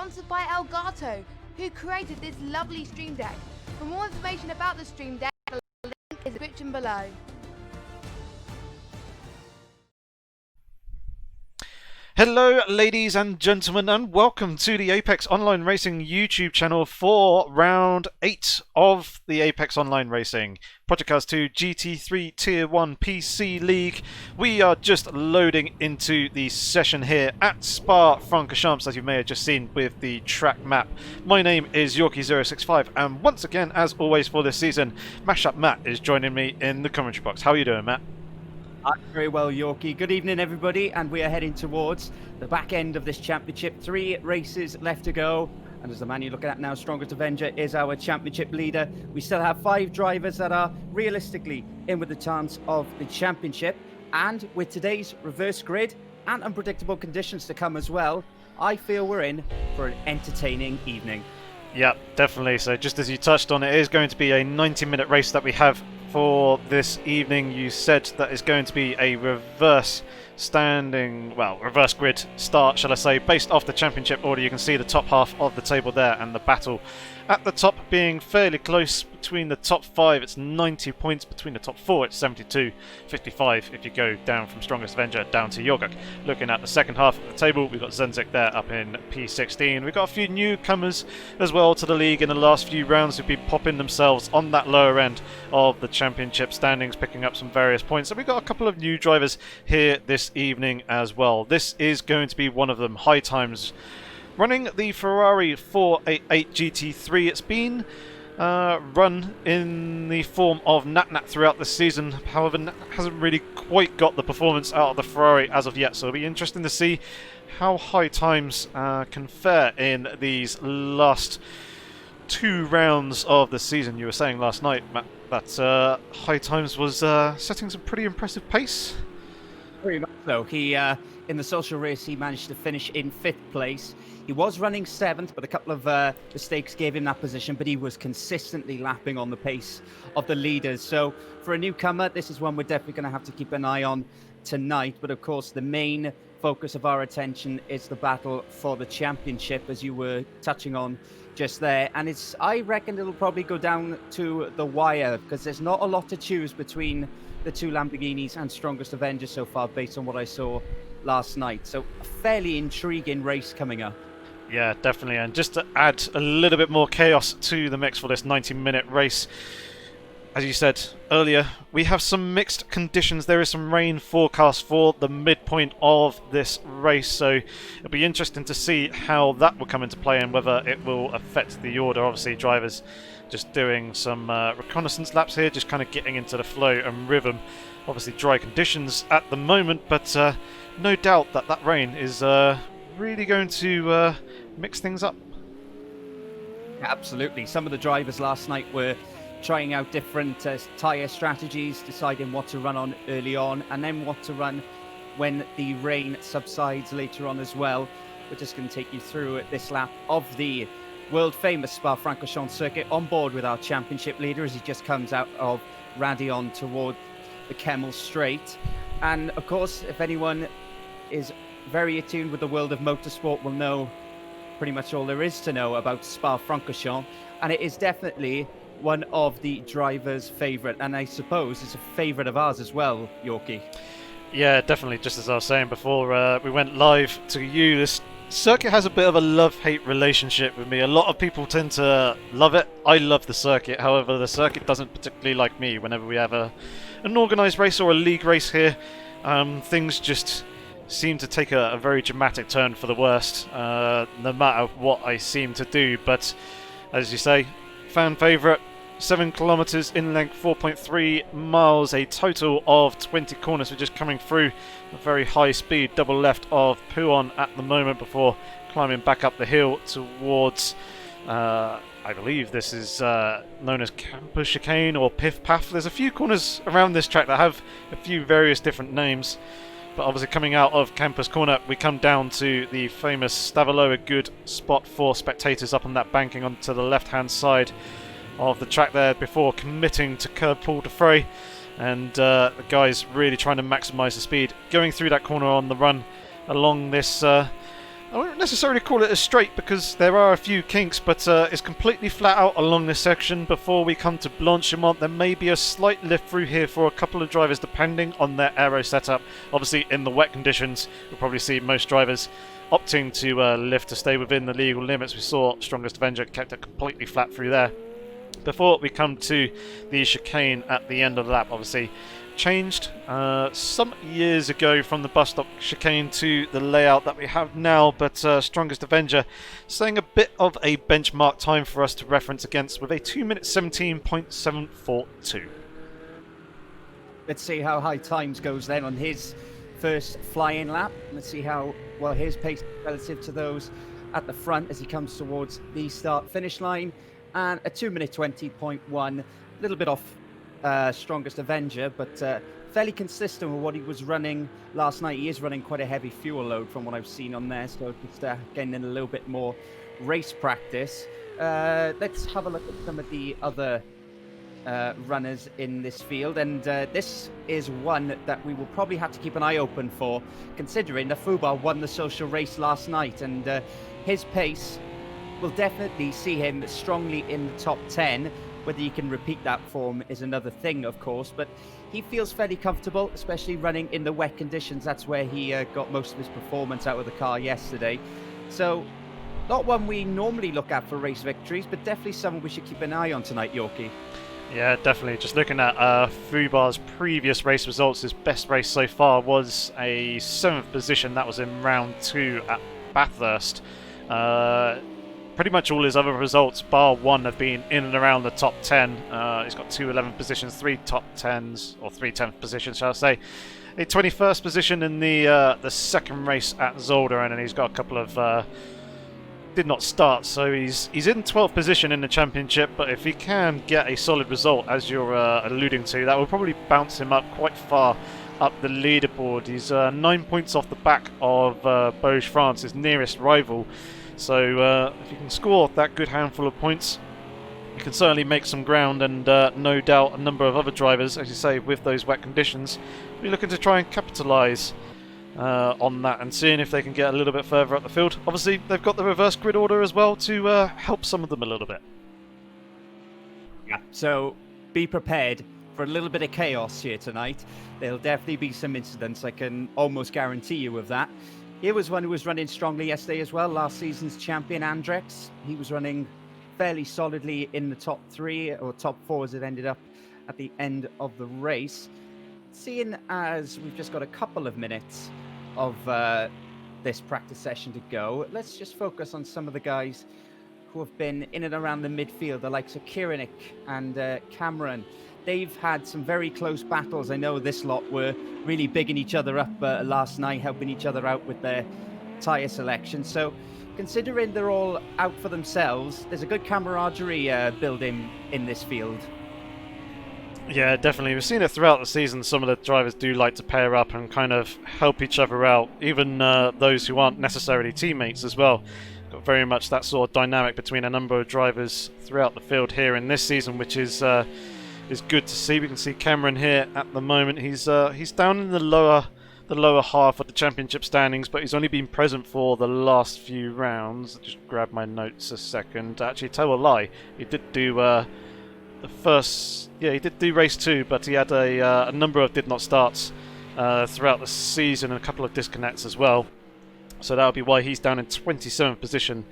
sponsored by Elgato, who created this lovely stream deck. For more information about the stream deck, the link is in the description below. Hello ladies and gentlemen, and welcome to the Apex Online Racing YouTube channel for round 8 of the Apex Online Racing Podcast 2 GT3 Tier 1 PC League. We are just loading into the session here at Francorchamps, as you may have just seen with the track map. My name is Yorkie065, and once again, as always for this season, Mashup Matt is joining me in the commentary box. How are you doing, Matt? I'm very well, Yorkie. Good evening, everybody, and we are heading towards the back end of this championship. 3 races left to go, and as the man you're looking at now, Strongest Avenger, is our championship leader. We still have 5 drivers that are realistically in with the chance of the championship, and with today's reverse grid and unpredictable conditions to come as well, I feel we're in for an entertaining evening. Yeah, definitely. So just as you touched on, it is going to be a 90-minute race that we have for this evening. You said that it's going to be a reverse grid start, shall I say, based off the championship order. You can see the top half of the table there, and the battle at the top being fairly close between the top 5. It's 90 points. Between the top 4, it's 72, 55 if you go down from Strongest Avenger down to Yorguk. Looking at the second half of the table, we've got Zenzik there up in P16. We've got a few newcomers as well to the league in the last few rounds who've been popping themselves on that lower end of the championship standings, picking up some various points. And we've got a couple of new drivers here this evening as well. This is going to be one of them, High Times, running the Ferrari 488 GT3. It's been run in the form of Nat throughout the season. However, Nat hasn't really quite got the performance out of the Ferrari as of yet, so it'll be interesting to see how High Times can fare in these last 2 rounds of the season. You were saying last night, Matt, that High Times was setting some pretty impressive pace. Very much so. He, in the social race, he managed to finish in 5th place. He was running 7th, but a couple of mistakes gave him that position, but he was consistently lapping on the pace of the leaders. So for a newcomer, this is one we're definitely going to have to keep an eye on tonight. But of course, the main focus of our attention is the battle for the championship, as you were touching on just there. And I reckon it'll probably go down to the wire, because there's not a lot to choose between the 2 Lamborghinis and Strongest Avenger so far, based on what I saw last night. So a fairly intriguing race coming up. Yeah, definitely. And just to add a little bit more chaos to the mix for this 90-minute race, as you said earlier, we have some mixed conditions. There is some rain forecast for the midpoint of this race, so it'll be interesting to see how that will come into play and whether it will affect the order. Obviously, drivers just doing some reconnaissance laps here, just kind of getting into the flow and rhythm. Obviously, dry conditions at the moment, but no doubt that rain is really going to mix things up. Absolutely. Some of the drivers last night were trying out different tyre strategies, deciding what to run on early on and then what to run when the rain subsides later on as well. We're just going to take you through this lap of the world-famous Francorchamps circuit on board with our championship leader as he just comes out of Radion toward the Kemmel Straight. And of course, if anyone is very attuned with the world of motorsport, will know pretty much all there is to know about Francorchamps, and it is definitely one of the drivers' favourite, and I suppose it's a favourite of ours as well, Yorkie. Yeah, definitely. Just as I was saying before we went live to you, this circuit has a bit of a love-hate relationship with me. A lot of people tend to love it. I love the circuit. However, the circuit doesn't particularly like me. Whenever we have an organised race or a league race here, things just seem to take a very dramatic turn for the worst, no matter what I seem to do. But as you say, fan favourite, 7 kilometres in length, 4.3 miles, a total of 20 corners. We're just coming through a very high speed double left of Puon at the moment before climbing back up the hill towards I believe this is known as Campus Chicane or Piff Paff. There's a few corners around this track that have a few various different names. But obviously coming out of Campus Corner, we come down to the famous Stavalo, a good spot for spectators up on that banking onto the left-hand side of the track there before committing to curb Paul de Frey. And the guys really trying to maximise the speed. Going through that corner on the run along this I won't necessarily call it a straight because there are a few kinks, but it's completely flat out along this section. Before we come to Blanchimont, there may be a slight lift through here for a couple of drivers depending on their aero setup. Obviously in the wet conditions, we'll probably see most drivers opting to lift to stay within the legal limits. We saw Strongest Avenger kept it completely flat through there. Before we come to the chicane at the end of the lap, obviously changed some years ago from the bus stop chicane to the layout that we have now, but Strongest Avenger saying a bit of a benchmark time for us to reference against with a 2 minute 17.742. Let's see how high times goes then on his first fly-in lap. Let's see how well his pace is relative to those at the front as he comes towards the start-finish line. And a 2 minute 20.1, a little bit off Strongest Avenger, but fairly consistent with what he was running last night. He is running quite a heavy fuel load from what I've seen on there, so just getting in a little bit more race practice. Let's have a look at some of the other runners in this field, and this is one that we will probably have to keep an eye open for, considering that Fubar won the social race last night, and his pace will definitely see him strongly in the top 10. Whether you can repeat that form is another thing, of course, but he feels fairly comfortable, especially running in the wet conditions. That's where he got most of his performance out of the car yesterday. So, not one we normally look at for race victories, but definitely someone we should keep an eye on tonight, Yorkie. Yeah, definitely. Just looking at Fubar's previous race results, his best race so far was a 7th position. That was in round 2 at Bathurst. Pretty much all his other results, bar one, have been in and around the top 10. He's got 2 11th positions, 3 top 10s, or 3 10th positions, shall I say. A 21st position in the second race at Zolder, and then he's got a couple of did not start, so he's in 12th position in the championship. But if he can get a solid result, as you're alluding to, that will probably bounce him up quite far up the leaderboard. He's 9 points off the back of Beauge France, his nearest rival. So if you can score that good handful of points, you can certainly make some ground, and no doubt a number of other drivers, as you say, with those wet conditions, will be looking to try and capitalise on that and seeing if they can get a little bit further up the field. Obviously, they've got the reverse grid order as well to help some of them a little bit. Yeah, so be prepared for a little bit of chaos here tonight. There'll definitely be some incidents, I can almost guarantee you of that. Here was one who was running strongly yesterday as well, last season's champion, Andrex. He was running fairly solidly in the top 3, or top 4 as it ended up at the end of the race. Seeing as we've just got a couple of minutes of this practice session to go, let's just focus on some of the guys who have been in and around the midfield, the likes of Kirinik and Cameron. They've had some very close battles. I know this lot were really bigging each other up last night, helping each other out with their tyre selection. So, considering they're all out for themselves, there's a good camaraderie building in this field. Yeah, definitely. We've seen it throughout the season. Some of the drivers do like to pair up and kind of help each other out, even those who aren't necessarily teammates as well. Got very much that sort of dynamic between a number of drivers throughout the field here in this season, which is good to see. We can see Cameron here at the moment. He's down in the lower half of the championship standings, but he's only been present for the last few rounds. Just grab my notes a second. Actually, tell a lie. He did do he did do race 2, but he had a number of did not starts throughout the season and a couple of disconnects as well. So that'll be why he's down in 27th position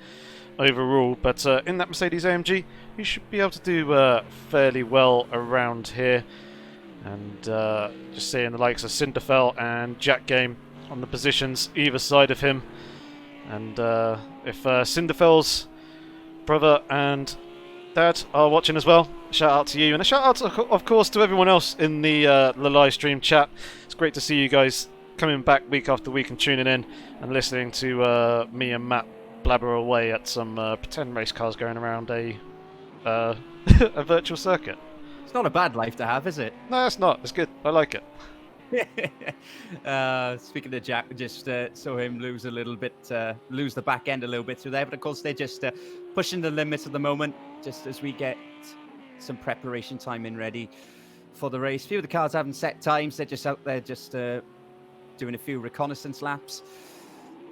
overall. But in that Mercedes AMG, he should be able to do fairly well around here. And just seeing the likes of Cinderfell and Jack Game on the positions either side of him. And if Cinderfell's brother and dad are watching as well, shout out to you, and a shout out of course to everyone else in the live stream chat. It's great to see you guys coming back week after week and tuning in and listening to me and Matt blabber away at some pretend race cars going around a a virtual circuit. It's not a bad life to have, is it? No, it's not. It's good. I like it. Speaking of Jack, we just saw him lose a little bit, lose the back end a little bit through there. But of course, they're just pushing the limits at the moment, just as we get some preparation time in ready for the race. A few of the cars haven't set times. They're just out there just doing a few reconnaissance laps.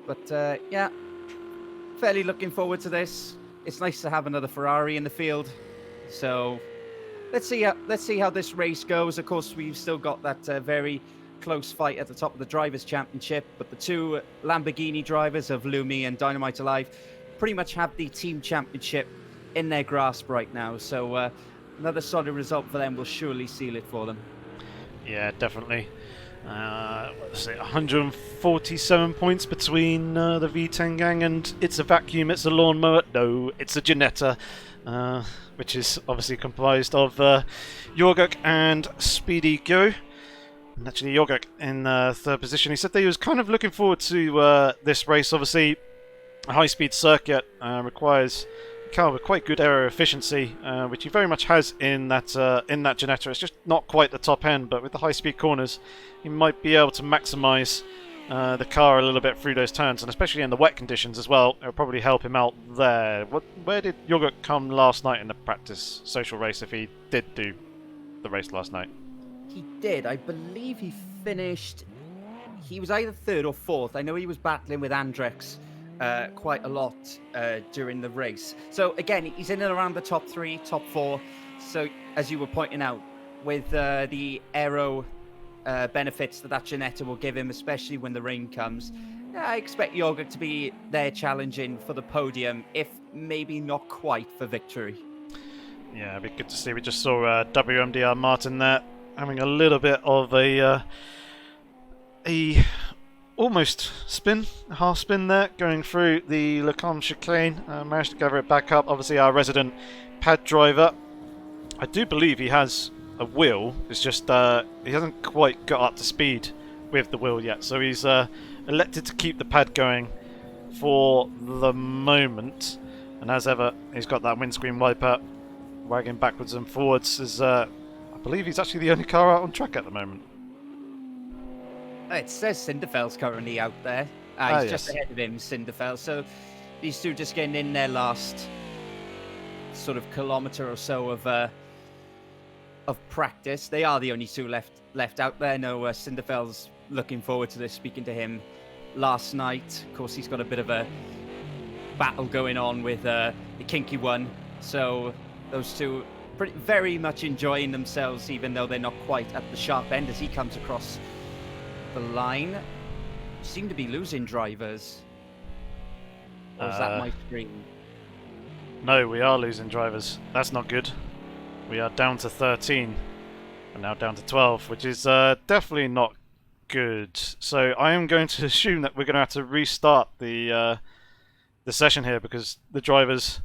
But yeah, fairly looking forward to this. It's nice to have another Ferrari in the field. So let's see how this race goes. Of course, we've still got that very close fight at the top of the Drivers' Championship, but the two Lamborghini drivers of Lumi and Dynamite Alive pretty much have the team championship in their grasp right now. So another solid result for them will surely seal it for them. Yeah, definitely. Let's say 147 points between the V10 gang, and it's a vacuum, it's a lawnmower. No, it's a Ginetta, which is obviously comprised of Jorguk and Speedy Go. And actually, Jorguk in third position. He said that he was kind of looking forward to this race. Obviously, a high-speed circuit requires a car with quite good aero efficiency, which he very much has in that Ginetta. It's just not quite the top end, but with the high-speed corners, he might be able to maximise the car a little bit through those turns, and especially in the wet conditions as well. It'll probably help him out there. Where did Jorguk come last night in the practice social race, if he did do the race last night? He did. I believe he finished. He was either third or fourth. I know he was battling with Andrex quite a lot during the race. So again, he's in and around the top 3, top 4. So as you were pointing out, with the aero benefits that Ginetta will give him, especially when the rain comes, I expect Jorguk to be there challenging for the podium, if maybe not quite for victory. Yeah, it'd be good to see. We just saw WMDR Martin there having a little bit of a almost spin, half spin there, going through the Lecombe chicane. Managed to gather it back up. Obviously, our resident pad driver. I do believe he has a wheel. It's just he hasn't quite got up to speed with the wheel yet. So he's elected to keep the pad going for the moment. And as ever, he's got that windscreen wiper wagging backwards and forwards. As I believe he's actually the only car out on track at the moment. It says Cinderfell's currently out there. He's just ahead of him, Cinderfell. So these two just getting in their last sort of kilometre or so of practice. They are the only two left out there. No, Cinderfell's looking forward to this, speaking to him last night. Of course, he's got a bit of a battle going on with the Kinky One. So those two very much enjoying themselves, even though they're not quite at the sharp end as he comes across the line. Seem to be losing drivers. Or is that my screen? No, we are losing drivers. That's not good. We are down to 13 and now down to 12, which is definitely not good. So I am going to assume that we're going to have to restart the session here, because the drivers,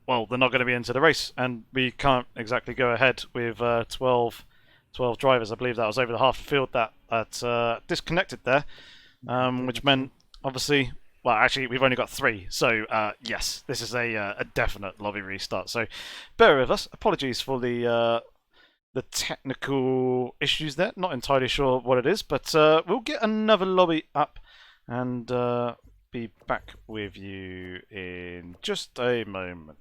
well, they're not going to be into the race, and we can't exactly go ahead with 12 drivers. I believe that was over the half the field that disconnected there, which meant, obviously, well, actually, we've only got 3. So, yes, this is a definite lobby restart. So, bear with us. Apologies for the technical issues there. Not entirely sure what it is, but we'll get another lobby up and be back with you in just a moment.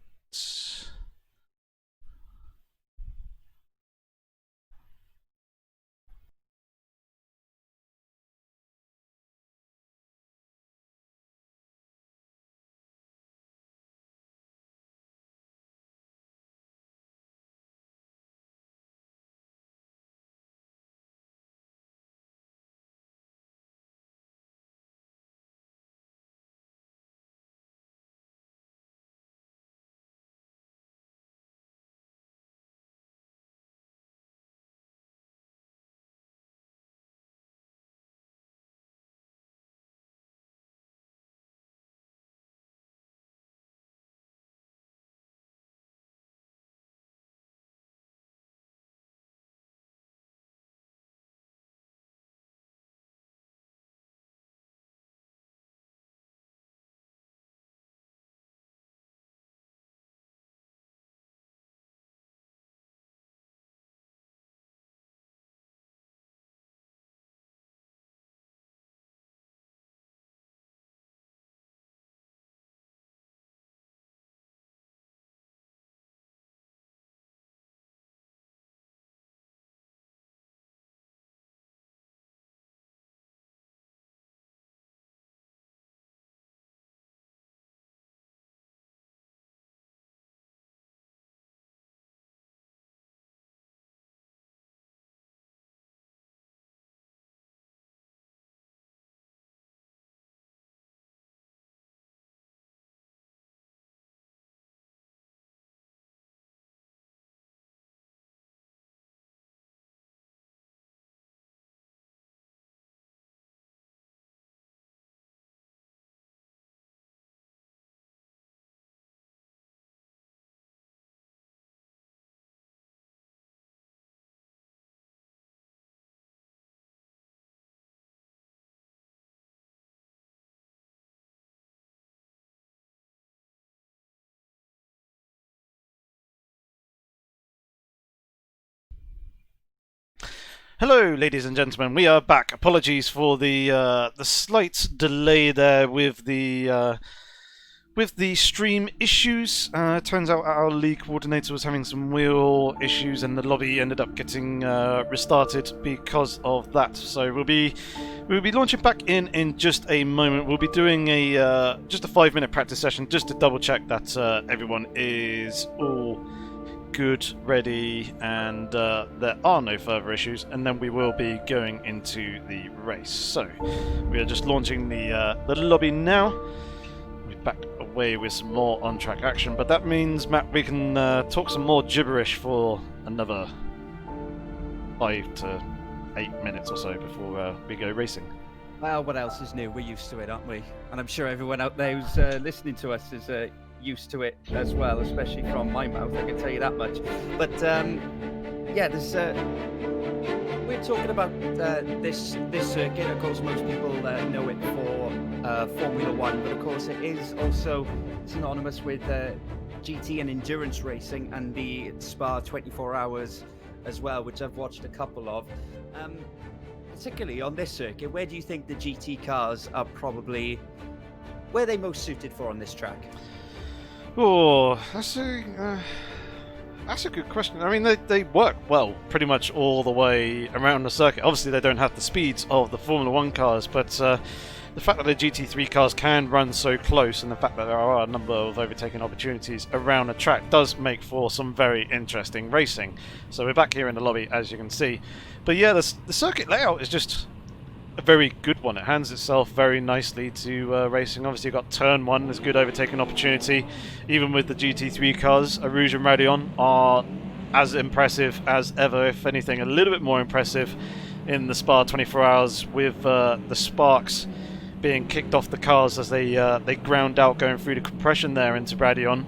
Hello, ladies and gentlemen. We are back. Apologies for the slight delay there with the stream issues. It turns out our league coordinator was having some wheel issues, and the lobby ended up getting restarted because of that. So we'll be launching back in just a moment. We'll be doing a just a 5-minute practice session just to double check that everyone is all good, ready, and there are no further issues, and then we will be going into the race. So we are just launching the lobby now. We're back away with some more on-track action, but that means, Matt, we can talk some more gibberish for another 5 to 8 minutes or so before we go racing. Well, what else is new? We're used to it, aren't we? And I'm sure everyone out there who's listening to us is used to it as well, especially from my mouth, I can tell you that much. But yeah, there's we're talking about this circuit. Of course, most people know it for Formula One, but of course it is also synonymous with GT and endurance racing and the Spa 24 hours as well, which I've watched a couple of. Particularly on this circuit, where do you think the GT cars are probably, where are they most suited for on this track? Oh, that's a good question. I mean, they work well pretty much all the way around the circuit. Obviously, they don't have the speeds of the Formula One cars, but the fact that the GT3 cars can run so close, and the fact that there are a number of overtaking opportunities around the track, does make for some very interesting racing. So we're back here in the lobby, as you can see. But yeah, the circuit layout is just a very good one. It hands itself very nicely to racing. Obviously, you've got turn 1, there's good overtaking opportunity. Even with the GT3 cars, Arouge and Radeon are as impressive as ever, if anything, a little bit more impressive in the Spa 24 hours, with the sparks being kicked off the cars as they ground out going through the compression there into Radeon.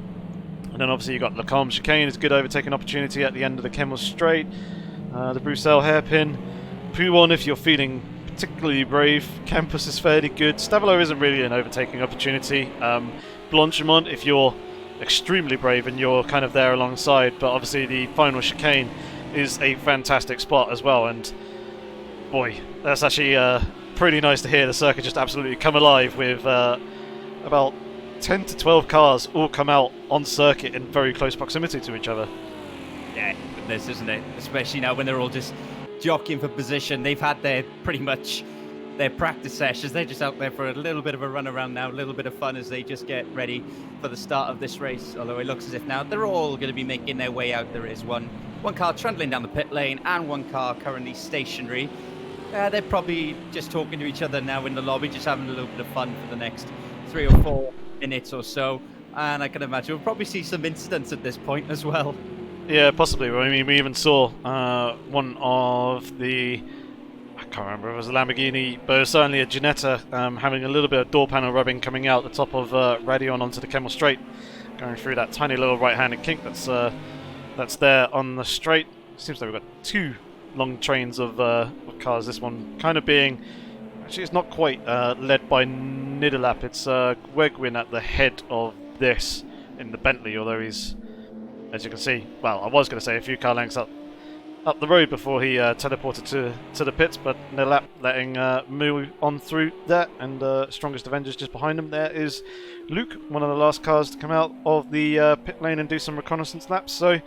And then obviously you've got Lacombe Chicane, it's a good overtaking opportunity at the end of the Kemmel Straight. The Bruxelles hairpin. Pouon if you're feeling particularly brave. Campus is fairly good. Stavelot isn't really an overtaking opportunity. Blanchimont if you're extremely brave and you're kind of there alongside, but obviously the final chicane is a fantastic spot as well, and boy, that's actually pretty nice to hear the circuit just absolutely come alive with about 10 to 12 cars all come out on circuit in very close proximity to each other. Yeah, this isn't it? Especially now when they're all just jockeying for position. They've had pretty much their practice sessions. They're just out there for a little bit of a run around now, a little bit of fun as they just get ready for the start of this race. Although it looks as if now they're all going to be making their way out. There is one car trundling down the pit lane and one car currently stationary. They're probably just talking to each other now in the lobby, just having a little bit of fun for the next 3 or 4 minutes or so. And I can imagine we'll probably see some incidents at this point as well. Yeah, possibly. I mean, we even saw one of the, I can't remember if it was a Lamborghini, but it was certainly a Ginetta having a little bit of door panel rubbing coming out the top of Radeon onto the Kemmel Straight, going through that tiny little right-handed kink that's there on the straight. Seems like we've got 2 long trains of cars. This one kind of being, actually it's not quite led by Nidelap, it's Wegwin at the head of this in the Bentley, although he's, as you can see, well, I was going to say a few car lengths up the road before he teleported to the pits, but Nidelap letting move on through that, and Strongest Avengers just behind him. There is Luke, one of the last cars to come out of the pit lane and do some reconnaissance laps. So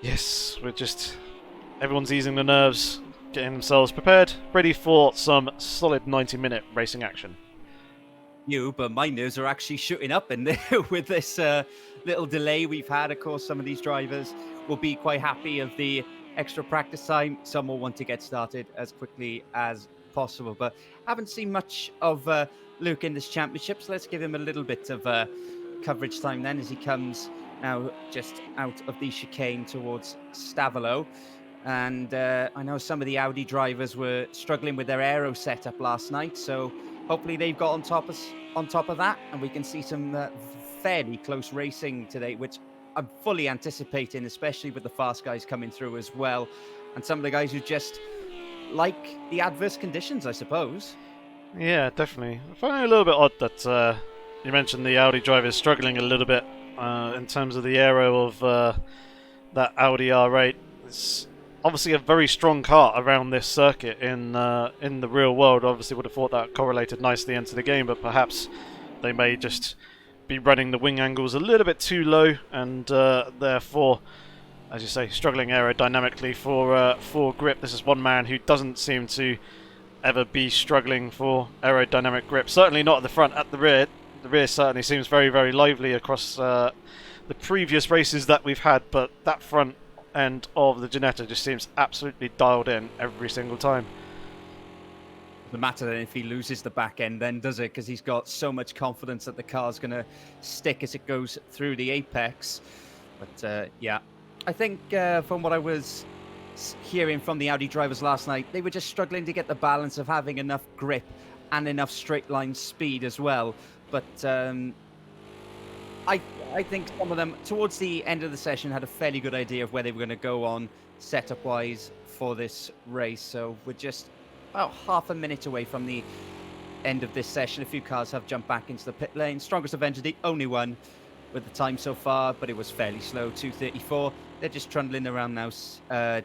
yes, we're just, everyone's easing the nerves, getting themselves prepared, ready for some solid 90-minute racing action. But my nerves are actually shooting up in there with this little delay we've had. Of course, some of these drivers will be quite happy of the extra practice time. Some will want to get started as quickly as possible, but haven't seen much of Luke in this championship, so let's give him a little bit of coverage time then as he comes now just out of the chicane towards Stavelot. And I know some of the Audi drivers were struggling with their aero setup last night, so hopefully they've got on top of that, and we can see some fairly close racing today, which I'm fully anticipating, especially with the fast guys coming through as well, and some of the guys who just like the adverse conditions, I suppose. Yeah, definitely. I find it a little bit odd that you mentioned the Audi drivers struggling a little bit in terms of the aero of that Audi R8. obviously a very strong car around this circuit in the real world. Obviously would have thought that correlated nicely into the game, but perhaps they may just be running the wing angles a little bit too low, and therefore, as you say, struggling aerodynamically for grip. This is one man who doesn't seem to ever be struggling for aerodynamic grip. Certainly not at the front. At the rear, the rear certainly seems very, very lively across the previous races that we've had, but that front end of the Ginetta just seems absolutely dialed in every single time. No matter then if he loses the back end then, does it? Because he's got so much confidence that the car's going to stick as it goes through the apex. But yeah, I think from what I was hearing from the Audi drivers last night, they were just struggling to get the balance of having enough grip and enough straight line speed as well. But I think some of them, towards the end of the session, had a fairly good idea of where they were going to go on setup-wise for this race. So we're just about half a minute away from the end of this session. A few cars have jumped back into the pit lane. Strongest Avenger, the only one with the time so far, but it was fairly slow, 2:34. They're just trundling around now,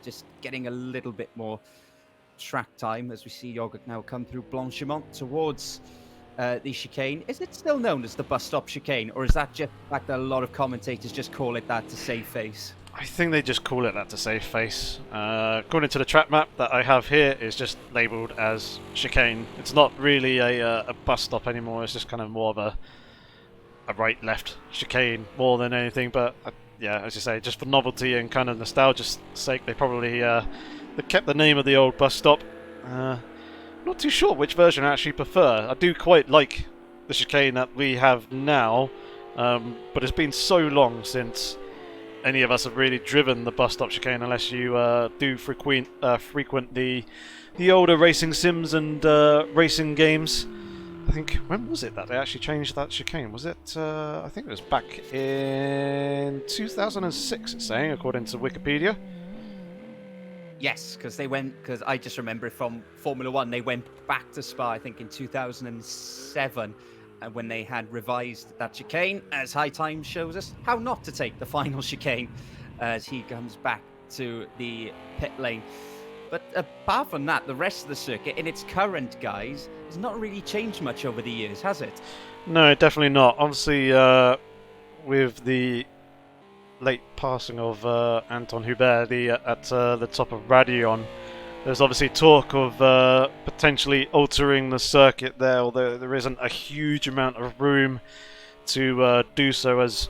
just getting a little bit more track time as we see Yogurt now come through Blanchimont towards the chicane. Is it still known as the bus stop chicane, or is that just the fact that a lot of commentators just call it that to save face? I think they just call it that to save face. According to the track map that I have here, it's just labelled as chicane. It's not really a bus stop anymore. It's just kind of more of a right-left chicane more than anything. But yeah, as you say, just for novelty and kind of nostalgia's sake, they probably they kept the name of the old bus stop. Not too sure which version I actually prefer. I do quite like the chicane that we have now, but it's been so long since any of us have really driven the bus stop chicane, unless you do frequent the older racing sims and racing games. I think, when was it that they actually changed that chicane? Was it, I think it was back in 2006, it's saying, according to Wikipedia. Yes, because I just remember it from Formula One. They went back to Spa, I think, in 2007, when they had revised that chicane, as High Time shows us how not to take the final chicane as he comes back to the pit lane. But apart from that, the rest of the circuit, in its current guise, has not really changed much over the years, has it? No, definitely not. Obviously, with the late passing of Anton Hubert at the top of Radeon, there's obviously talk of potentially altering the circuit there, although there isn't a huge amount of room to do so, as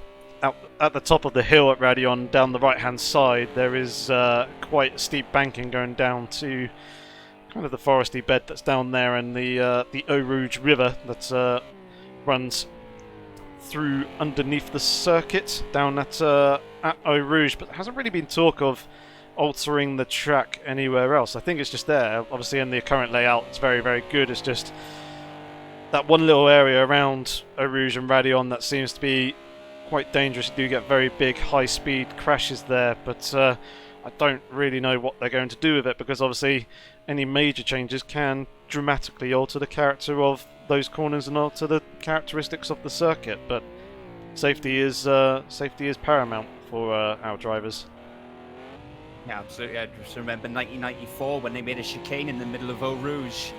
at the top of the hill at Radeon, down the right-hand side, there is quite a steep banking going down to kind of the foresty bed that's down there, and the Eau Rouge River that runs through underneath the circuit down at Eau Rouge, but there hasn't really been talk of altering the track anywhere else. I think it's just there. Obviously in the current layout it's very, very good. It's just that one little area around Eau Rouge and Radeon that seems to be quite dangerous. You do get very big high-speed crashes there, but I don't really know what they're going to do with it, because obviously any major changes can dramatically alter the character of those corners and alter the characteristics of the circuit. But safety is paramount for our drivers. Yeah, absolutely. I just remember 1994 when they made a chicane in the middle of Eau Rouge,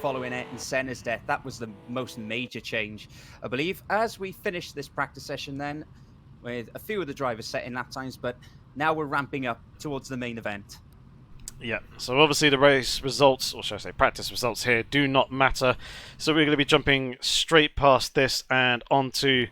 following Ayrton Senna's death. That was the most major change, I believe. As we finish this practice session then, with a few of the drivers setting lap times, but now we're ramping up towards the main event. Yeah, so obviously the race results, or should I say practice results here, do not matter. So we're going to be jumping straight past this and onto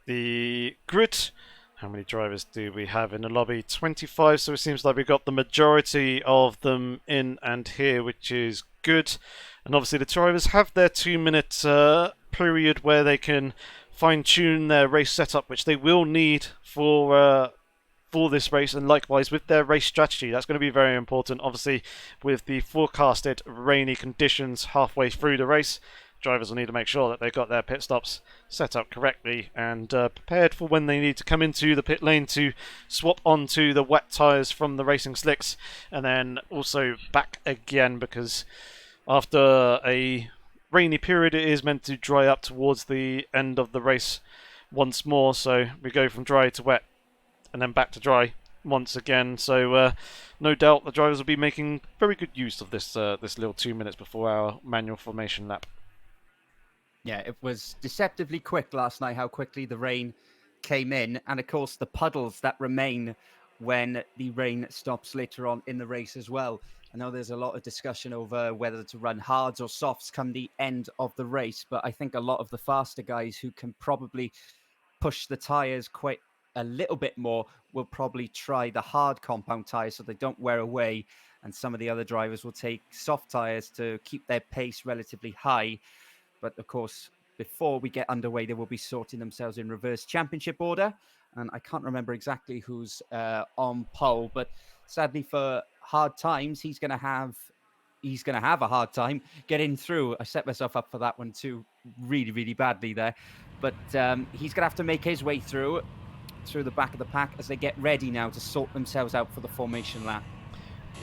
the grid. How many drivers do we have in the lobby? 25, so it seems like we've got the majority of them in and here, which is good. And obviously the drivers have their 2-minute period where they can fine-tune their race setup, which they will need for this race, and likewise with their race strategy. That's going to be very important. Obviously, with the forecasted rainy conditions halfway through the race, drivers will need to make sure that they've got their pit stops set up correctly and prepared for when they need to come into the pit lane to swap onto the wet tyres from the racing slicks, and then also back again, because after a rainy period it is meant to dry up towards the end of the race once more. So we go from dry to wet and then back to dry once again. So no doubt the drivers will be making very good use of this this little 2 minutes before our manual formation lap. Yeah, it was deceptively quick last night how quickly the rain came in, and of course the puddles that remain when the rain stops later on in the race as well. I know there's a lot of discussion over whether to run hards or softs come the end of the race, but I think a lot of the faster guys who can probably push the tyres quite a little bit more will probably try the hard compound tyres so they don't wear away, and some of the other drivers will take soft tyres to keep their pace relatively high. But of course, before we get underway, they will be sorting themselves in reverse championship order. And I can't remember exactly who's on pole, but sadly for hard times, he's going to have a hard time getting through. I set myself up for that one too, really, really badly there. But he's going to have to make his way through the back of the pack as they get ready now to sort themselves out for the formation lap.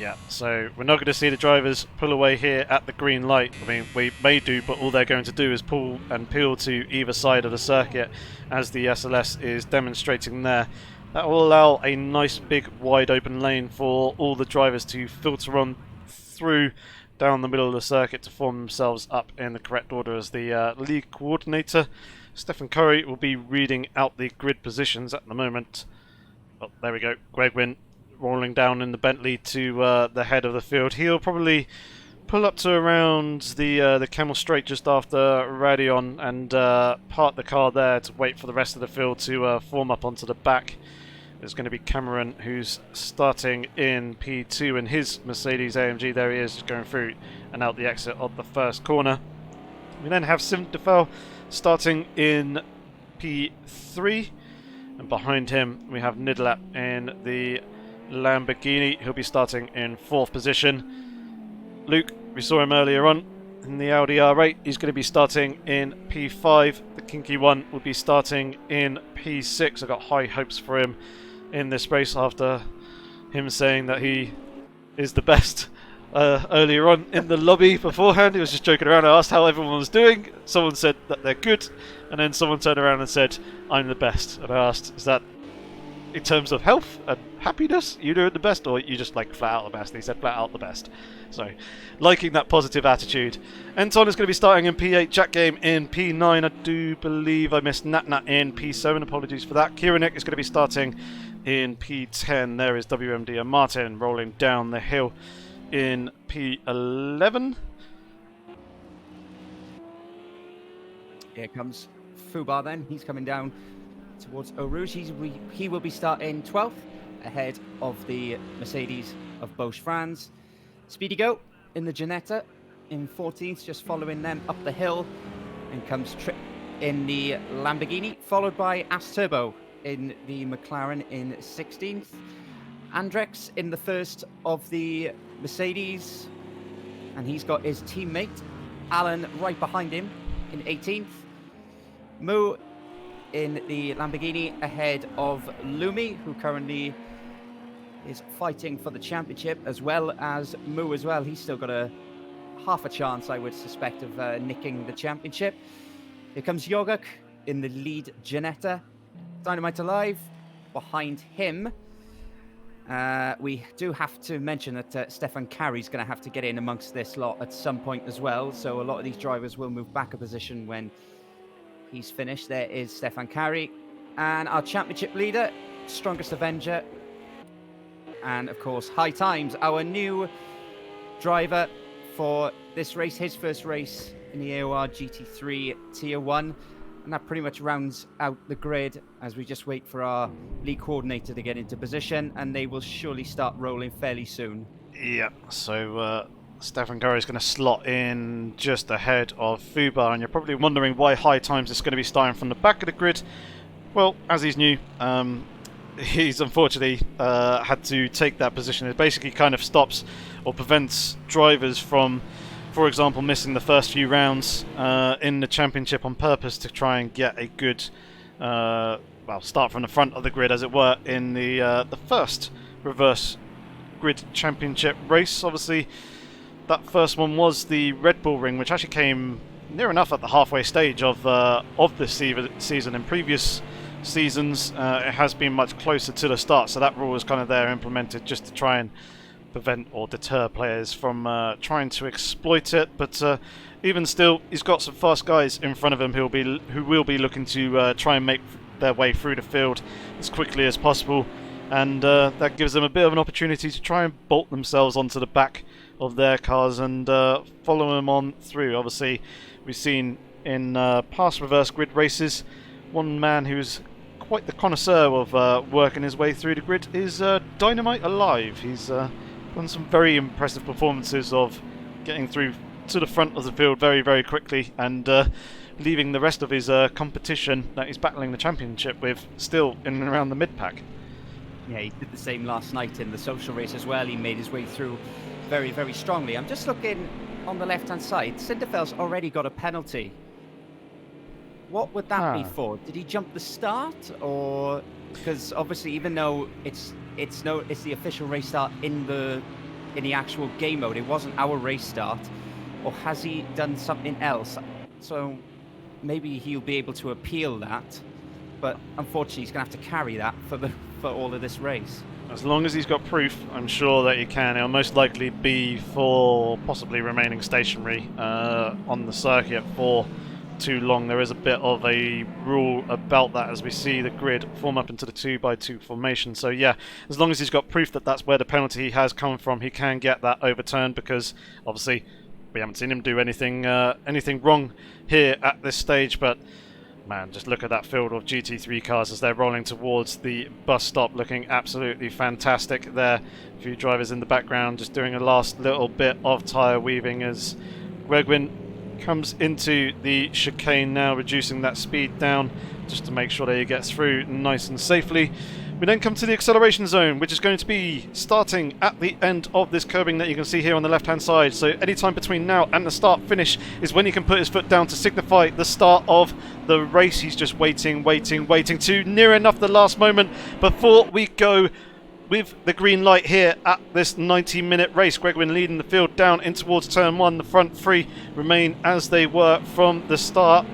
Yeah, so we're not going to see the drivers pull away here at the green light. I mean, we may do, but all they're going to do is pull and peel to either side of the circuit, as the SLS is demonstrating there. That will allow a nice big wide open lane for all the drivers to filter on through down the middle of the circuit to form themselves up in the correct order. As the lead coordinator, Stephen Curry, will be reading out the grid positions at the moment. Oh, there we go. Greg Wynn rolling down in the Bentley to the head of the field. He'll probably pull up to around the Camel Straight just after Radion and park the car there to wait for the rest of the field to form up onto the back. There's going to be Cameron, who's starting in P2 in his Mercedes AMG. There he is, just going through and out the exit of the first corner. We then have Sim DeFell starting in P3, and behind him we have Nidlap in the Lamborghini. He'll be starting in 4th position. Luke, we saw him earlier on in the Audi R8. He's going to be starting in P5. The kinky one will be starting in P6. I've got high hopes for him in this race after him saying that he is the best earlier on in the lobby beforehand. He was just joking around. I asked how everyone was doing. Someone said that they're good, and then someone turned around and said, I'm the best. And I asked, is that in terms of health and happiness, you doing the best, or you just like flat out the best? And he said flat out the best. So, liking that positive attitude. Anton is going to be starting in P8, Jack Game in P9. I do believe I missed Natnat in P7. Apologies for that. Kiranik is going to be starting in P10. There is WMD and Martin rolling down the hill in P11. Here comes Fubar then. He's coming down towards Eau Rouge. He will be starting 12th, ahead of the Mercedes of Bosch France. Speedy Go in the Ginetta in 14th, just following them up the hill, and comes Trip in the Lamborghini, followed by As Turbo in the McLaren in 16th. Andrex in the first of the Mercedes, and he's got his teammate Alan right behind him in 18th. Mu in the Lamborghini ahead of Lumi, who currently is fighting for the championship, as well as Mu as well. He's still got half a chance, I would suspect, of nicking the championship. Here comes Yoguk in the lead Ginetta. Dynamite Alive behind him. We do have to mention that Stefan Carey's going to have to get in amongst this lot at some point as well. So a lot of these drivers will move back a position when he's finished. There is Stefan Carey. And our championship leader, Strongest Avenger. And of course, High Times, our new driver for this race, his first race in the AOR GT3 Tier 1. And that pretty much rounds out the grid as we just wait for our lead coordinator to get into position, and they will surely start rolling fairly soon. Yeah, so Stefan Curry is going to slot in just ahead of Fubar, and you're probably wondering why High Times is going to be starting from the back of the grid. Well, as he's new, he's unfortunately had to take that position. It basically kind of stops or prevents drivers from, for example, missing the first few rounds in the championship on purpose to try and get a good, start from the front of the grid, as it were, in the first reverse grid championship race. Obviously, that first one was the Red Bull Ring, which actually came near enough at the halfway stage of this season. In previous seasons, it has been much closer to the start, so that rule is kind of there implemented just to try and prevent or deter players from trying to exploit it. But even still, he's got some fast guys in front of him who will be looking to try and make their way through the field as quickly as possible, and that gives them a bit of an opportunity to try and bolt themselves onto the back of their cars and follow them on through. Obviously, we've seen in past reverse grid races, one man who's quite the connoisseur of working his way through the grid is Dynamite Alive. He's done some very impressive performances of getting through to the front of the field very, very quickly, and leaving the rest of his competition that he's battling the championship with still in and around the mid-pack. Yeah, he did the same last night in the social race as well. He made his way through very, very strongly. I'm just looking on the left-hand side. Cinderfell's already got a penalty. What would that be for? Did he jump the start, or because obviously, even though it's the official race start in the actual game mode, it wasn't our race start, or has he done something else? So maybe he'll be able to appeal that, but unfortunately, he's going to have to carry that for all of this race. As long as he's got proof, I'm sure that he can. It'll most likely be for possibly remaining stationary on the circuit for too long. There is a bit of a rule about that as we see the grid form up into the 2x2 formation. So yeah, as long as he's got proof that that's where the penalty has come from, he can get that overturned, because obviously we haven't seen him do anything wrong here at this stage. But man, just look at that field of GT3 cars as they're rolling towards the bus stop, looking absolutely fantastic there. A few drivers in the background just doing a last little bit of tyre weaving as Gregwin comes into the chicane now, reducing that speed down just to make sure that he gets through nice and safely. We then come to the acceleration zone, which is going to be starting at the end of this curbing that you can see here on the left hand side. So any time between now and the start finish is when he can put his foot down to signify the start of the race. He's just waiting to near enough the last moment before we go with the green light here at this 90-minute race. Gregwin leading the field down in towards turn 1. The front three remain as they were from the start.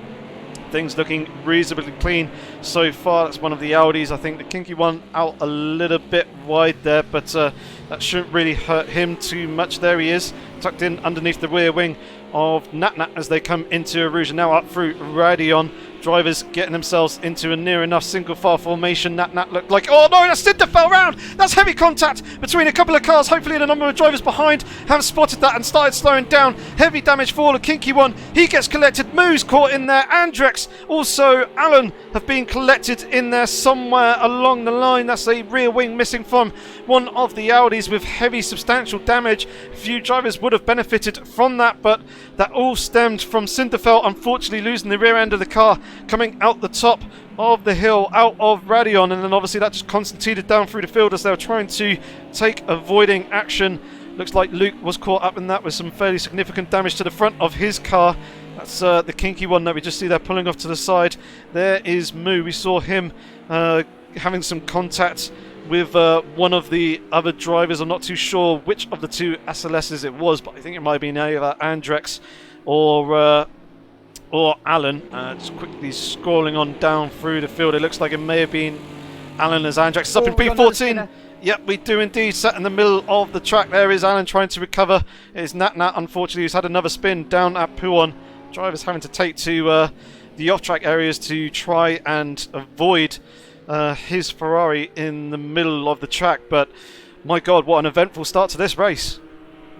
Things looking reasonably clean so far. That's one of the Audis. I think the kinky one out a little bit wide there, but that shouldn't really hurt him too much. There he is, tucked in underneath the rear wing of Natnat as they come into Aruja. Now up through Radion. Drivers getting themselves into a near enough single file formation. Natnat looked like, oh no, that's Cinderfell round. That's heavy contact between a couple of cars. Hopefully the number of drivers behind have spotted that and started slowing down. Heavy damage for the kinky one. He gets collected. Moo's caught in there. Andrex, also Alan, have been collected in there somewhere along the line. That's a rear wing missing from one of the Audis with heavy substantial damage. A few drivers would have benefited from that, but that all stemmed from Cinderfell unfortunately losing the rear end of the car coming out the top of the hill out of Radion, and then obviously that just concertinaed down through the field as they were trying to take avoiding action. Looks like Luke was caught up in that with some fairly significant damage to the front of his car. That's the kinky one that we just see there pulling off to the side. There is Moo. We saw him having some contact with one of the other drivers. I'm not too sure which of the two SLSs it was, but I think it might have been either Andrex or Alan. Just quickly scrolling on down through the field. It looks like it may have been Alan as Andrex is up in P14. Yep, we do indeed. Sat in the middle of the track. There is Alan trying to recover. It's Natnat, unfortunately, who's had another spin down at Puon. Drivers having to take to the off-track areas to try and avoid his Ferrari in the middle of the track. But my God, what an eventful start to this race.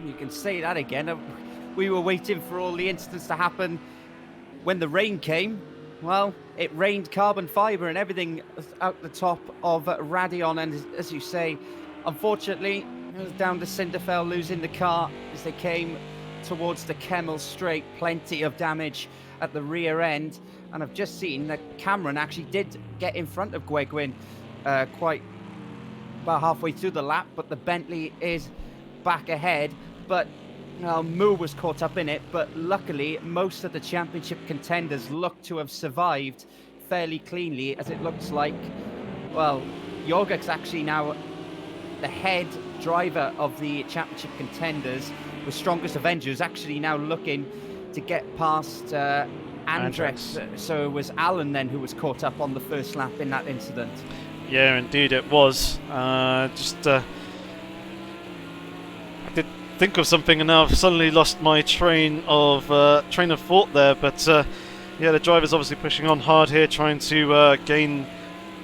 You can say that again. We were waiting for all the incidents to happen. When the rain came, well, it rained carbon fibre and everything out the top of Radion. And as you say, unfortunately, it was down to Cinderfell losing the car as they came towards the Kemmel Straight. Plenty of damage at the rear end. And I've just seen that Cameron actually did get in front of Gregwin quite about halfway through the lap, but the Bentley is back ahead. But Moo was caught up in it, but luckily most of the championship contenders look to have survived fairly cleanly, as it looks like, well, Jorgek's actually now the head driver of the championship contenders with Strongest Avengers, actually now looking to get past Andrex. So it was Alan then who was caught up on the first lap in that incident. Yeah, indeed it was. I did think of something and now I've suddenly lost my train of thought there. But yeah, the driver's obviously pushing on hard here, trying to gain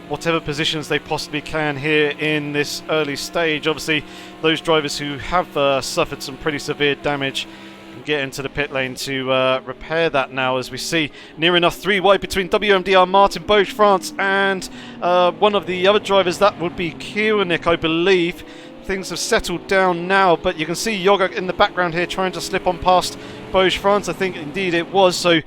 whatever positions they possibly can here in this early stage. Obviously, those drivers who have suffered some pretty severe damage can get into the pit lane to repair that now, as we see near enough 3 wide between WMDR, Martin, Bosch, France, and one of the other drivers. That would be Kiewanik, I believe. Things have settled down now, but you can see Yogurt in the background here trying to slip on past Bosch, France. I think indeed it was. So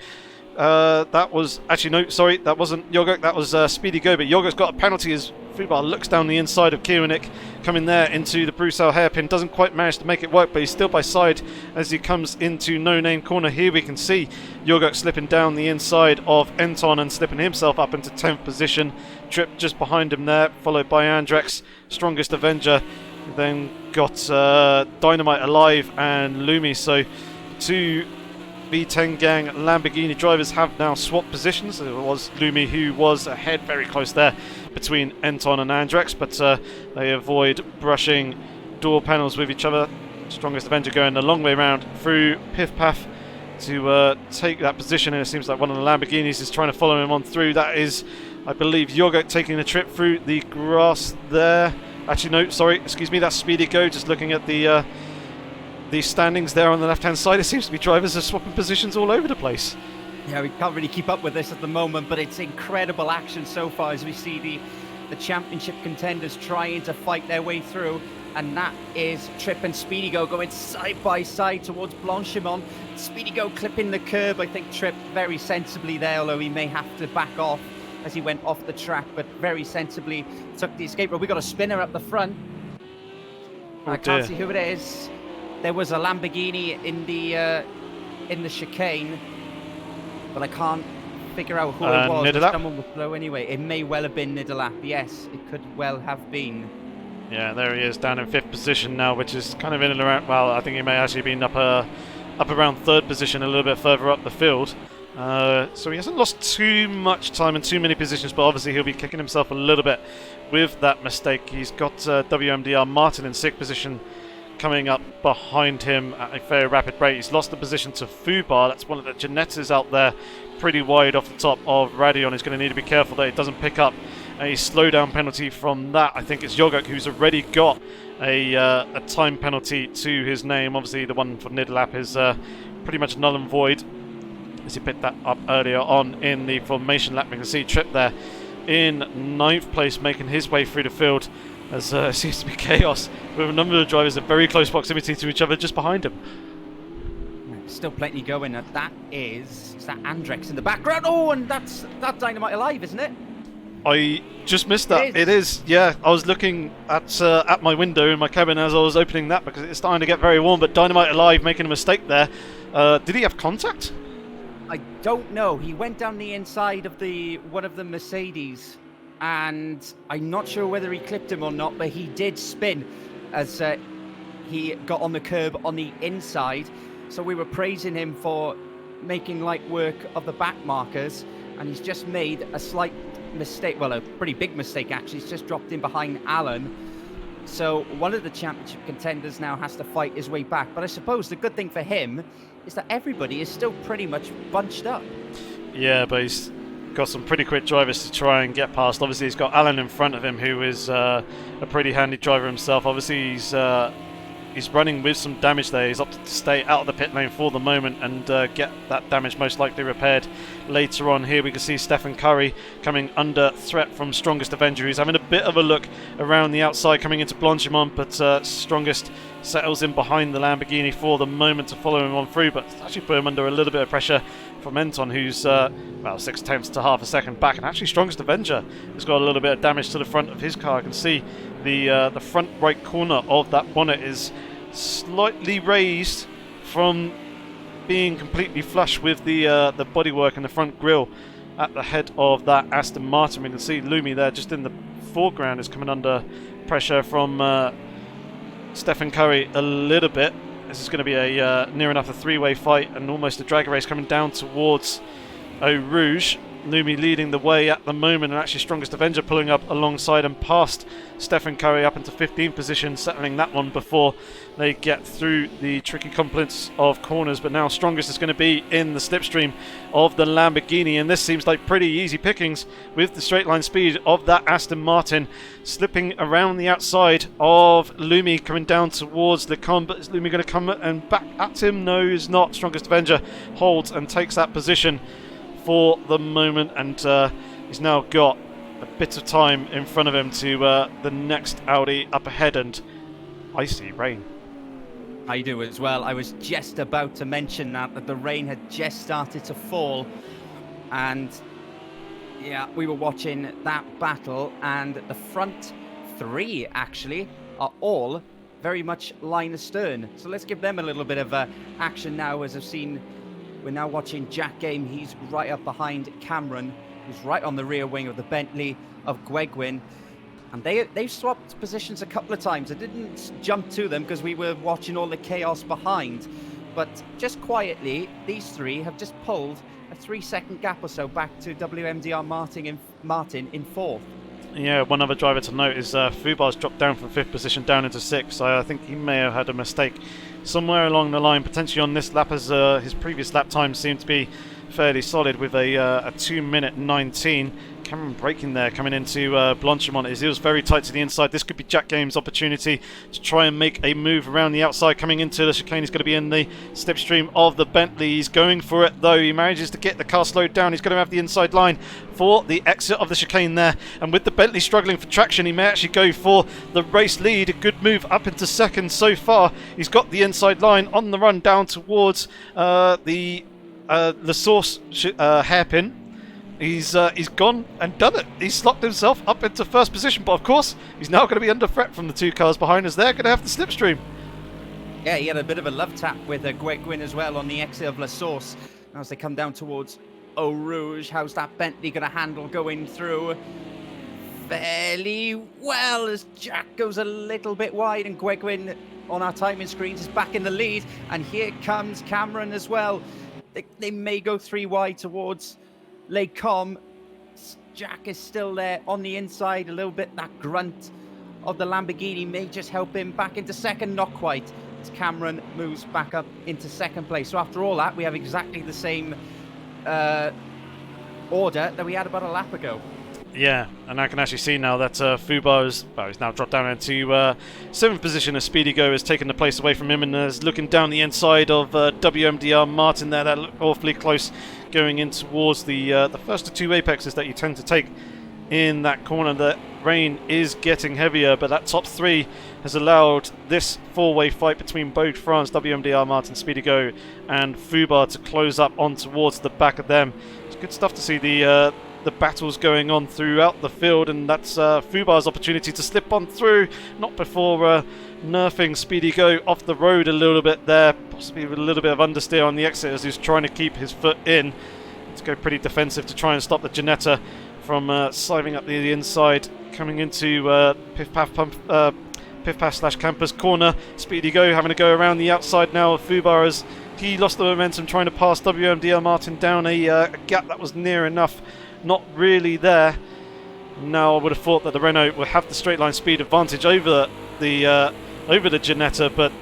that was actually, no, sorry, that wasn't Yogurt, that was Speedy Go, but Yogurt's got a penalty as Fubar looks down the inside of Kiewanik, coming there into the Bruxelles hairpin. Doesn't quite manage to make it work, but he's still by side as he comes into No Name corner. Here we can see Yogurt slipping down the inside of Enton and slipping himself up into 10th position. Trip just behind him there, followed by Andrex, Strongest Avenger. Then got Dynamite Alive and Lumi. So two V10 gang Lamborghini drivers have now swapped positions. It was Lumi who was ahead, very close there between Enton and Andrex, but they avoid brushing door panels with each other. Strongest Avenger going a long way around through Piff Paff to take that position, and it seems like one of the Lamborghinis is trying to follow him on through. That is, I believe, Yogurt taking the trip through the grass there. Actually, no, sorry, excuse me, that's Speedy Go. Just looking at the standings there on the left-hand side, it seems to be drivers are swapping positions all over the place. Yeah, we can't really keep up with this at the moment, but it's incredible action so far as we see the championship contenders trying to fight their way through, and that is Trip and Speedy Go going side by side towards Blanchimont. Speedy Go clipping the curb. I think Trip very sensibly there, although he may have to back off as he went off the track, but very sensibly took the escape road. We got a spinner up the front. I can't see who it is. There was a Lamborghini in the chicane, but I can't figure out who it was. Someone was slow anyway. It may well have been Nidalap. Yes, it could well have been. Yeah, there he is, down in 5th position now, which is kind of in and around. Well, I think he may actually been up around 3rd position, a little bit further up the field. So he hasn't lost too much time and too many positions, but obviously he'll be kicking himself a little bit with that mistake. He's got WMDR Martin in 6th position, coming up behind him at a very rapid rate. He's lost the position to Fubar. That's one of the Janettas out there, pretty wide off the top of Radion. He's going to need to be careful that he doesn't pick up a slowdown penalty from that. I think it's Yogurt who's already got a time penalty to his name. Obviously the one for Nidalap is pretty much null and void, as he picked that up earlier on in the formation lap. We can see Trip there in 9th place, making his way through the field, as it seems to be chaos with a number of drivers in very close proximity to each other just behind him. Still plenty going. Is that Andrex in the background? Oh, and that's Dynamite Alive, isn't it? I just missed that. It is, yeah. I was looking at my window in my cabin as I was opening that, because it's starting to get very warm, but Dynamite Alive making a mistake there. Did he have contact? I don't know. He went down the inside of one of the Mercedes, and I'm not sure whether he clipped him or not, but he did spin as he got on the curb on the inside. So we were praising him for making light work of the back markers, and he's just made a slight mistake, well, a pretty big mistake actually. He's just dropped in behind Alan. So one of the championship contenders now has to fight his way back. But I suppose the good thing for him is that everybody is still pretty much bunched up. Yeah, but he's got some pretty quick drivers to try and get past. Obviously, he's got Alan in front of him, who is a pretty handy driver himself. Obviously, he's running with some damage there. He's opted to stay out of the pit lane for the moment and get that damage most likely repaired later on. Here we can see Stephen Curry coming under threat from Strongest Avenger. He's having a bit of a look around the outside coming into Blanchimont, but Strongest settles in behind the Lamborghini for the moment to follow him on through, but actually put him under a little bit of pressure from Enton, who's well, 6/10 to half a second back. And actually Strongest Avenger has got a little bit of damage to the front of his car. I can see the front right corner of that bonnet is slightly raised from being completely flush with the bodywork and the front grille at the head of that Aston Martin. We can see Lumi there just in the foreground is coming under pressure from Stephen Curry a little bit. This is going to be a near enough a three-way fight and almost a drag race coming down towards Eau Rouge. Lumi leading the way at the moment, and actually Strongest Avenger pulling up alongside and past Stefan Curry up into 15th position, settling that one before they get through the tricky confluence of corners. But now Strongest is going to be in the slipstream of the Lamborghini, and this seems like pretty easy pickings with the straight line speed of that Aston Martin, slipping around the outside of Lumi, coming down towards Lecombe. But is Lumi going to come and back at him? No, he's not. Strongest Avenger holds and takes that position for the moment, and he's now got a bit of time in front of him to the next Audi up ahead, and I see rain. I do as well. I was just about to mention that the rain had just started to fall, and yeah, we were watching that battle, and the front three actually are all very much line astern. So let's give them a little bit of action now. As I've seen, we're now watching Jack Game. He's right up behind Cameron, who's right on the rear wing of the Bentley of Gwegwyn. And they've swapped positions a couple of times. I didn't jump to them because we were watching all the chaos behind. But just quietly, these three have just pulled a 3-second gap or so back to WMDR Martin in fourth. Yeah, one other driver to note is Fubar's dropped down from 5th position down into 6th. So I think he may have had a mistake somewhere along the line, potentially on this lap, as his previous lap time seemed to be fairly solid with a 2-minute 19. Cameron braking there, coming into Blanchimont. It was very tight to the inside. This could be Jack Game's opportunity to try and make a move around the outside. Coming into the chicane, he's going to be in the slipstream of the Bentley. He's going for it though. He manages to get the car slowed down. He's going to have the inside line for the exit of the chicane there. And with the Bentley struggling for traction, he may actually go for the race lead. A good move up into second so far. He's got the inside line on the run down towards the Source hairpin. He's gone and done it. He's slopped himself up into first position, but of course he's now going to be under threat from the two cars behind us. They're going to have the slipstream. Yeah, he had a bit of a love tap with Gwegwyn as well on the exit of La Source. Now as they come down towards Eau Rouge, how's that Bentley going to handle going through? Fairly well, as Jack goes a little bit wide, and Gwegwyn on our timing screens is back in the lead. And here comes Cameron as well. They may go 3 wide towards Lecombe. Jack is still there on the inside a little bit. That grunt of the Lamborghini may just help him back into second. Not quite, as Cameron moves back up into second place. So after all that, we have exactly the same order that we had about a lap ago. Yeah, and I can actually see now that Fubar he's now dropped down into 7th position as Speedy Go has taken the place away from him, and is looking down the inside of WMDR Martin there. That looked awfully close going in towards the first of 2 apexes that you tend to take in that corner. The rain is getting heavier, but that top 3 has allowed this 4-way fight between both France, WMDR Martin, Speedy Go and Fubar to close up on towards the back of them. It's good stuff to see the battles going on throughout the field, and that's Fubar's opportunity to slip on through, not before nerfing Speedy Go off the road a little bit there, possibly with a little bit of understeer on the exit as he's trying to keep his foot in. Let's go pretty defensive to try and stop the Ginetta from sliding up the inside, coming into Piff Paff / Campus corner. Speedy Go having to go around the outside now of Fubar as he lost the momentum trying to pass WMDR Martin down a gap that was near enough. Not really there. Now I would have thought that the Renault would have the straight line speed advantage over the Ginetta, but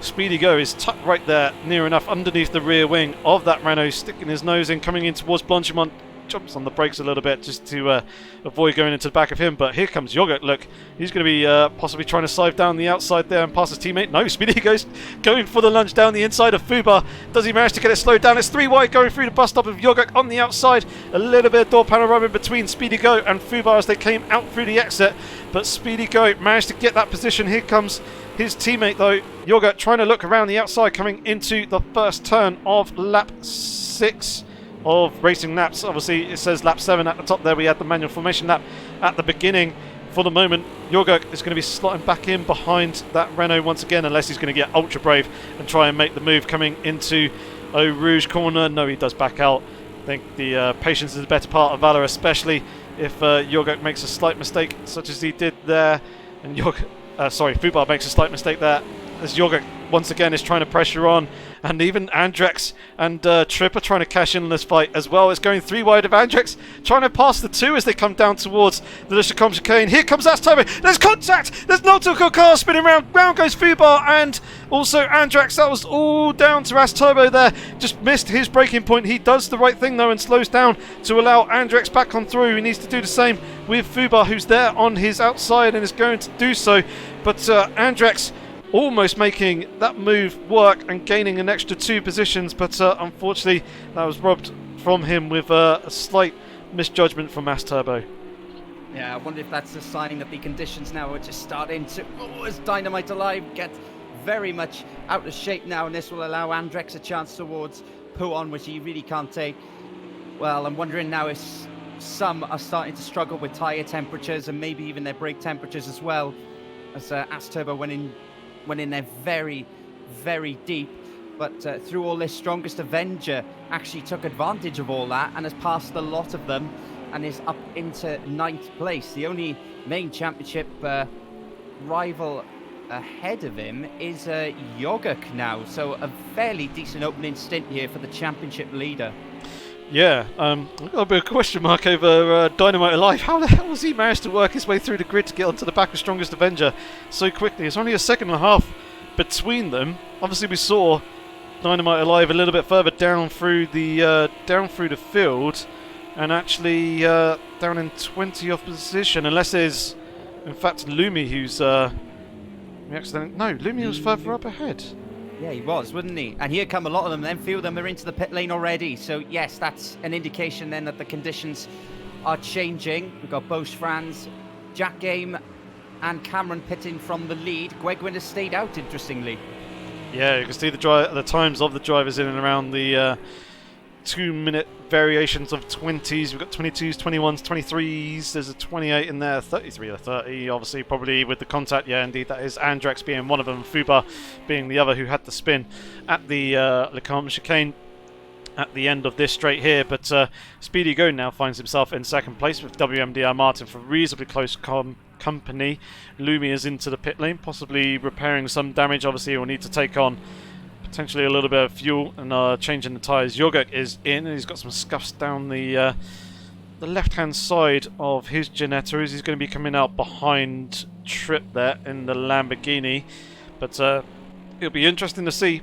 Speedy Go is tucked right there, near enough underneath the rear wing of that Renault, sticking his nose in, coming in towards Blanchimont. Jumps on the brakes a little bit just to avoid going into the back of him, but here comes Yogurt. Look, he's going to be possibly trying to slide down the outside there and pass his teammate. No, Speedy goes going for the lunge down the inside of Fubar. Does he manage to get it slowed down? It's 3 wide going through the bus stop of Yogurt on the outside. A little bit of door panel rub in between Speedy Go and Fubar as they came out through the exit, but Speedy Go managed to get that position. Here comes his teammate though, Yogurt, trying to look around the outside, coming into the first turn of lap 6 of racing laps. Obviously it says lap 7 at the top there. We had the manual formation lap at the beginning. For the moment, Yogurt is going to be slotting back in behind that Renault once again, unless he's going to get ultra brave and try and make the move coming into Eau Rouge corner. No, he does back out. I think the patience is the better part of valor, especially if Yogurt makes a slight mistake such as he did there, and Fubar makes a slight mistake there as Yogurt once again is trying to pressure on And even Andrex and Tripp are trying to cash in on this fight as well. It's going 3 wide of Andrex, trying to pass the 2 as they come down towards the Francorchamps chicane. Here comes Asturbo. There's contact. There's multiple car spinning round. Round goes Fubar and also Andrex. That was all down to Asturbo there. Just missed his braking point. He does the right thing though and slows down to allow Andrex back on through. He needs to do the same with Fubar, who's there on his outside and is going to do so. But Andrex almost making that move work and gaining an extra 2 positions, but unfortunately that was robbed from him with a slight misjudgment from Asturbo. Yeah, I wonder if that's a sign that the conditions now are just starting to, as Dynamite Alive gets very much out of shape now, and this will allow Andrex a chance towards Puon, which he really can't take. Well, I'm wondering now if some are starting to struggle with tyre temperatures and maybe even their brake temperatures as well, as Asturbo went in there very, very deep. But through all this, Strongest Avenger actually took advantage of all that and has passed a lot of them and is up into 9th place. The only main championship rival ahead of him is Yogurt now, so a fairly decent opening stint here for the championship leader. Yeah, I've got a bit of a question mark over Dynamite Alive. How the hell has he managed to work his way through the grid to get onto the back of Strongest Avenger so quickly? It's only a second and a half between them. Obviously, we saw Dynamite Alive a little bit further down through the field, and actually down in 20th position. Unless there's, in fact, Lumi who's Lumi was further up ahead. Yeah, he was, wasn't he? And here come a lot of them then. Few of them are into the pit lane already. So, yes, that's an indication then that the conditions are changing. We've got Bosch Franz, Jack Game, and Cameron pitting from the lead. Gwegwin has stayed out, interestingly. Yeah, you can see the times of the drivers in and around the 2-minute variations of 20s. We've got 22s, 21s, 23s. There's a 28 in there, 33 or 30. Obviously, probably with the contact. Yeah, indeed, that is Andrex being one of them, Fubar being the other who had the spin at the Francorchamps chicane at the end of this straight here. But Speedy Go now finds himself in 2nd place with WMDR Martin for reasonably close company. Lumi is into the pit lane, possibly repairing some damage. Obviously, he will need to take on potentially a little bit of fuel and changing the tyres. Yogurt is in, and he's got some scuffs down the left-hand side of his Ginetta as he's going to be coming out behind Tripp there in the Lamborghini. But it'll be interesting to see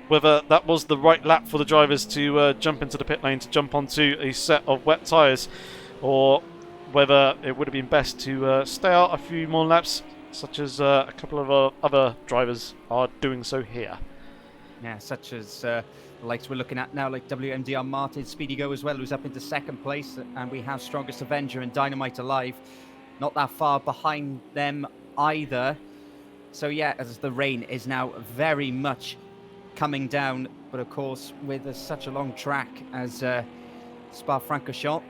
whether that was the right lap for the drivers to jump into the pit lane, to jump onto a set of wet tyres, or whether it would have been best to stay out a few more laps, such as a couple of other drivers are doing so here. Yeah, such as the likes we're looking at now, like WMDR Martin, Speedy Go as well, who's up into 2nd place, and we have Strongest Avenger and Dynamite Alive not that far behind them either. So yeah, as the rain is now very much coming down, but of course with such a long track as Spa-Francorchamps,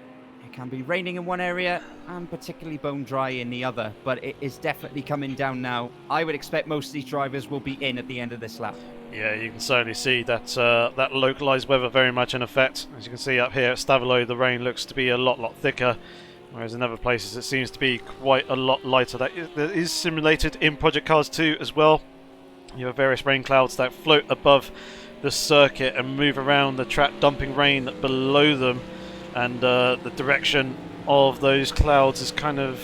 it can be raining in one area and particularly bone dry in the other, but it is definitely coming down now. I would expect most of these drivers will be in at the end of this lap. Yeah, you can certainly see that that localised weather very much in effect. As you can see up here at Stavelot, the rain looks to be a lot thicker, whereas in other places it seems to be quite a lot lighter. That is simulated in Project Cars 2 as well. You have various rain clouds that float above the circuit and move around the track, dumping rain below them, and the direction of those clouds is kind of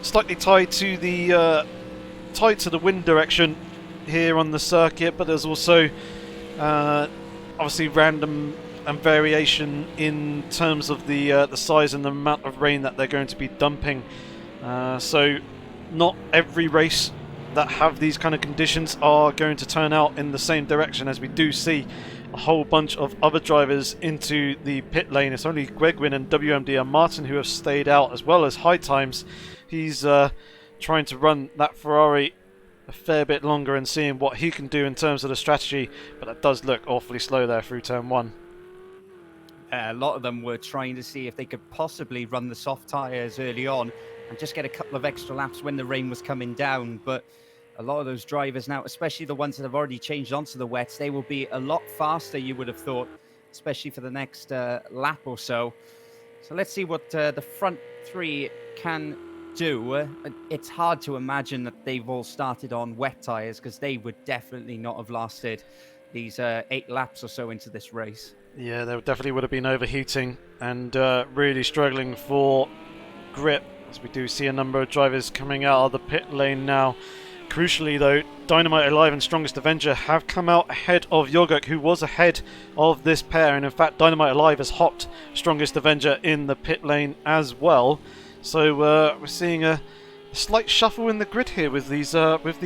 slightly tied to the wind direction here on the circuit, but there's also obviously random and variation in terms of the size and the amount of rain that they're going to be dumping. So not every race that have these kind of conditions are going to turn out in the same direction, as we do see a whole bunch of other drivers into the pit lane. It's only Gwegwin and WMDR Martin who have stayed out, as well as High Times. He's trying to run that Ferrari a fair bit longer and seeing what he can do in terms of the strategy, but that does look awfully slow there through turn 1. A lot of them were trying to see if they could possibly run the soft tyres early on and just get a couple of extra laps when the rain was coming down, but a lot of those drivers now, especially the ones that have already changed onto the wets, they will be a lot faster, you would have thought, especially for the next lap or so. So let's see what the front 3 can do. It's hard to imagine that they've all started on wet tyres, because they would definitely not have lasted these 8 laps or so into this race. Yeah, they definitely would have been overheating and really struggling for grip, as we do see a number of drivers coming out of the pit lane now. Crucially though, Dynamite Alive and Strongest Avenger have come out ahead of Yogurt, who was ahead of this pair, and in fact Dynamite Alive has hopped Strongest Avenger in the pit lane as well. So we're seeing a slight shuffle in the grid here with these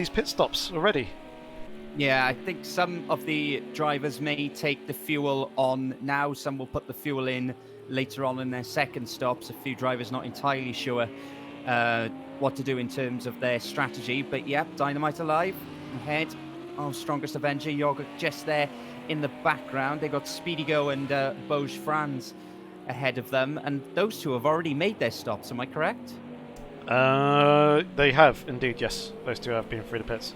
pit stops already. Yeah, I think some of the drivers may take the fuel on now. Some will put the fuel in later on in their second stops. A few drivers not entirely sure what to do in terms of their strategy. But yeah, Dynamite Alive ahead of Strongest Avenger. Yogurt just there in the background. They got Speedy Go and Boj Franz ahead of them. And those two have already made their stops, am I correct? They have indeed, yes. Those two have been through the pits.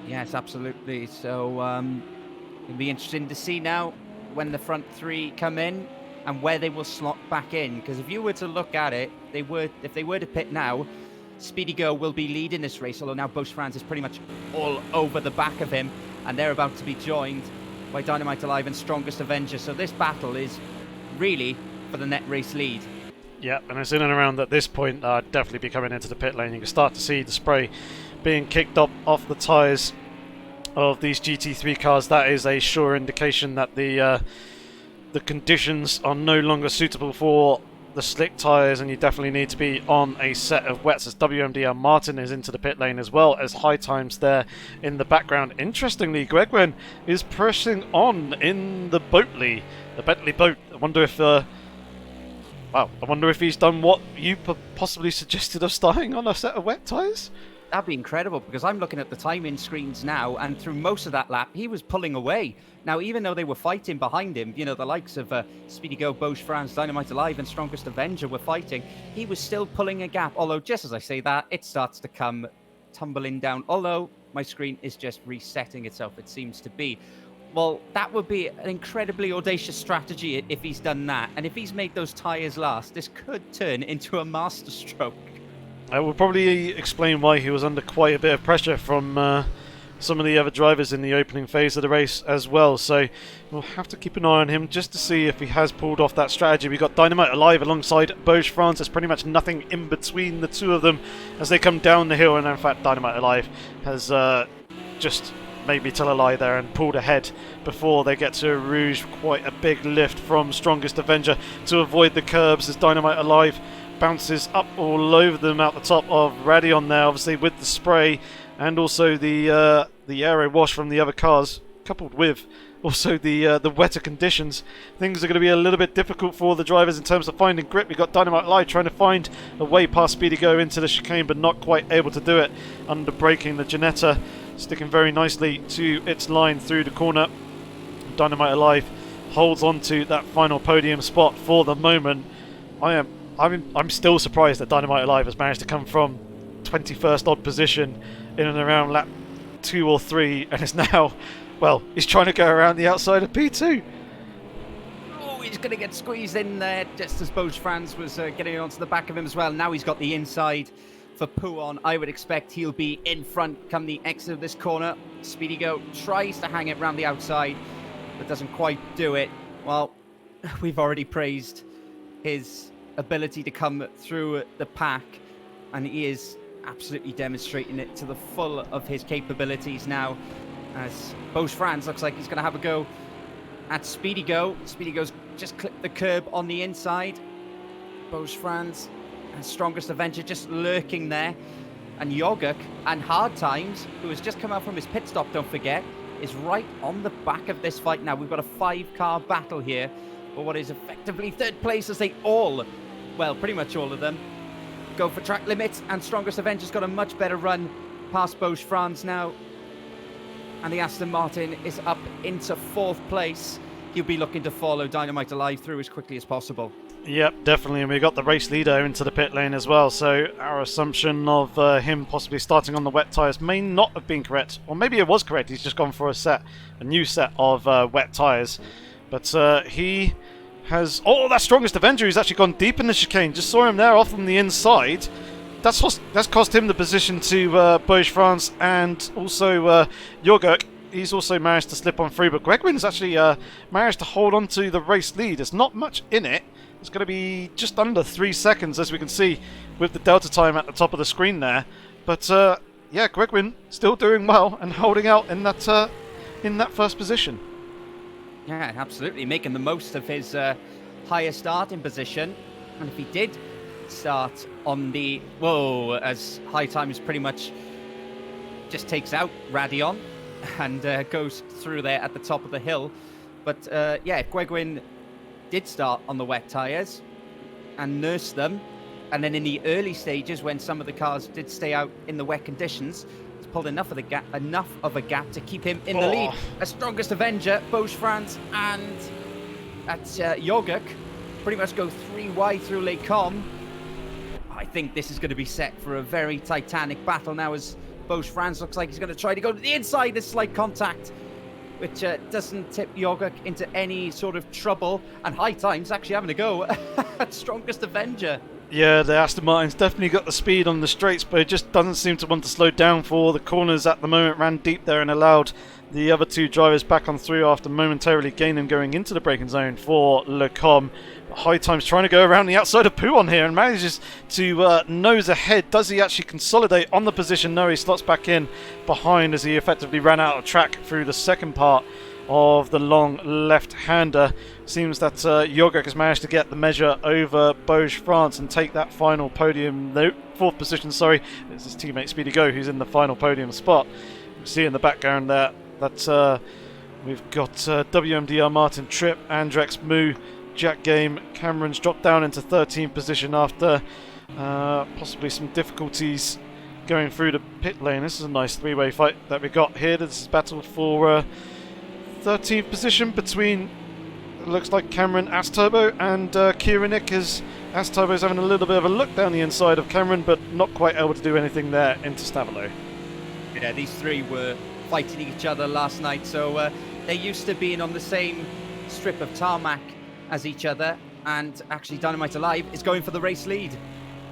Yes, absolutely. So it'll be interesting to see now when the front three come in and where they will slot back in. Because if you were to look at it, if they were to pit now, Speedy Go will be leading this race, although now Boj Franz is pretty much all over the back of him, and they're about to be joined by Dynamite Alive and Strongest Avenger. So this battle is really for the net race lead. Yeah, and it's in and around at this point definitely be coming into the pit lane. You can start to see the spray being kicked up off the tyres of these GT3 cars. That is a sure indication that the conditions are no longer suitable for the slick tyres, and you definitely need to be on a set of wets, as WMDR Martin is into the pit lane, as well as High Times there in the background. Interestingly, Gregwen is pressing on in the Boatley, the Bentley boat. I wonder if wow, I wonder if he's done what you possibly suggested of starting on a set of wet tyres? That'd be incredible, because I'm looking at the timing screens now, and through most of that lap, he was pulling away. Now, even though they were fighting behind him, you know, the likes of Speedy Go, Boj Franz, Dynamite Alive, and Strongest Avenger were fighting, he was still pulling a gap. Although, just as I say that, it starts to come tumbling down. Although, my screen is just resetting itself, it seems to be. Well, that would be an incredibly audacious strategy if he's done that. And if he's made those tyres last, this could turn into a masterstroke. I will probably explain why he was under quite a bit of pressure from some of the other drivers in the opening phase of the race as well. So we'll have to keep an eye on him just to see if he has pulled off that strategy. We've got Dynamite Alive alongside Boj Franz. There's pretty much nothing in between the two of them as they come down the hill. And in fact, Dynamite Alive has just made me tell a lie there and pulled ahead before they get to Rouge. Quite a big lift from Strongest Avenger to avoid the curbs as Dynamite Alive bounces up all over them out the top of Radion there, obviously with the spray and also the aero wash from the other cars, coupled with also the wetter conditions. Things are going to be a little bit difficult for the drivers in terms of finding grip. We've got Dynamite Alive trying to find a way past Speedy Go into the chicane, but not quite able to do it under braking. The Ginetta sticking very nicely to its line through the corner. Dynamite Alive holds on to that final podium spot for the moment. I'm still surprised that Dynamite Alive has managed to come from 21st odd position in and around lap 2 or 3 and is now, well, he's trying to go around the outside of P2. Oh, he's going to get squeezed in there just as Boj Franz was getting onto the back of him as well. Now he's got the inside for Pouon. I would expect he'll be in front come the exit of this corner. Speedy Go tries to hang it around the outside, but doesn't quite do it. Well, we've already praised his ability to come through the pack, and he is absolutely demonstrating it to the full of his capabilities now, as Boj Franz looks like he's going to have a go at Speedy Go. Speedy Go's just clipped the curb on the inside. Boj Franz and Strongest Avenger just lurking there, and Yogurt and Hard Times, who has just come out from his pit stop, don't forget, is right on the back of this fight now. We've got a 5-car battle here for what is effectively third place, as they all, well, pretty much all of them, go for track limits, and Strongest Avenger's got a much better run past Boj Franz now. And the Aston Martin is up into 4th place. He'll be looking to follow Dynamite Alive through as quickly as possible. Yep, definitely, and we got the race leader into the pit lane as well, so our assumption of him possibly starting on the wet tyres may not have been correct, or maybe it was correct. He's just gone for a new set of wet tyres, but he has... Oh, that Strongest Avenger who's actually gone deep in the chicane. Just saw him there off on the inside. That's cost him the position to Boj Franz and also Yogurt. he's also managed to slip on through, but Gregwin's actually managed to hold on to the race lead. There's not much in it. It's going to be just under 3 seconds, as we can see with the delta time at the top of the screen there. But yeah, Gregwin still doing well and holding out in that first position. Yeah, absolutely, making the most of his higher starting position. And if he did start on the as high times pretty much just takes out Radion and goes through there at the top of the hill. But yeah, if Gregwin did start on the wet tyres and nurse them, and then in the early stages when some of the cars did stay out in the wet conditions, it's pulled enough of a gap to keep him in the lead. As strongest Avenger, Bosch France and that's Yoguk pretty much go 3 wide through Les Combes. I think this is going to be set for a very titanic battle now, as Bosch France looks like he's going to try to go to the inside. This slight contact, which doesn't tip Yoguk into any sort of trouble. And High Times actually having a go at strongest Avenger. Yeah, the Aston Martin's definitely got the speed on the straights, but it just doesn't seem to want to slow down for the corners at the moment. Ran deep there and allowed the other 2 drivers back on through after momentarily gaining going into the braking zone for Les Combes. High Times trying to go around the outside of Pouon here and manages to nose ahead. Does he actually consolidate on the position? No, he slots back in behind as he effectively ran out of track through the second part of the long left-hander. Seems that Yoguk has managed to get the measure over Bosch France and take that final podium, no, 4th position, sorry. It's his teammate Speedy Go who's in the final podium spot. You see in the background there that we've got WMDR Martin Tripp, Andrex Moo, Jack Game. Cameron's dropped down into 13th position after possibly some difficulties going through the pit lane. This is a nice 3-way fight that we got here. This is battled for 13th position between, it looks like, Cameron, Asturbo and Kieran-Nick, as Asturbo's having a little bit of a look down the inside of Cameron, but not quite able to do anything there into Stavelo. Yeah, these 3 were fighting each other last night, so they're used to being on the same strip of tarmac as each other, and actually Dynamite Alive is going for the race lead.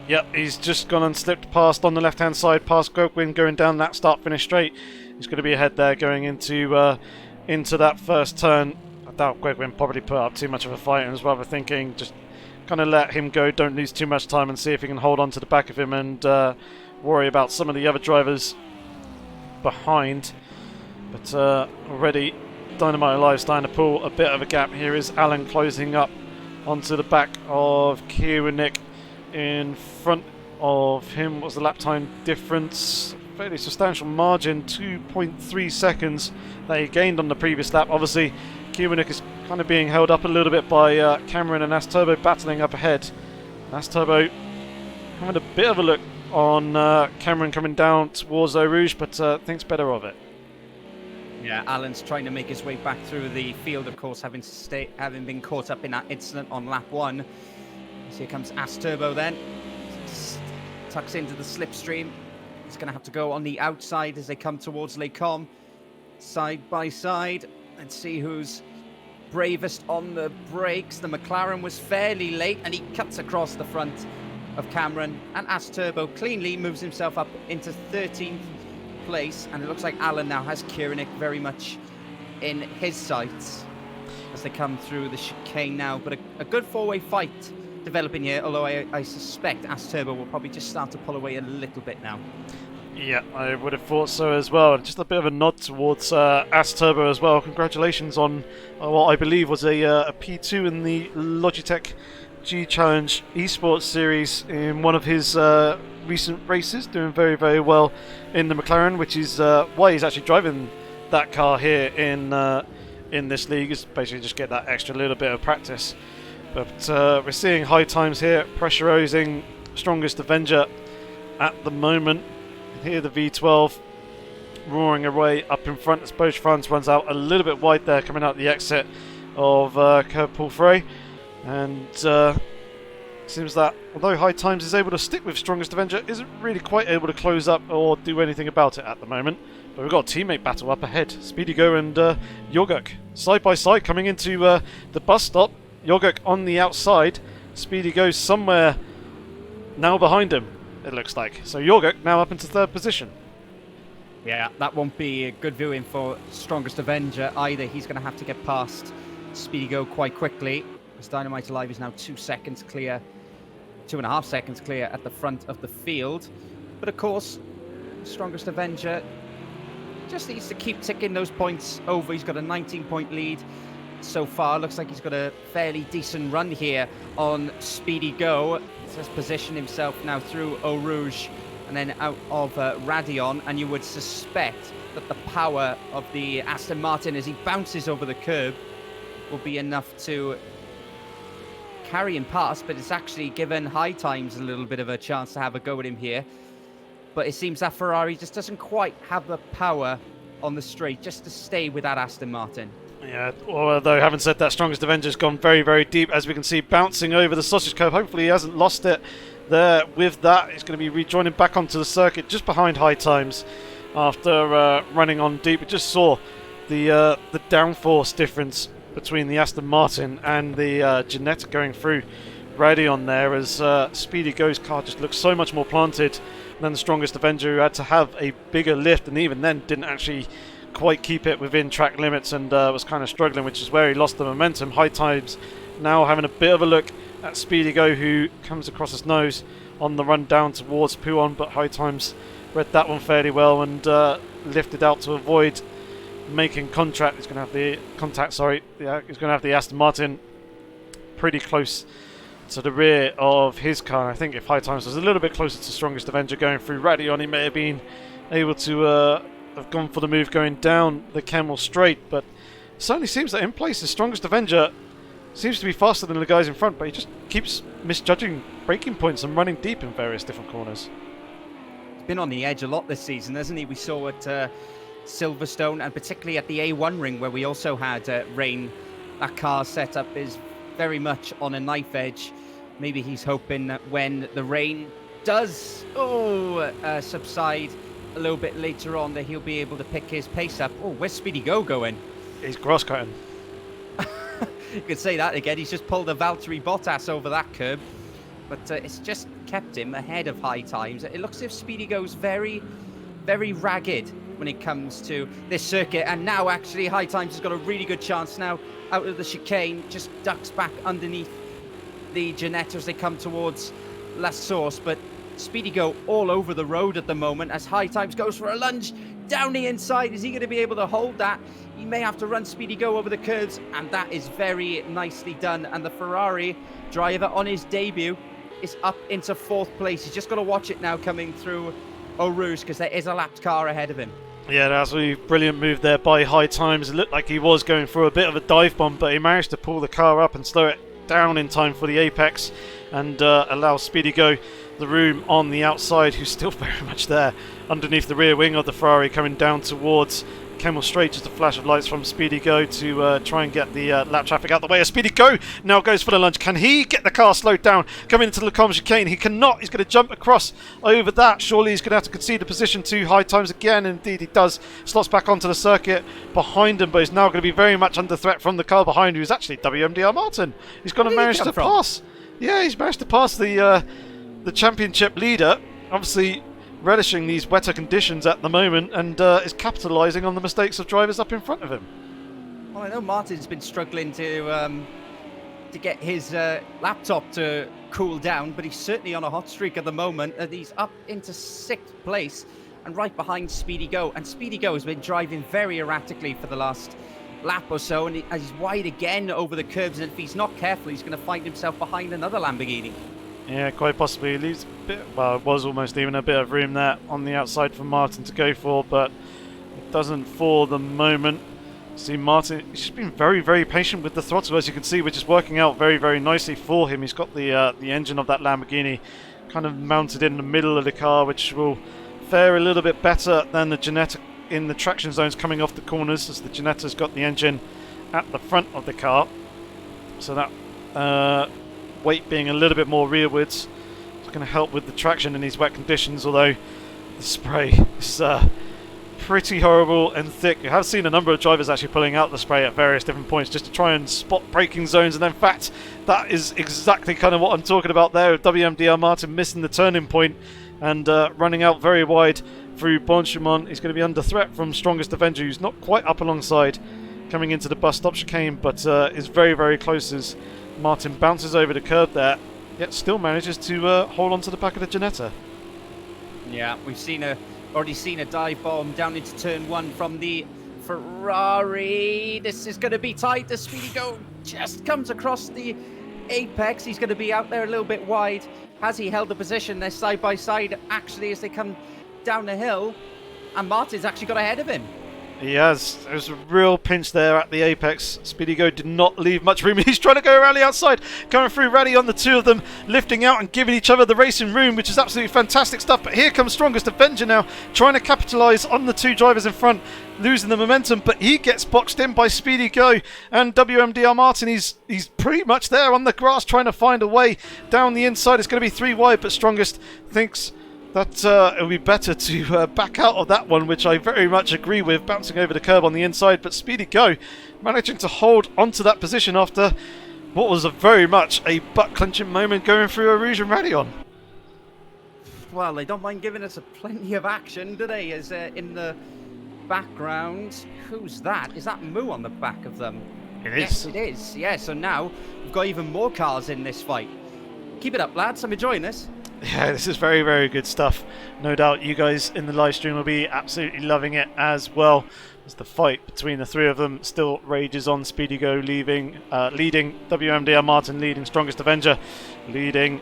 Yep, he's just gone and slipped past on the left-hand side, past Gregwin, going down that start-finish straight. He's going to be ahead there going into that first turn. I doubt Gregwin probably put up too much of a fight and was rather thinking just kind of let him go, don't lose too much time and see if he can hold on to the back of him and worry about some of the other drivers behind. But already Dynamite Alive starting to pull a bit of a gap. Here is Alan closing up onto the back of Kieran-Nick. In front of him, what's the lap time difference? Fairly substantial margin, 2.3 seconds that he gained on the previous lap. Obviously, Kieran-Nick is kind of being held up a little bit by Cameron and Asturbo battling up ahead. Asturbo having a bit of a look on Cameron coming down towards Eau Rouge, but thinks better of it. Yeah, Alan's trying to make his way back through the field, of course, having been caught up in that incident on lap 1. So here comes Asturbo then. Tucks into the slipstream. He's going to have to go on the outside as they come towards Les Combes. Side by side. Let's see who's bravest on the brakes. The McLaren was fairly late and he cuts across the front of Cameron. And Asturbo cleanly moves himself up into 13th place, and it looks like Alan now has Kieran-Nick very much in his sights as they come through the chicane now. But a good 4-way fight developing here, although I suspect Asturbo will probably just start to pull away a little bit now. Yeah, I would have thought so as well. Just a bit of a nod towards Asturbo as well. Congratulations on what I believe was a P2 in the Logitech G Challenge Esports Series in one of his recent races, doing very, very well in the McLaren, which is why he's actually driving that car here in this league, is basically just get that extra little bit of practice. But we're seeing high times here, pressurizing strongest Avenger at the moment. Here the V12 roaring away up in front as Bosch France runs out a little bit wide there, coming out the exit of Curve Paul Frey. And seems that although High Times is able to stick with strongest Avenger, isn't really quite able to close up or do anything about it at the moment. But we've got a teammate battle up ahead. Speedy Go and Yoguk side by side coming into the bus stop. Yoguk on the outside. Speedy Go's somewhere now behind him, it looks like. So Yoguk now up into 3rd position. Yeah, that won't be a good viewing for Strongest Avenger either. He's going to have to get past Speedy Go quite quickly. As Dynamite Alive is now 2 seconds clear, 2.5 seconds clear at the front of the field. But of course, Strongest Avenger just needs to keep ticking those points over. He's got a 19-point lead so far. Looks like he's got a fairly decent run here on Speedy Go. He has positioned himself now through Eau Rouge and then out of Radion, and you would suspect that the power of the Aston Martin as he bounces over the curb will be enough to carry him past, but it's actually given High Times a little bit of a chance to have a go at him here. But it seems that Ferrari just doesn't quite have the power on the straight just to stay with that Aston Martin. Yeah, although having said that, Strongest Avenger's gone very, very deep, as we can see, bouncing over the sausage curve. Hopefully he hasn't lost it there. With that, he's going to be rejoining back onto the circuit just behind High Times after running on deep. We just saw the downforce difference between the Aston Martin and the Ginetta going through Radion there, as Speedy Go's car just looks so much more planted than the Strongest Avenger, who had to have a bigger lift, and even then didn't actually quite keep it within track limits and was kind of struggling, which is where he lost the momentum. High Times now having a bit of a look at Speedy Go, who comes across his nose on the run down towards Pouon, but High Times read that one fairly well and lifted out to avoid making contact. He's going to have the he's going to have the Aston Martin pretty close to the rear of his car. I think if High Times was a little bit closer to Strongest Avenger going through Radion, he may have been able to have gone for the move going down the Camel straight, but it certainly seems that in places Strongest Avenger seems to be faster than the guys in front, but he just keeps misjudging braking points and running deep in various different corners. He's been on the edge a lot this season, hasn't he? We saw at Silverstone, and particularly at the A1 ring where we also had rain. That car setup is very much on a knife edge. Maybe he's hoping that when the rain does subside a little bit later on, that he'll be able to pick his pace up. Oh, where's Speedy Go going? He's cross cutting. You could say that again. He's just pulled a Valtteri Bottas over that curb, but it's just kept him ahead of High Times. It looks as if Speedy Go's very, very ragged when it comes to this circuit, and now actually High Times has got a really good chance now out of the chicane, just ducks back underneath the Ginetta as they come towards La Source, but Speedy Go all over the road at the moment as High Times goes for a lunge down the inside. Is he going to be able to hold that? He may have to run Speedy Go over the curves, and that is very nicely done, and the Ferrari driver on his debut is up into 4th place. He's just got to watch it now coming through Eau Rouge, because there is a lapped car ahead of him. Yeah, that's a brilliant move there by High Times. It looked like he was going through a bit of a dive bomb, but he managed to pull the car up and slow it down in time for the apex and allow Speedy Go the room on the outside, who's still very much there underneath the rear wing of the Ferrari, coming down towards Camel Straight. Just a flash of lights from Speedy Go to try and get the lap traffic out the way. As Speedy Go now goes for the lunge. Can he get the car slowed down coming into the Lecombe chicane? He cannot. He's going to jump across over that. Surely he's going to have to concede the position to High Times again. Indeed he does. Slots back onto the circuit behind him, but he's now going to be very much under threat from the car behind, who's actually WMDR Martin. He's going to manage to pass. Yeah, he's managed to pass the championship leader. Obviously relishing these wetter conditions at the moment, and is capitalising on the mistakes of drivers up in front of him. Well, I know Martin's been struggling to get his laptop to cool down, but he's certainly on a hot streak at the moment. He's up into 6th place and right behind Speedy Go. And Speedy Go has been driving very erratically for the last lap or so, and he's wide again over the curbs, and if he's not careful, he's going to find himself behind another Lamborghini. Yeah, quite possibly. He leaves a bit, well, it was almost even a bit of room there on the outside for Martin to go for, but it doesn't for the moment. See, Martin, he's just been very, very patient with the throttle, as you can see, which is working out very, very nicely for him. He's got the engine of that Lamborghini kind of mounted in the middle of the car, which will fare a little bit better than the Ginetta in the traction zones coming off the corners, as the Ginetta's got the engine at the front of the car. So that weight being a little bit more rearwards is going to help with the traction in these wet conditions, although the spray is pretty horrible and thick. I have seen a number of drivers actually pulling out the spray at various different points just to try and spot braking zones, and in fact that is exactly kind of what I'm talking about there, with WMDR Martin missing the turning point and running out very wide through Bonchimon. He's going to be under threat from Strongest Avenger, who's not quite up alongside coming into the bus stop chicane, but is very, very close as Martin bounces over the curb there, yet still manages to hold on to the back of the Ginetta. Yeah, we've already seen a dive bomb down into turn 1 from the Ferrari. This is going to be tight. The Speedy Go just comes across the apex. He's going to be out there a little bit wide. Has he held the position? They're side by side actually as they come down the hill, and Martin's actually got ahead of him. He has. There's a real pinch there at the apex. Speedy Go did not leave much room. He's trying to go around the outside, coming through rally on the two of them, lifting out and giving each other the racing room, which is absolutely fantastic stuff. But here comes Strongest Avenger now, trying to capitalise on the two drivers in front, losing the momentum, but he gets boxed in by Speedy Go and WMDR Martin. He's pretty much there on the grass, trying to find a way down the inside. It's going to be 3 wide, but Strongest thinks that it would be better to back out of that one, which I very much agree with, bouncing over the curb on the inside. But Speedy Go managing to hold onto that position after what was very much a butt-clenching moment going through a Rouge and Radeon. Well, they don't mind giving us plenty of action, do they? As in the background, who's that? Is that Moo on the back of them? It is. Yes, it is. Yeah, so now we've got even more cars in this fight. Keep it up, lads. I'm enjoying this. Yeah, this is very, very good stuff. No doubt you guys in the live stream will be absolutely loving it as well, as the fight between the three of them still rages on. Speedy Go leading WMDR Martin, leading Strongest Avenger, leading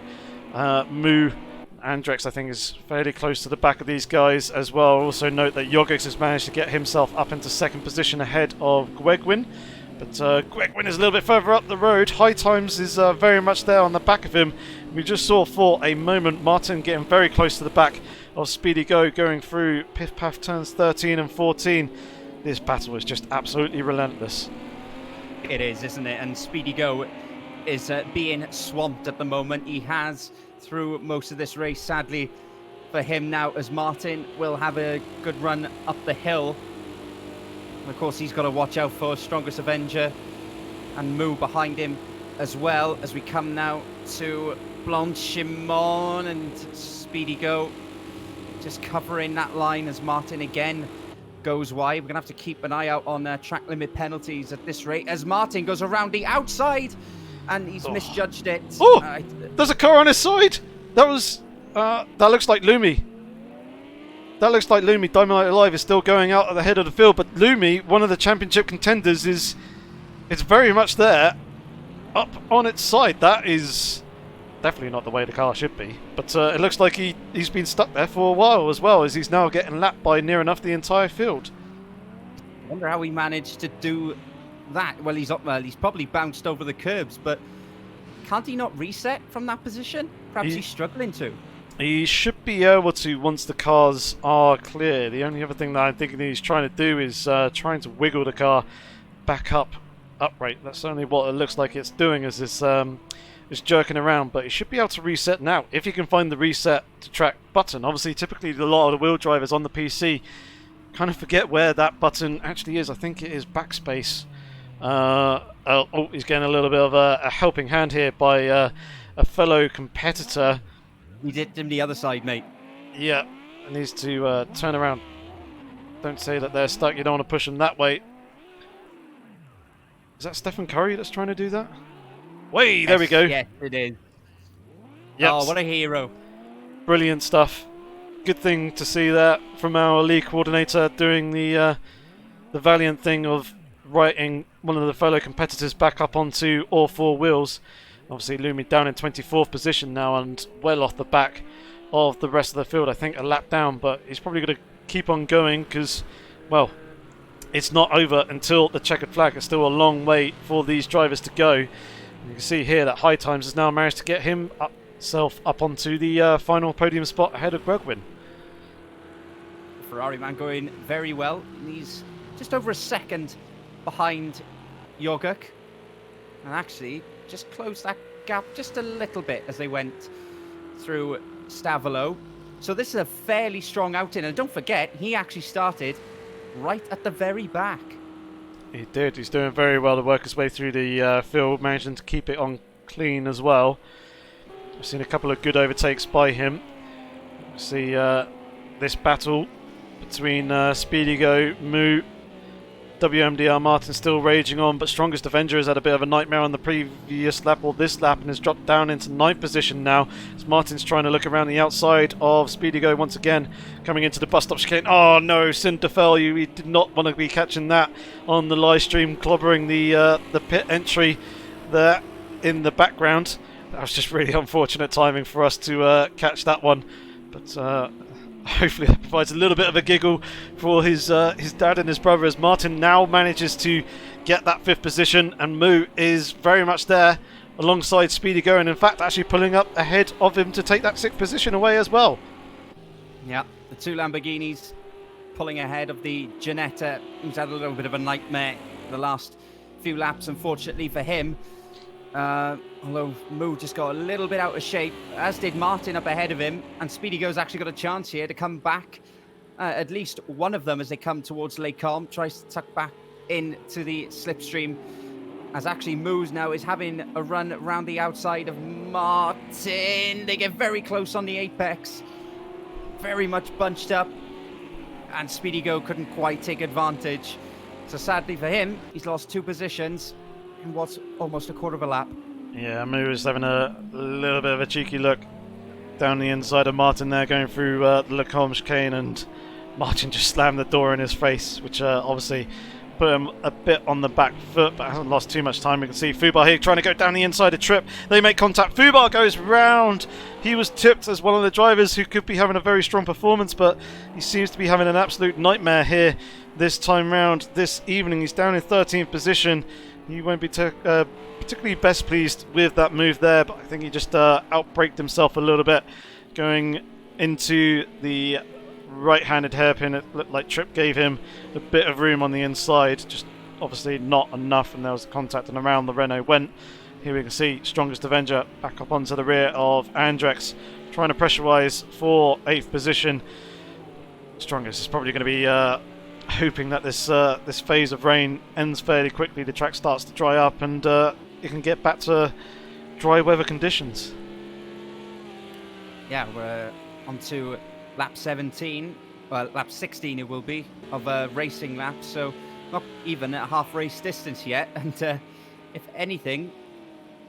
Moo. Andrex, I think, is fairly close to the back of these guys as well. Also note that Yogix has managed to get himself up into second position ahead of Gwegwin. But Gwegwin is a little bit further up the road. High Times is very much there on the back of him. We just saw for a moment Martin getting very close to the back of Speedy Go, going through Piff Paff turns 13 and 14. This battle is just absolutely relentless. It is, isn't it? And Speedy Go is being swamped at the moment. He has through most of this race, sadly for him now, as Martin will have a good run up the hill. And of course, he's got to watch out for Strongest Avenger and Moo behind him as well, as we come now to Blanchimon and Speedy Go just covering that line as Martin again goes wide. We're going to have to keep an eye out on track limit penalties at this rate, as Martin goes around the outside and he's misjudged it. Oh, there's a car on his side. That was, that looks like Lumi. That looks like Lumi. Diamond Light Alive is still going out at the head of the field, but Lumi, one of the championship contenders, it's very much there, up on its side. That is definitely not the way the car should be. But it looks like he's been stuck there for a while as well, as he's now getting lapped by near enough the entire field. I wonder how he managed to do that. Well, he's probably bounced over the curbs, but can't he not reset from that position? Perhaps he's struggling to. He should be able to once the cars are clear. The only other thing that I'm thinking he's trying to do is trying to wiggle the car back upright. That's certainly what it looks like it's doing, as it's jerking around. But he should be able to reset now if he can find the reset to track button. Obviously, typically a lot of the wheel drivers on the PC kind of forget where that button actually is. I think it is backspace. Oh, he's getting a little bit of a helping hand here by a fellow competitor. We did him the other side, mate. Yeah, needs to turn around. Don't say that they're stuck. You don't want to push them that way. Is that Stephen Curry that's trying to do that? Wait, yes, there we go. Yes, it is. Yep. Oh, what a hero. Brilliant stuff. Good thing to see that from our league coordinator, doing the valiant thing of writing one of the fellow competitors back up onto all four wheels. Obviously Lumi down in 24th position now and well off the back of the rest of the field. I think a lap down, but he's probably going to keep on going because, well, it's not over until the checkered flag. It's still a long way for these drivers to go. You can see here that High Times has now managed to get himself up onto the final podium spot ahead of Gwegwin. Ferrari man going very well. He's just over a second behind Yoguk, and actually just closed that gap just a little bit as they went through Stavolo. So this is a fairly strong outing, and don't forget, he actually started right at the very back. He did. He's doing very well to work his way through the field, managing to keep it on clean as well. I've seen a couple of good overtakes by him. See this battle between Speedy Go, Moo, WMDR Martin still raging on, but Strongest Avenger has had a bit of a nightmare on the previous lap or this lap and has dropped down into 9th position now as Martin's trying to look around the outside of Speedy Go once again, coming into the bus stop chicane. Oh no, Cinderfell, you did not want to be catching that on the live stream, clobbering the pit entry there in the background. That was just really unfortunate timing for us to catch that one, but hopefully that provides a little bit of a giggle for his dad and his brother as Martin now manages to get that 5th position, and Moo is very much there alongside Speedy Go, and in fact actually pulling up ahead of him to take that 6th position away as well. Yeah, the 2 Lamborghinis pulling ahead of the Ginetta, who's had a little bit of a nightmare the last few laps, unfortunately for him. Although Moo just got a little bit out of shape, as did Martin up ahead of him, and Speedy Go's actually got a chance here to come back. At least one of them, as they come towards Lake Calm, tries to tuck back into the slipstream, as actually Moo's now is having a run around the outside of Martin. They get very close on the apex, very much bunched up, and Speedy Go couldn't quite take advantage. So sadly for him, he's lost 2 positions in what's almost a quarter of a lap. Yeah, Moo is having a little bit of a cheeky look down the inside of Martin there, going through the Lacombe chicane, and Martin just slammed the door in his face, which obviously put him a bit on the back foot, but hasn't lost too much time. We can see Fubar here trying to go down the inside of Trip. They make contact. Fubar goes round. He was tipped as one of the drivers who could be having a very strong performance, but he seems to be having an absolute nightmare here this time round this evening. He's down in 13th position. He won't be particularly best pleased with that move there, but I think he just outbraked himself a little bit going into the right-handed hairpin. It looked like Tripp gave him a bit of room on the inside, just obviously not enough, and there was contact, and around the Renault went. Here we can see Strongest Avenger back up onto the rear of Andrex, trying to pressurise for 8th position. Strongest is probably going to be hoping that this phase of rain ends fairly quickly, the track starts to dry up, and you can get back to dry weather conditions. Yeah, we're on to lap 17, well, lap 16 it will be, of a racing lap, so not even at half race distance yet, and if anything,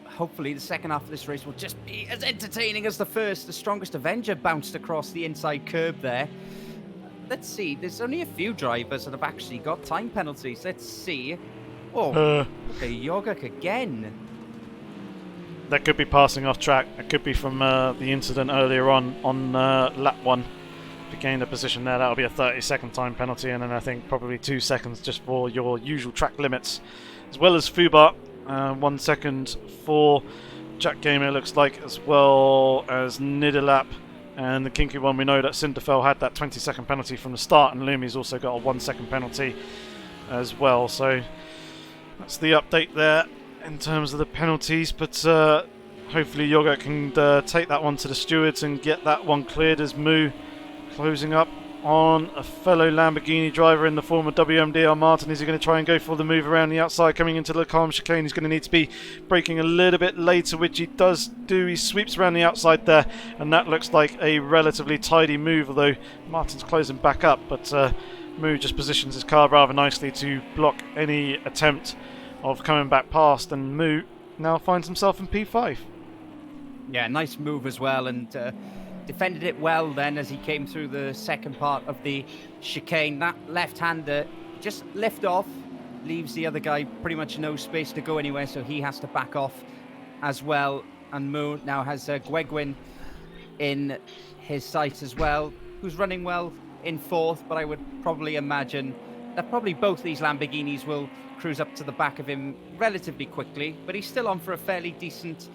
hopefully the second half of this race will just be as entertaining as the first. The Strongest Avenger bounced across the inside curb there. Let's see, there's only a few drivers that have actually got time penalties. Let's see. Oh, okay, Yogak again. That could be passing off track. It could be from the incident earlier on lap 1. If you gain a position there, that'll be a 30-second time penalty, and then I think probably 2 seconds just for your usual track limits. As well as Fubar, 1 second for Jack Gamer, looks like, as well as Nidalap. And the kinky one, we know that Cinderfell had that 20-second penalty from the start, and Lumi's also got a 1-second penalty as well. So that's the update there in terms of the penalties, but hopefully Yoga can take that one to the stewards and get that one cleared, as Moo closing up on a fellow Lamborghini driver in the form of WMDR Martin. Is he going to try and go for the move around the outside coming into the calm chicane? He's going to need to be braking a little bit later, which he does do. He sweeps around the outside there, and that looks like a relatively tidy move, although Martin's closing back up, but Moo just positions his car rather nicely to block any attempt of coming back past, and Moo now finds himself in P5. Yeah, nice move as well, and defended it well then as he came through the second part of the chicane. That left-hander just lift off, leaves the other guy pretty much no space to go anywhere, so he has to back off as well. And Moo now has Gwegwin in his sights as well, who's running well in 4th, but I would probably imagine that probably both these Lamborghinis will cruise up to the back of him relatively quickly, but he's still on for a fairly decent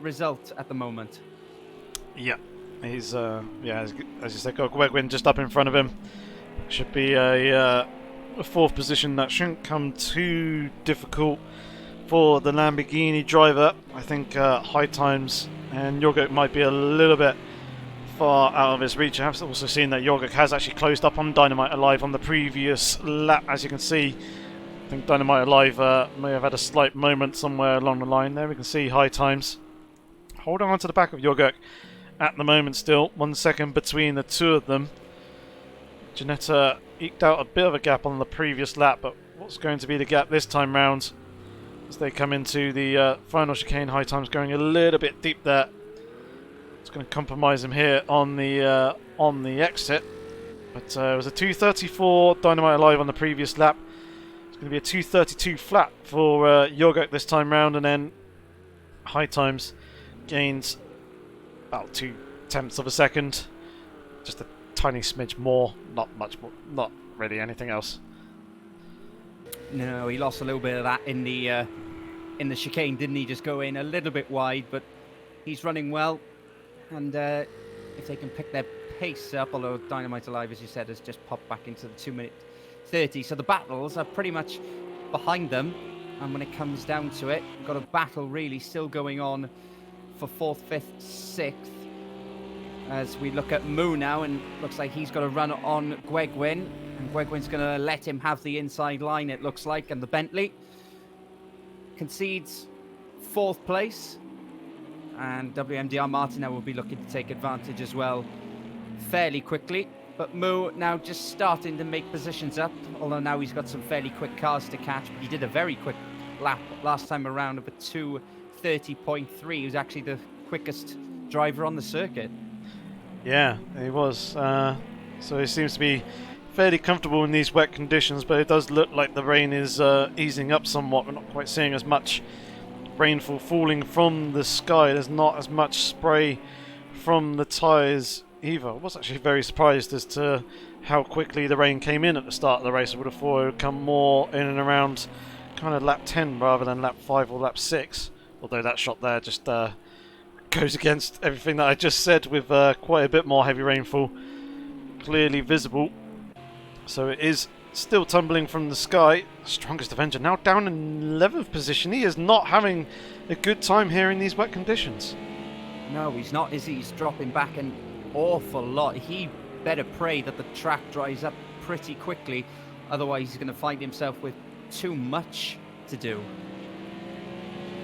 result at the moment. Yeah, he's as you said, got Gwegwin just up in front of him. Should be a 4th position that shouldn't come too difficult for the Lamborghini driver. I think high times and Jorgik might be a little bit far out of his reach. I have also seen that Jorgik has actually closed up on Dynamite Alive on the previous lap, as you can see. I think Dynamite Alive may have had a slight moment somewhere along the line there. We can see high times holding on to the back of Jorgik at the moment still. 1 second between the two of them. Ginetta eked out a bit of a gap on the previous lap, but what's going to be the gap this time round as they come into the final chicane? High times going a little bit deep there. It's going to compromise him here on the exit. But it was a 2:34 Dynamite Alive on the previous lap. It's going to be a 2:32 flat for Yogurt this time round, and then High times gains about 0.2 of a second. Just a tiny smidge more, not much more, not really anything else. No, he lost a little bit of that in the chicane, didn't he? Just go in a little bit wide, but he's running well. And if they can pick their pace up, although Dynamite Alive, as you said, has just popped back into the 2:30. So the battles are pretty much behind them. And when it comes down to it, we've got a battle really still going on for 4th, 5th, 6th. As we look at Moo now, and looks like he's got a run on Gwegwyn. And Gwegwyn's going to let him have the inside line, it looks like. And the Bentley concedes 4th place. And WMDR Martin will be looking to take advantage as well fairly quickly. But Moo now just starting to make positions up, although now he's got some fairly quick cars to catch. But he did a very quick lap last time around of a 2:30.3. He was actually the quickest driver on the circuit. Yeah, he was. So he seems to be fairly comfortable in these wet conditions, but it does look like the rain is easing up somewhat. We're not quite seeing as much rainfall falling from the sky. There's not as much spray from the tyres either. I was actually very surprised as to how quickly the rain came in at the start of the race. I would have thought it would come more in and around kind of lap 10 rather than lap 5 or lap 6. Although that shot there just goes against everything that I just said, with quite a bit more heavy rainfall clearly visible. So it is still tumbling from the sky. Strongest Avenger now down in 11th position. He is not having a good time here in these wet conditions. No, he's not, is he? He's dropping back an awful lot. He better pray that the track dries up pretty quickly, otherwise he's going to find himself with too much to do.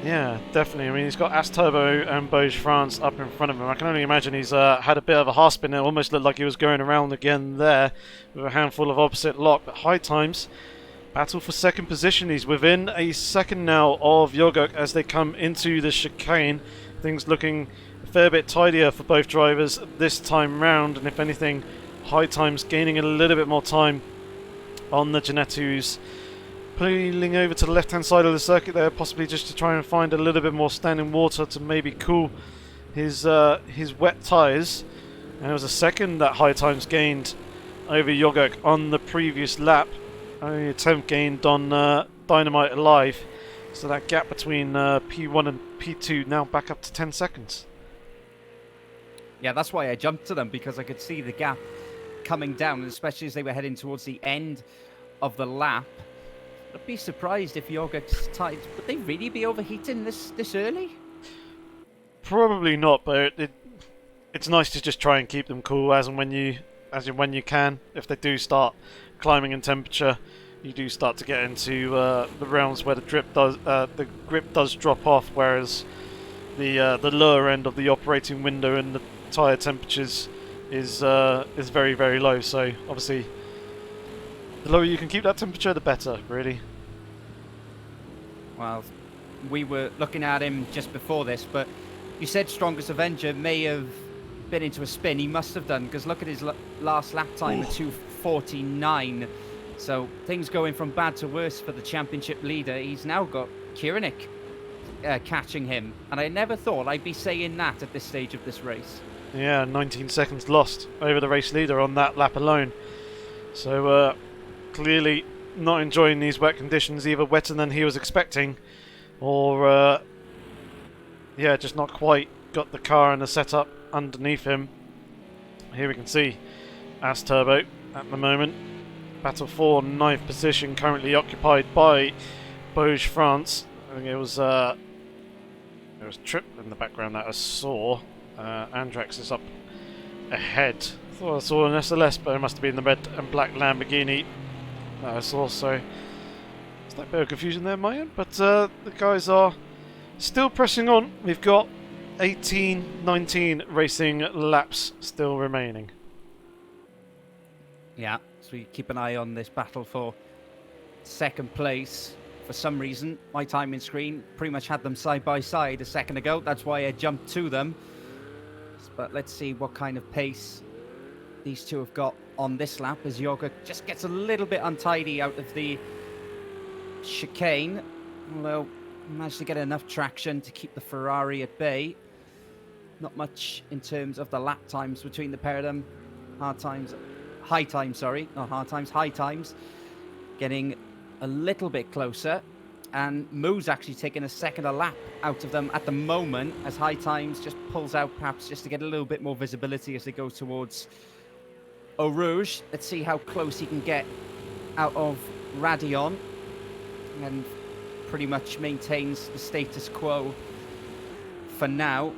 Yeah, definitely. I mean, he's got As Turbo and Boj France up in front of him. I can only imagine he's had a bit of a half spin. It almost looked like he was going around again there with a handful of opposite lock. But High times, battle for 2nd position. He's within a second now of Yogurt as they come into the chicane. Things looking a fair bit tidier for both drivers this time round. And if anything, High times gaining a little bit more time on the Ginettas, peeling over to the left-hand side of the circuit there, possibly just to try and find a little bit more standing water to maybe cool his wet tyres. And it was a second that High times gained over Yogurt on the previous lap. Only a 10th gained on Dynamite Alive. So that gap between P1 and P2 now back up to 10 seconds. Yeah, that's why I jumped to them, because I could see the gap coming down, especially as they were heading towards the end of the lap. I'd be surprised if Yogurt's tyres, would they really be overheating this early? Probably not, but it's nice to just try and keep them cool as and when you can. If they do start climbing in temperature, you do start to get into the realms where the grip does drop off, whereas the lower end of the operating window and the tyre temperatures is very, very low. So obviously, the lower you can keep that temperature, the better, really. Well, we were looking at him just before this, but you said Strongest Avenger may have been into a spin. He must have done, because look at his last lap time, at 2:49. So things going from bad to worse for the championship leader. He's now got Kiernick catching him, and I never thought I'd be saying that at this stage of this race. Yeah, 19 seconds lost over the race leader on that lap alone. So clearly not enjoying these wet conditions, either wetter than he was expecting, or yeah, just not quite got the car and the setup underneath him. Here we can see As Turbo at the moment. Battle for 9th position, currently occupied by Boj France. I think it was Trip in the background that I saw. Andrax is up ahead. I thought I saw an SLS, but it must have been the red and black Lamborghini that I saw, so it's a bit of confusion there, my end. But the guys are still pressing on. We've got 18, 19 racing laps still remaining. Yeah, so we keep an eye on this battle for second place. For some reason, my timing screen pretty much had them side by side a second ago. That's why I jumped to them. But let's see what kind of pace these two have got on this lap as Jorge just gets a little bit untidy out of the chicane. Although, managed to get enough traction to keep the Ferrari at bay. Not much in terms of the lap times between the pair of them. High times, not hard times, high times. Getting a little bit closer. And Moo's actually taking a second a lap out of them at the moment as high times just pulls out perhaps just to get a little bit more visibility as they go towards Eau Rouge. Let's see how close he can get out of Radion. And pretty much maintains the status quo for now.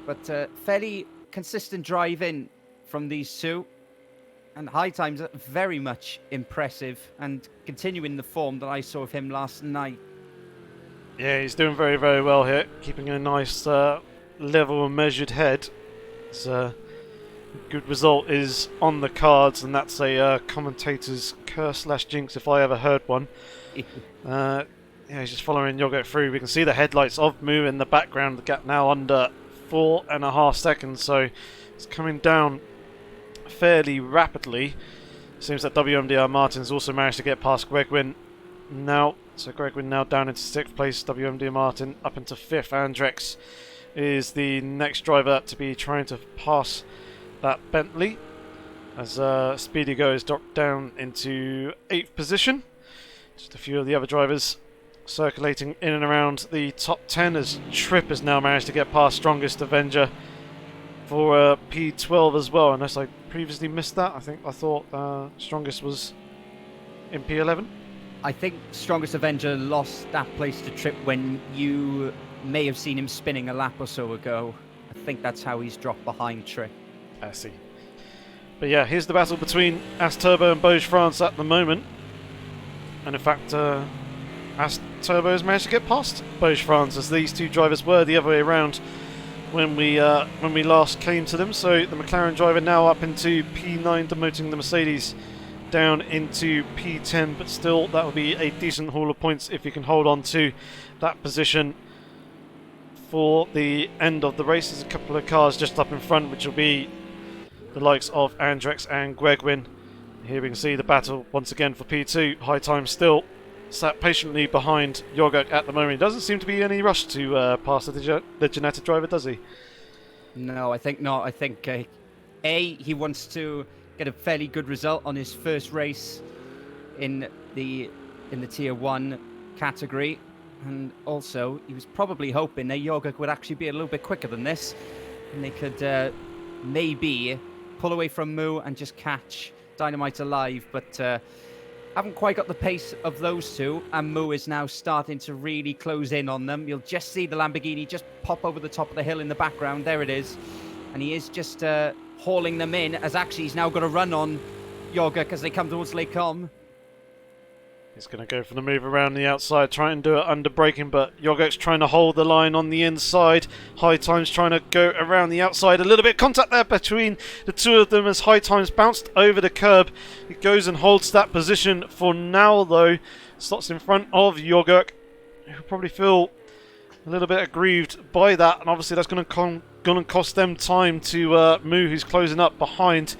But fairly consistent driving from these two. And high times are very much impressive and continuing the form that I saw of him last night. Yeah, he's doing very, very well here, keeping a nice level and measured head. It's a good result is on the cards, and that's a commentator's curse/jinx if I ever heard one. Yeah, he's just following Jorge through. We can see the headlights of Moo in the background. The gap now under 4.5 seconds, so it's coming down fairly rapidly. Seems that WMDR Martin's also managed to get past Gregwin now. So Gregwin now down into 6th place, WMDR Martin up into 5th. Andrex is the next driver to be trying to pass that Bentley. As Speedy Go is dropped down into 8th position. Just a few of the other drivers circulating in and around the top 10 as Tripp has now managed to get past Strongest Avenger for P12 as well, unless I previously missed that. I thought Strongest was in P11. I think Strongest Avenger lost that place to Tripp when you may have seen him spinning a lap or so ago. I think that's how he's dropped behind Tripp. I see. But yeah, here's the battle between As Turbo and Bouge France at the moment. And in fact, As Turbo has managed to get past Bouge France, as these two drivers were the other way around when we last came to them. So the McLaren driver now up into P9, demoting the Mercedes down into P10, but still that will be a decent haul of points if you can hold on to that position for the end of the race. There's a couple of cars just up in front, which will be the likes of Andrex and Gregwin. Here we can see the battle once again for P2. High time still sat patiently behind Jorge at the moment. He doesn't seem to be any rush to pass the Ginetta driver, does he? No, I think not. I think he wants to get a fairly good result on his first race in the Tier 1 category, and also he was probably hoping that Jorge would actually be a little bit quicker than this, and they could maybe pull away from Moo and just catch Dynamite alive, but haven't quite got the pace of those two, and Moo is now starting to really close in on them. You'll just see the Lamborghini just pop over the top of the hill in the background. There it is. And he is just hauling them in, as actually he's now got a run on Jorge as they come towards Lake Com. He's going to go for the move around the outside, trying to do it under braking, but Jorge's trying to hold the line on the inside. High Times trying to go around the outside. A little bit of contact there between the two of them as High Times bounced over the curb. He goes and holds that position for now, though. Slots in front of Jorge, who probably feel a little bit aggrieved by that, and obviously that's going to cost them time to Moo, who's closing up behind.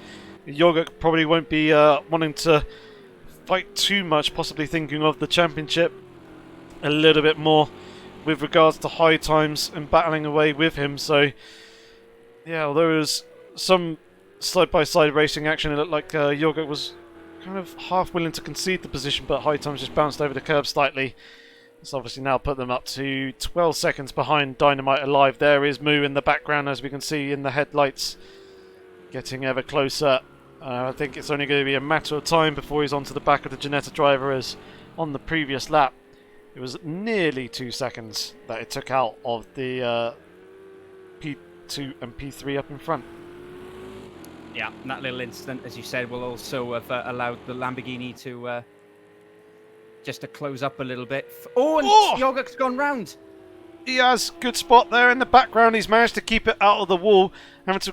Jorge probably won't be wanting to fight too much, possibly thinking of the championship a little bit more with regards to High Times and battling away with him. So yeah, although there was some side-by-side racing action, it looked like Jorge was kind of half willing to concede the position, but High Times just bounced over the curb slightly. It's obviously now put them up to 12 seconds behind Dynamite Alive. There is Moo in the background, as we can see in the headlights, getting ever closer. I think it's only going to be a matter of time before he's onto the back of the Ginetta driver, as on the previous lap it was nearly 2 seconds that it took out of the P2 and P3 up in front. Yeah, and that little incident, as you said, will also have allowed the Lamborghini to just to close up a little bit. Oh, and Jorge's gone round. He has good spot there in the background. He's managed to keep it out of the wall, having to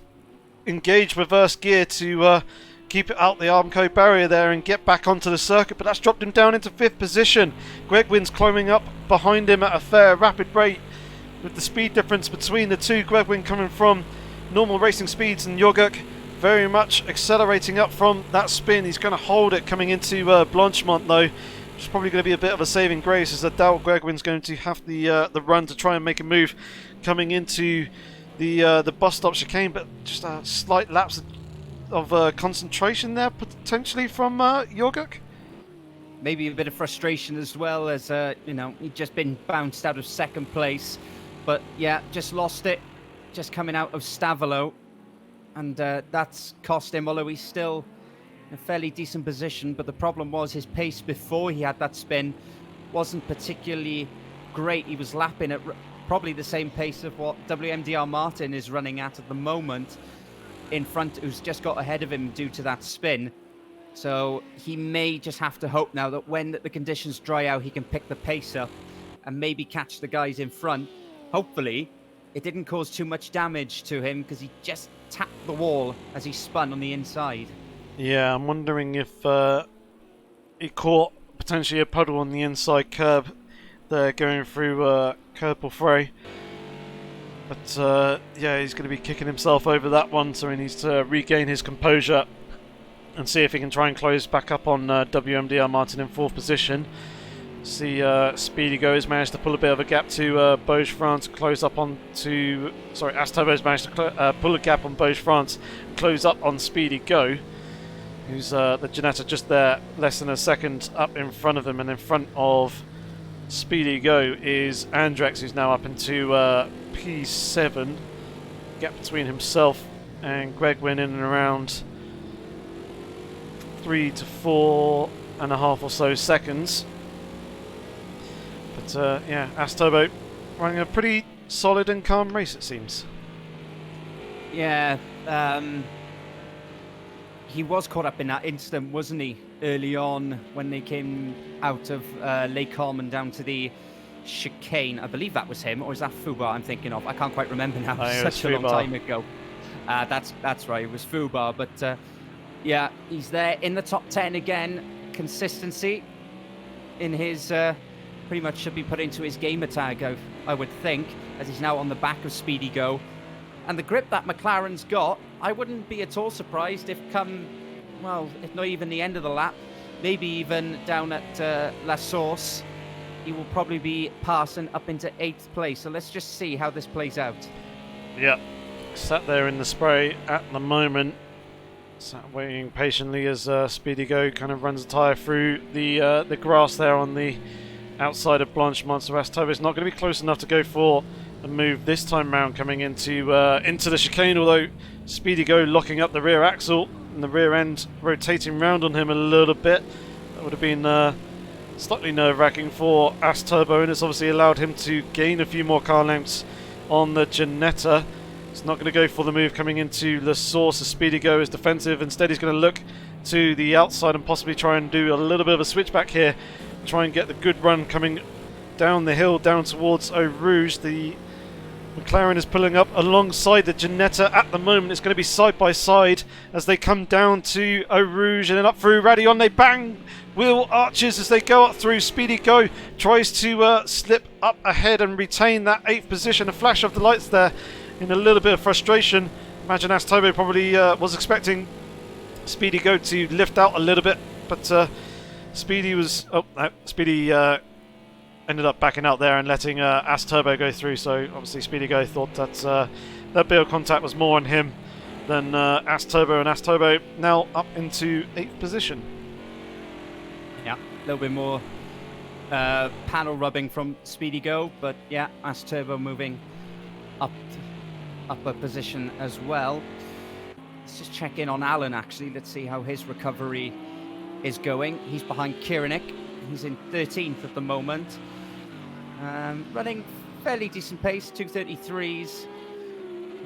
engage reverse gear to keep it out the Armco barrier there and get back onto the circuit, but that's dropped him down into 5th position. Gregwin's climbing up behind him at a fair rapid rate with the speed difference between the two. Gregwin coming from normal racing speeds and Jogurk very much accelerating up from that spin. He's going to hold it coming into Blanchemont though, which is probably going to be a bit of a saving grace, as I doubt Gregwin's going to have the run to try and make a move coming into the bus stop chicane, but just a slight lapse of concentration there potentially from Jogurk. Maybe a bit of frustration as well, as you know, he'd just been bounced out of 2nd place, but yeah, just lost it just coming out of Stavolo, and that's cost him, although he's still in a fairly decent position. But the problem was his pace before he had that spin wasn't particularly great. He was lapping at probably the same pace of what WMDR Martin is running at the moment in front, who's just got ahead of him due to that spin. So he may just have to hope now that when the conditions dry out, he can pick the pace up and maybe catch the guys in front. Hopefully it didn't cause too much damage to him, because he just tapped the wall as he spun on the inside. Yeah, I'm wondering if he caught potentially a puddle on the inside curb there going through Kerpelfrey. But yeah, he's going to be kicking himself over that one, so he needs to regain his composure and see if he can try and close back up on WMDR Martin in 4th position. See, Speedy Go's managed to pull a bit of a gap to Beauge France, close up on to... Sorry, Asturbo's managed to pull a gap on Beauge France and close up on Speedy Go, who's the Ginetta just there, less than a second up in front of him. And in front of Speedy Go is Andrex, who's now up into P7. Gap between himself and Gregwin in and around 3 to 4.5 or so seconds. But yeah, Asturbo running a pretty solid and calm race, it seems. Yeah, he was caught up in that incident, wasn't he, early on when they came out of Lake Carmen down to the chicane. I believe that was him, or is that Fubar I'm thinking of? I can't quite remember now. Such a long time ago. That's right, it was Fubar. But yeah, he's there in the top 10 again. Consistency in his... pretty much should be put into his gamer tag, I would think, as he's now on the back of Speedy Go. And the grip that McLaren's got, I wouldn't be at all surprised if come, well, if not even the end of the lap, maybe even down at La Source, he will probably be passing up into 8th place. So let's just see how this plays out. Yeah, sat there in the spray at the moment. Sat waiting patiently as Speedy Go kind of runs a tyre through the grass there on the outside of Blanchemont. So Asturbo is not going to be close enough to go for a move this time round coming into the chicane, although Speedy Go locking up the rear axle and the rear end rotating round on him a little bit. That would have been slightly nerve-wracking for Asturbo, and it's obviously allowed him to gain a few more car lengths on the Ginetta. He's not going to go for the move coming into La Source as Speedy Go is defensive. Instead he's going to look to the outside and possibly try and do a little bit of a switchback here, try and get the good run coming down the hill down towards Eau Rouge. The McLaren is pulling up alongside the Ginetta at the moment. It's going to be side by side as they come down to Eau Rouge and then up through Radillon. They bang wheel arches as they go up through. Speedy Go tries to slip up ahead and retain that 8th position. A flash of the lights there in a little bit of frustration. Imagine Asturbo probably was expecting Speedy Go to lift out a little bit, but Speedy was... Oh, no, Speedy ended up backing out there and letting Asturbo go through. So obviously Speedy Go thought that that bit of contact was more on him than Asturbo, and Asturbo now up into 8th position. Yeah, a little bit more panel rubbing from Speedy Go, but yeah, Asturbo moving up a position as well. Let's just check in on Alan actually. Let's see how his recovery is going. He's behind Kiranik. He's in 13th at the moment. Running fairly decent pace, 233s.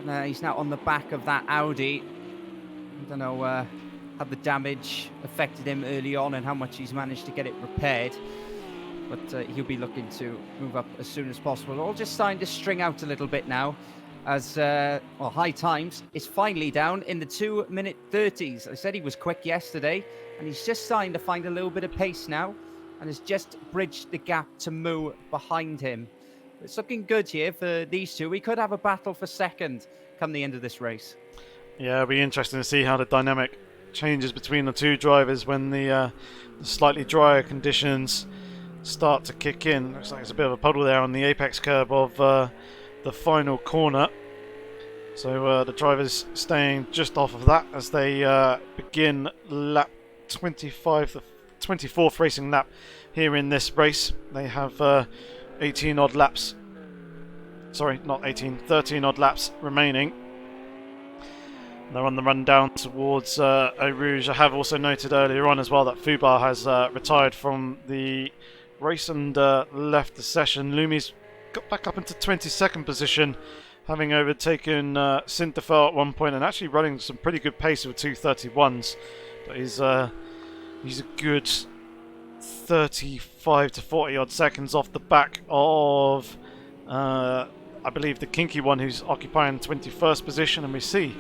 And, he's now on the back of that Audi. I don't know how the damage affected him early on and how much he's managed to get it repaired. But he'll be looking to move up as soon as possible. All just starting to string out a little bit now. as high times is finally down in the 2-minute 30s. I said he was quick yesterday, and he's just starting to find a little bit of pace now, and has just bridged the gap to Moo behind him. It's looking good here for these two. We could have a battle for second come the end of this race. Yeah, it'll be interesting to see how the dynamic changes between the two drivers when the slightly drier conditions start to kick in. Looks like there's a bit of a puddle there on the apex curb of the final corner. So the drivers staying just off of that as they begin lap 25, the 24th racing lap here in this race. They have 18 odd laps. Sorry, not 18, 13 odd laps remaining. They're on the run down towards Eau Rouge. I have also noted earlier on as well that Fubar has retired from the race and left the session. Lumi's got back up into 22nd position, having overtaken Sintefel at one point and actually running some pretty good pace with 2:31s. But he's a good 35 to 40 odd seconds off the back of I believe the kinky one, who's occupying 21st position, and we see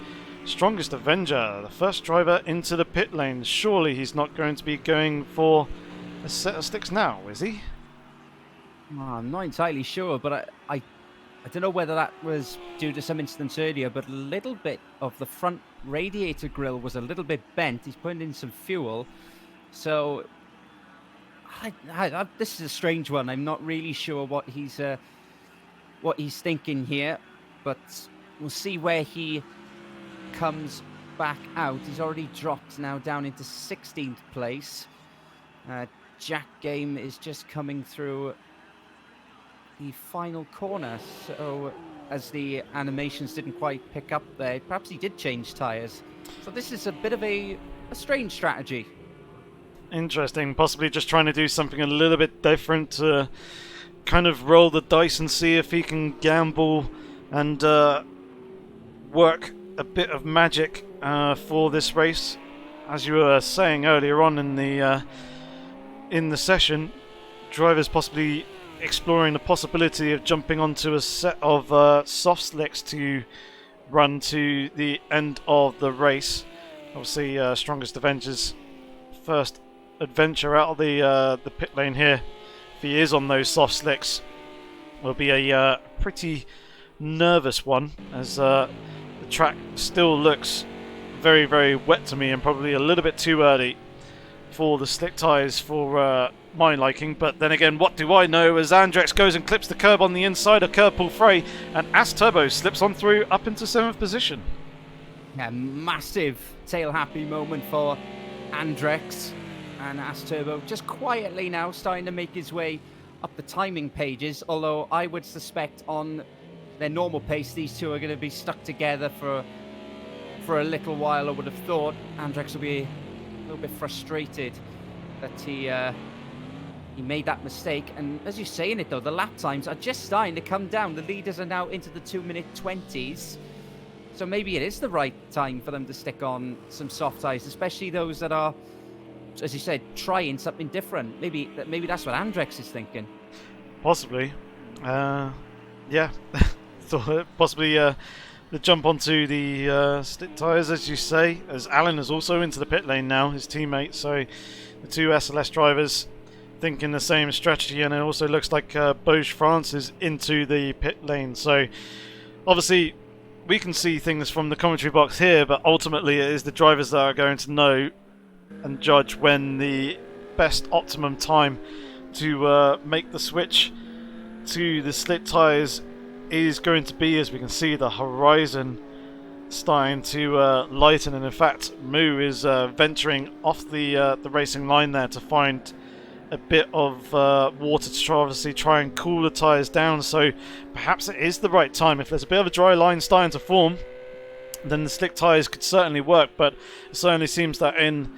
Strongest Avenger, the first driver into the pit lane. Surely he's not going to be going for a set of sticks now, is he? I'm not entirely sure, but I don't know whether that was due to some incidents earlier, but a little bit of the front radiator grille was a little bit bent. He's putting in some fuel, so this is a strange one. I'm not really sure what he's thinking here, but we'll see where he comes back out. He's already dropped now down into 16th place. Jack Game is just coming through the final corner, so as the animations didn't quite pick up there, perhaps he did change tyres. So this is a bit of a strange strategy. Interesting, possibly just trying to do something a little bit different to kind of roll the dice and see if he can gamble and work a bit of magic for this race. As you were saying earlier on in the session, drivers possibly exploring the possibility of jumping onto a set of soft slicks to run to the end of the race. Obviously, Strongest Avenger's first adventure out of the pit lane here, if he is on those soft slicks, will be a pretty nervous one, as the track still looks very, very wet to me and probably a little bit too early for the slick tyres for my liking. But then again, what do I know, as Andrex goes and clips the curb on the inside of curb pull fray, and As Turbo slips on through up into 7th position. A massive tail happy moment for Andrex, and As Turbo just quietly now starting to make his way up the timing pages, although I would suspect on their normal pace these two are going to be stuck together for a little while. I would have thought Andrex will be a little bit frustrated that he made that mistake. And as you're saying it though, the lap times are just starting to come down. The leaders are now into the 2-minute 20s, so maybe it is the right time for them to stick on some soft tyres, especially those that are, as you said, trying something different. Maybe that's what Andrex is thinking. Possibly. Yeah. So possibly the jump onto the stick tyres, as you say, as Alan is also into the pit lane now, his teammate. So the two SLS drivers thinking the same strategy, and it also looks like Beauge France is into the pit lane. So obviously we can see things from the commentary box here, but ultimately it is the drivers that are going to know and judge when the best optimum time to make the switch to the slick tyres is going to be, as we can see the horizon starting to lighten, and in fact Moo is venturing off the racing line there to find a bit of water to obviously try and cool the tyres down. So perhaps it is the right time. If there's a bit of a dry line starting to form, then the slick tyres could certainly work, but it certainly seems that in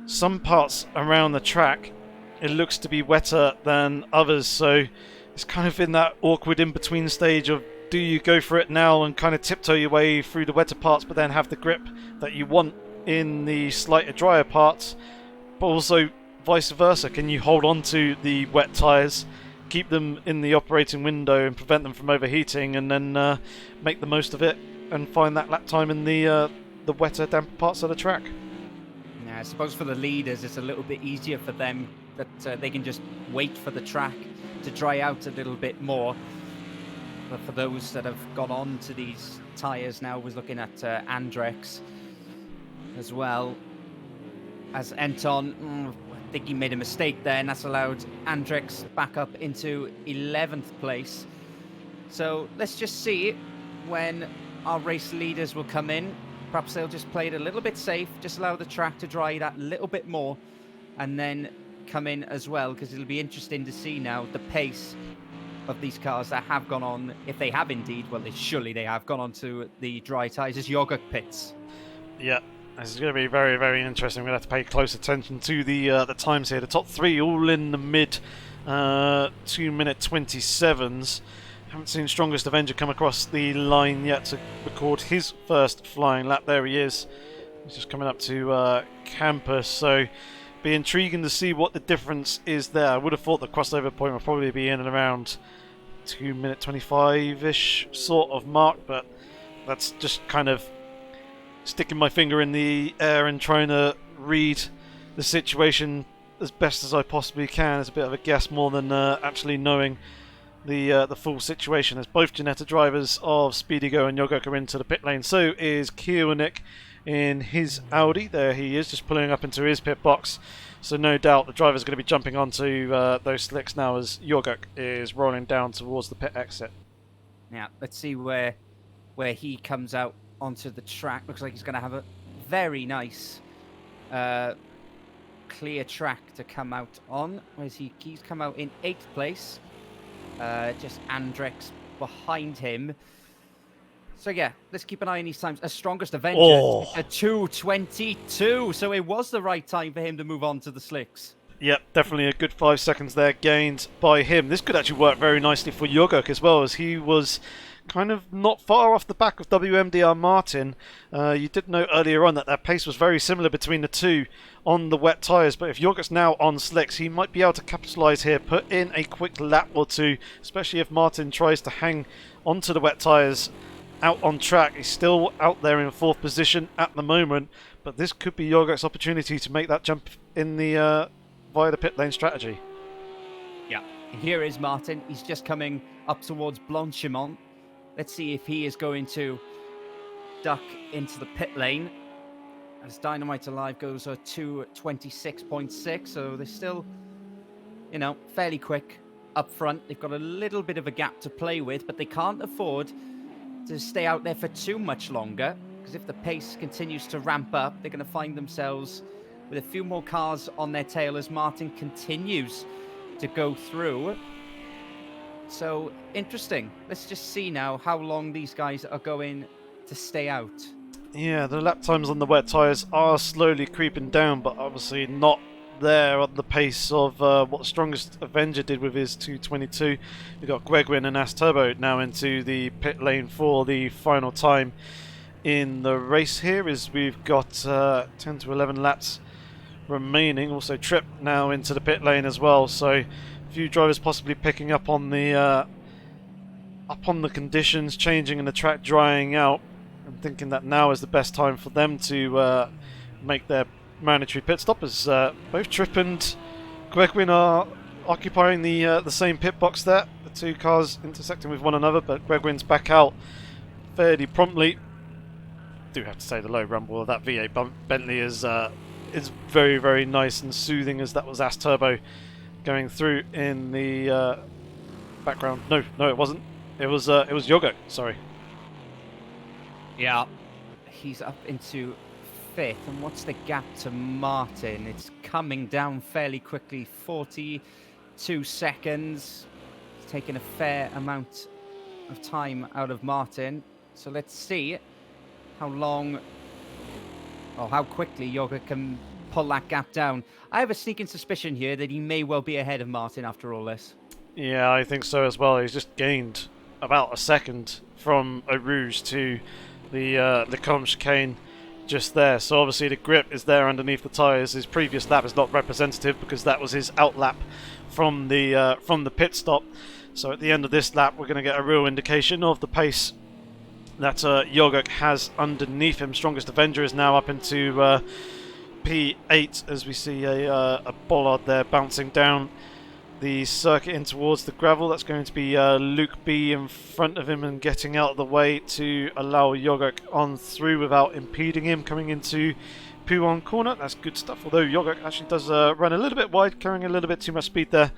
some parts around the track it looks to be wetter than others. So it's kind of in that awkward in-between stage of, do you go for it now and kind of tiptoe your way through the wetter parts but then have the grip that you want in the slightly drier parts, but also vice versa, can you hold on to the wet tyres, keep them in the operating window and prevent them from overheating, and then make the most of it and find that lap time in the wetter, damp parts of the track. Yeah, I suppose for the leaders, it's a little bit easier for them that they can just wait for the track to dry out a little bit more. But for those that have gone on to these tyres now, was looking at Andrex as well as Anton. I think he made a mistake there, and that's allowed Andrex back up into 11th place. So let's just see when our race leaders will come in. Perhaps they'll just play it a little bit safe, just allow the track to dry that little bit more, and then come in as well, because it'll be interesting to see now the pace of these cars that have gone on, if they have indeed, well, surely they have gone on to the dry tyres as yogurt pits. Yeah, this is going to be very, very interesting. We're going to have to pay close attention to the times here. The top three all in the mid 2-minute 27s. Haven't seen Strongest Avenger come across the line yet to record his first flying lap. There he is. He's just coming up to campus, so be intriguing to see what the difference is there. I would have thought the crossover point would probably be in and around 2-minute 25-ish sort of mark, but that's just kind of sticking my finger in the air and trying to read the situation as best as I possibly can. It's a bit of a guess more than actually knowing the full situation, as both Ginetta drivers of Speedigo and Yogok are into the pit lane. So is Kiewanik in his Audi. There he is, just pulling up into his pit box. So no doubt the driver's going to be jumping onto those slicks now as Yogok is rolling down towards the pit exit. Yeah, let's see where he comes out onto the track. Looks like he's going to have a very nice clear track to come out on. Where's he? He's come out in 8th place. Just Andrex behind him. So yeah, let's keep an eye on these times. As Strongest Avenger, a 2:22. So it was the right time for him to move on to the slicks. Yep, definitely a good 5 seconds there gained by him. This could actually work very nicely for Yogok as well, as he was kind of not far off the back of WMDR Martin. You did note earlier on that their pace was very similar between the two on the wet tyres, but if Yogok's now on slicks, he might be able to capitalise here, put in a quick lap or two, especially if Martin tries to hang onto the wet tyres out on track. He's still out there in 4th position at the moment, but this could be Yogok's opportunity to make that jump in the via the pit lane strategy. Yeah, here is Martin. He's just coming up towards Blanchimont. Let's see if he is going to duck into the pit lane. As Dynamite Alive goes to 2:26.6, so they're still, you know, fairly quick up front. They've got a little bit of a gap to play with, but they can't afford to stay out there for too much longer, because if the pace continues to ramp up, they're going to find themselves with a few more cars on their tail as Martin continues to go through. So interesting. Let's just see now how long these guys are going to stay out. Yeah, the lap times on the wet tyres are slowly creeping down, but obviously not there on the pace of what Strongest Avenger did with his 2:22. We've got Gregwin and As Turbo now into the pit lane for the final time in the race here, as we've got 10 to 11 laps remaining. Also Trip now into the pit lane as well, so a few drivers possibly picking up on the conditions changing and the track drying out, and thinking that now is the best time for them to make their mandatory pit stop, as both Trip and Gregwin are occupying the same pit box there. The two cars intersecting with one another, but Gregwin's back out fairly promptly. Do have to say the low rumble of that V8 Bentley is very, very nice and soothing, as that was As Turbo going through in the background. No, it wasn't. It was Yogok. Sorry. Yeah, he's up into 5th, and what's the gap to Martin? It's coming down fairly quickly. 42 seconds. It's taking a fair amount of time out of Martin. So let's see how long, or how quickly Yogok can pull that gap down. I have a sneaking suspicion here that he may well be ahead of Martin after all this. Yeah, I think so as well. He's just gained about a second from Eau Rouge to the Lecombe chicane just there. So obviously the grip is there underneath the tyres. His previous lap is not representative because that was his out lap from the pit stop. So at the end of this lap, we're going to get a real indication of the pace that Jogek has underneath him. Strongest Avenger is now up into P8 as we see a bollard there bouncing down the circuit in towards the gravel. That's going to be Luke B in front of him and getting out of the way to allow Jogek on through without impeding him coming into P1 corner. That's good stuff, although Jogek actually does run a little bit wide, carrying a little bit too much speed there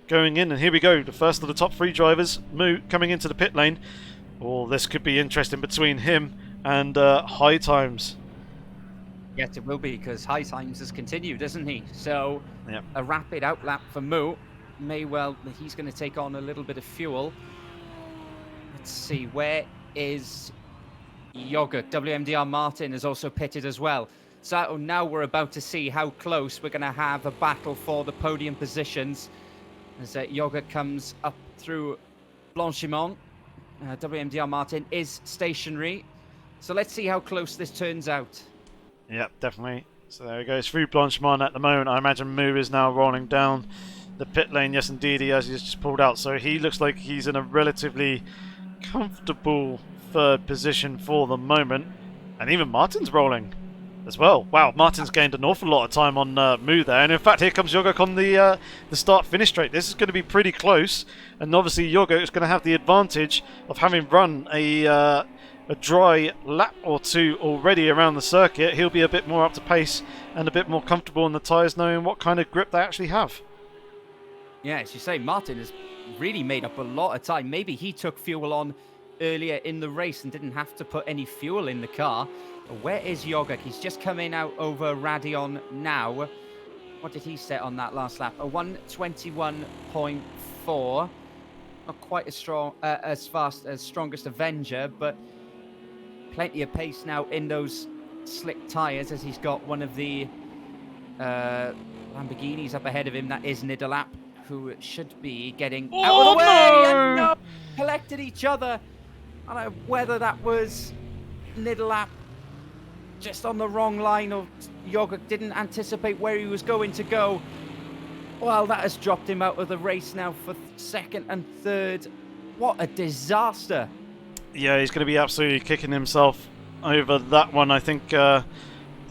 going in. And here we go, the first of the top 3 drivers, Mu, coming into the pit lane. Oh, this could be interesting between him and High Times. Yes, it will be, because High Times has continued, hasn't he? So Yep. a rapid outlap for Mu. May well, he's going to take on a little bit of fuel. Let's see, where is Jogek? WMDR Martin is also pitted as well. So now we're about to see how close we're going to have a battle for the podium positions as Jogek comes up through Blanchimont. WMDR Martin is stationary. So let's see how close this turns out. Yep, definitely. So there he goes through Blanchimont at the moment. I imagine Mu is now rolling down the pit lane. Yes, indeed, he has. He's just pulled out. So he looks like he's in a relatively comfortable third position for the moment. And even Martin's rolling as well. Wow, Martin's gained an awful lot of time on Mu there. And in fact, here comes Jogek on the start-finish straight. This is going to be pretty close. And obviously, Jogek is going to have the advantage of having run a dry lap or two already around the circuit. He'll be a bit more up to pace and a bit more comfortable in the tyres, knowing what kind of grip they actually have. Yeah, as you say, Martin has really made up a lot of time. Maybe he took fuel on earlier in the race and didn't have to put any fuel in the car. But where is Jogek? He's just coming out over Radion now. What did he set on that last lap? A 121.4. Not quite as strong, as fast as Strongest Avenger, but plenty of pace now in those slick tyres as he's got one of the Lamborghinis up ahead of him. That is Nidalap, who should be getting out of the way. No! And no, collected each other. I don't know whether that was Nidalap just on the wrong line or Jogek didn't anticipate where he was going to go. Well, that has dropped him out of the race now for second and third. What a disaster. Yeah, he's going to be absolutely kicking himself over that one. I think that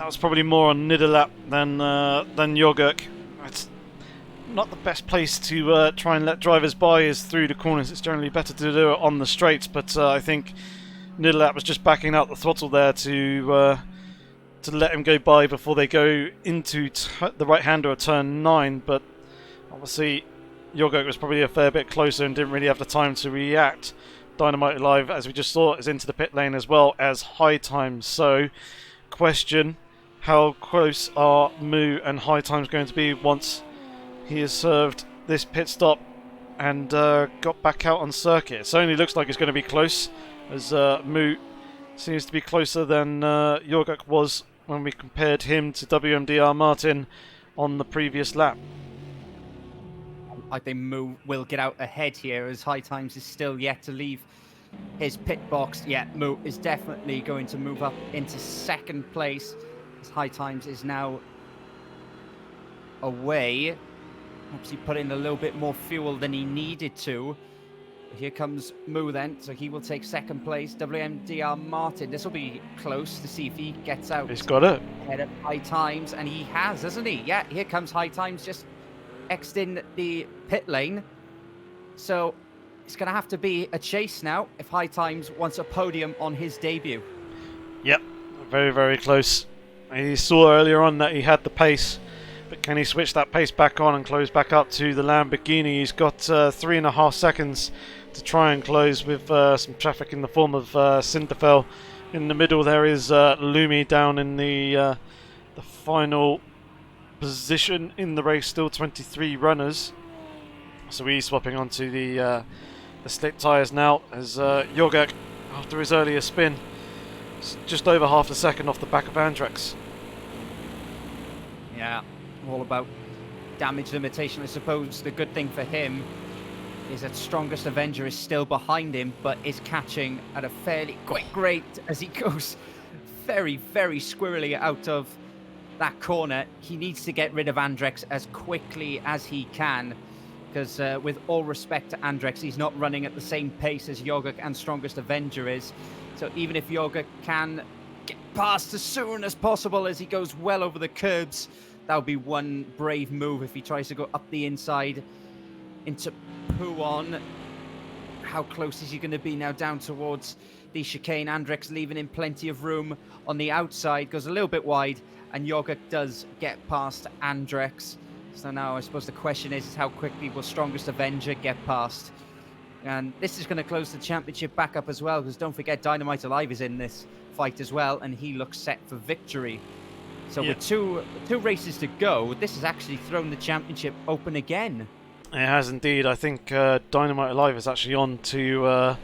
was probably more on Nidalap than Jogek. It's not the best place to try and let drivers by is through the corners. It's generally better to do it on the straights, but I think Nidalap was just backing out the throttle there to let him go by before they go into the right-hander of turn 9, but obviously Jogek was probably a fair bit closer and didn't really have the time to react. Dynamite Live, as we just saw, is into the pit lane as well as High Times. So, question, how close are Mu and High Times going to be once he has served this pit stop and got back out on circuit? It certainly looks like it's going to be close, as Mu seems to be closer than Jogek was when we compared him to WMDR Martin on the previous lap. I think Mu will get out ahead here as High Times is still yet to leave his pit box. Yeah, Mu is definitely going to move up into second place as High Times is now away. Obviously put in a little bit more fuel than he needed to. Here comes Mu then, so he will take second place. WMDR Martin, this will be close to see if he gets out. He's got it. Ahead of High Times, and he has, hasn't he? Yeah, here comes High Times, just X'd in the pit lane. So it's going to have to be a chase now if High Times wants a podium on his debut. Yep, very, very close. He saw earlier on that he had the pace, but can he switch that pace back on and close back up to the Lamborghini? He's got 3.5 seconds to try and close with some traffic in the form of Cinderfell. In the middle there is Lumi down in the final position in the race, still 23 runners. So he's swapping onto the slick tyres now as Jogek, after his earlier spin, just over half a second off the back of Andrex. Yeah, all about damage limitation. I suppose the good thing for him is that Strongest Avenger is still behind him, but is catching at a fairly quick rate as he goes very, very squirrely out of that corner. He needs to get rid of Andrex as quickly as he can, because with all respect to Andrex, he's not running at the same pace as Yogurt and Strongest Avenger is. So even if Yogurt can get past as soon as possible as he goes well over the curbs, that would be one brave move if he tries to go up the inside into Puon. How close is he going to be now down towards the chicane? Andrex leaving him plenty of room on the outside, goes a little bit wide, and Yogurt does get past Andrex. So now I suppose the question is how quickly will Strongest Avenger get past? And this is going to close the championship back up as well, because don't forget Dynamite Alive is in this fight as well, and he looks set for victory. So with two races to go, this has actually thrown the championship open again. It has indeed. I think Dynamite Alive is actually on to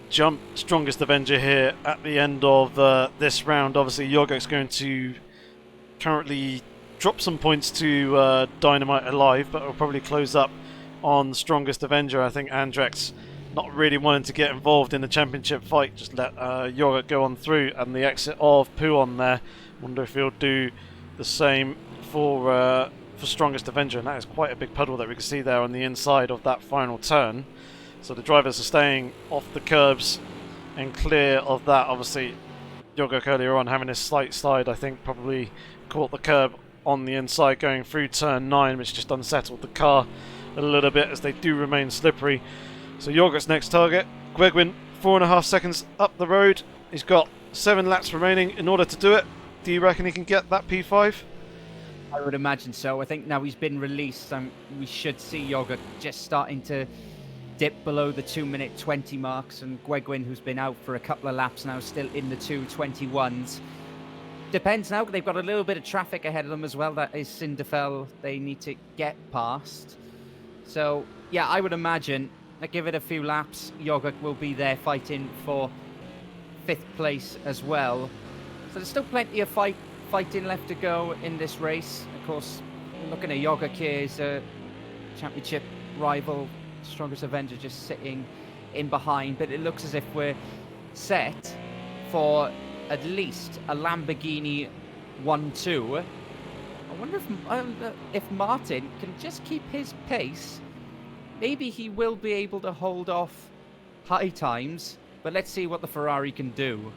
jump Strongest Avenger here at the end of this round. Obviously, Yogurt's going to currently drop some points to Dynamite Alive, but will probably close up on Strongest Avenger. I think Andrex not really wanting to get involved in the championship fight, just let Yogurt go on through, and the exit of Puon there. Wonder if he'll do the same for Strongest Avenger, and that is quite a big puddle that we can see there on the inside of that final turn. So the drivers are staying off the curbs and clear of that. Obviously, Yogurt earlier on having a slight slide, I think probably caught the curb on the inside going through turn 9, which just unsettled the car a little bit as they do remain slippery. So Yogurt's next target, Gwegwin, 4.5 seconds up the road. He's got 7 laps remaining in order to do it. Do you reckon he can get that P5? I would imagine so. I think now he's been released, we should see Yogurt just starting to dip below the 2-minute 20 marks, and Gwegwin, who's been out for a couple of laps now, still in the 2:21s. Depends now, they've got a little bit of traffic ahead of them as well. That is Cinderfell they need to get past. So, yeah, I would imagine that give it a few laps, Yogurt will be there fighting for 5th place as well. So there's still plenty of fighting left to go in this race. Of course, looking at Yogurt here, is a championship rival. Strongest Avenger just sitting in behind, but it looks as if we're set for at least a Lamborghini 1-2. I wonder if Martin can just keep his pace. Maybe he will be able to hold off high times, but let's see what the Ferrari can do.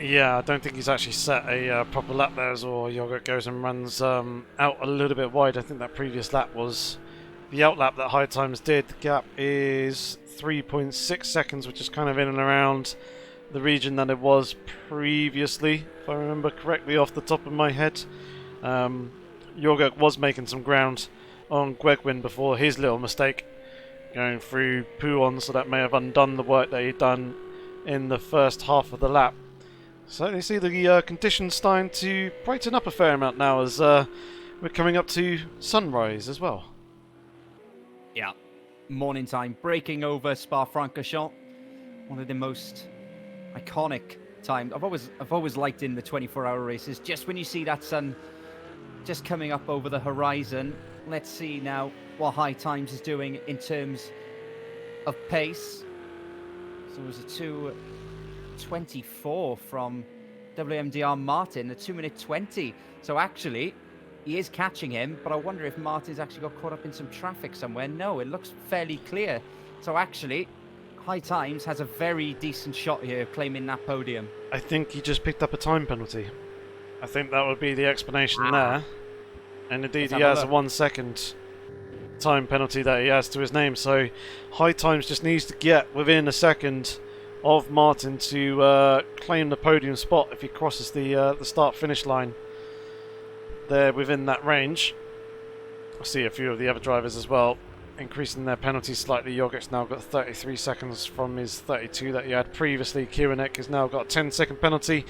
Yeah, I don't think he's actually set a proper lap there, or Yogurt goes and runs out a little bit wide. I think that previous lap was the outlap that High Times did. The gap is 3.6 seconds, which is kind of in and around the region that it was previously, if I remember correctly off the top of my head. Yogurt was making some ground on Gwegwin before his little mistake going through Puon, so that may have undone the work that he'd done in the first half of the lap. So you see the conditions starting to brighten up a fair amount now as we're coming up to sunrise as well. Yeah, morning time, breaking over Spa-Francorchamps, one of the most iconic times. I've always liked in the 24-hour races, just when you see that sun just coming up over the horizon. Let's see now what High Times is doing in terms of pace. So it was a 2:24 from WMDR Martin, a 2-minute 20. So actually, he is catching him, but I wonder if Martin's actually got caught up in some traffic somewhere. No, it looks fairly clear. So actually, High Times has a very decent shot here of claiming that podium. I think he just picked up a time penalty. I think that would be the explanation there. And indeed, he has a 1 second time penalty that he has to his name. So High Times just needs to get within a second of Martin to claim the podium spot if he crosses the start-finish line there within that range. I see a few of the other drivers as well increasing their penalties slightly. Yogurt's now got 33 seconds from his 32 that he had previously. Kiranek has now got a 10-second penalty,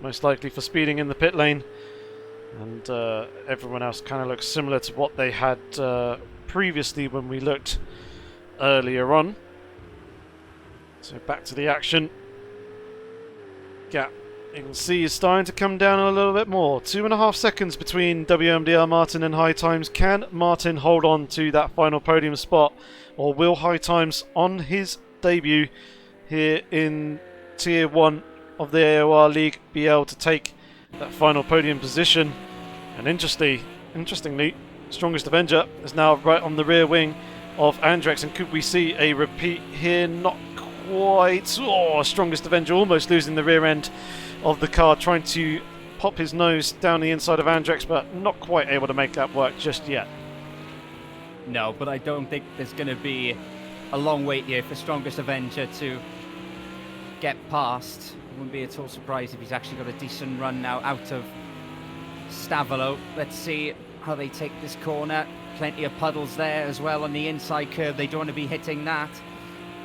most likely for speeding in the pit lane. And everyone else kind of looks similar to what they had previously when we looked earlier on. So back to the action. Gap, you can see, is starting to come down a little bit more. 2.5 seconds between WMDR Martin and High Times. Can Martin hold on to that final podium spot, or will High Times, on his debut here in Tier 1 of the AOR League be able to take that final podium position. And interestingly, Strongest Avenger is now right on the rear wing of Andrex, and could we see a repeat here? Not quite. Oh, Strongest Avenger almost losing the rear end of the car, trying to pop his nose down the inside of Andrex, but not quite able to make that work just yet. No, but I don't think there's going to be a long wait here for Strongest Avenger to get past. I wouldn't be at all surprised if he's actually got a decent run now out of Stavolo. Let's see how they take this corner. Plenty of puddles there as well on the inside curve. They don't want to be hitting that.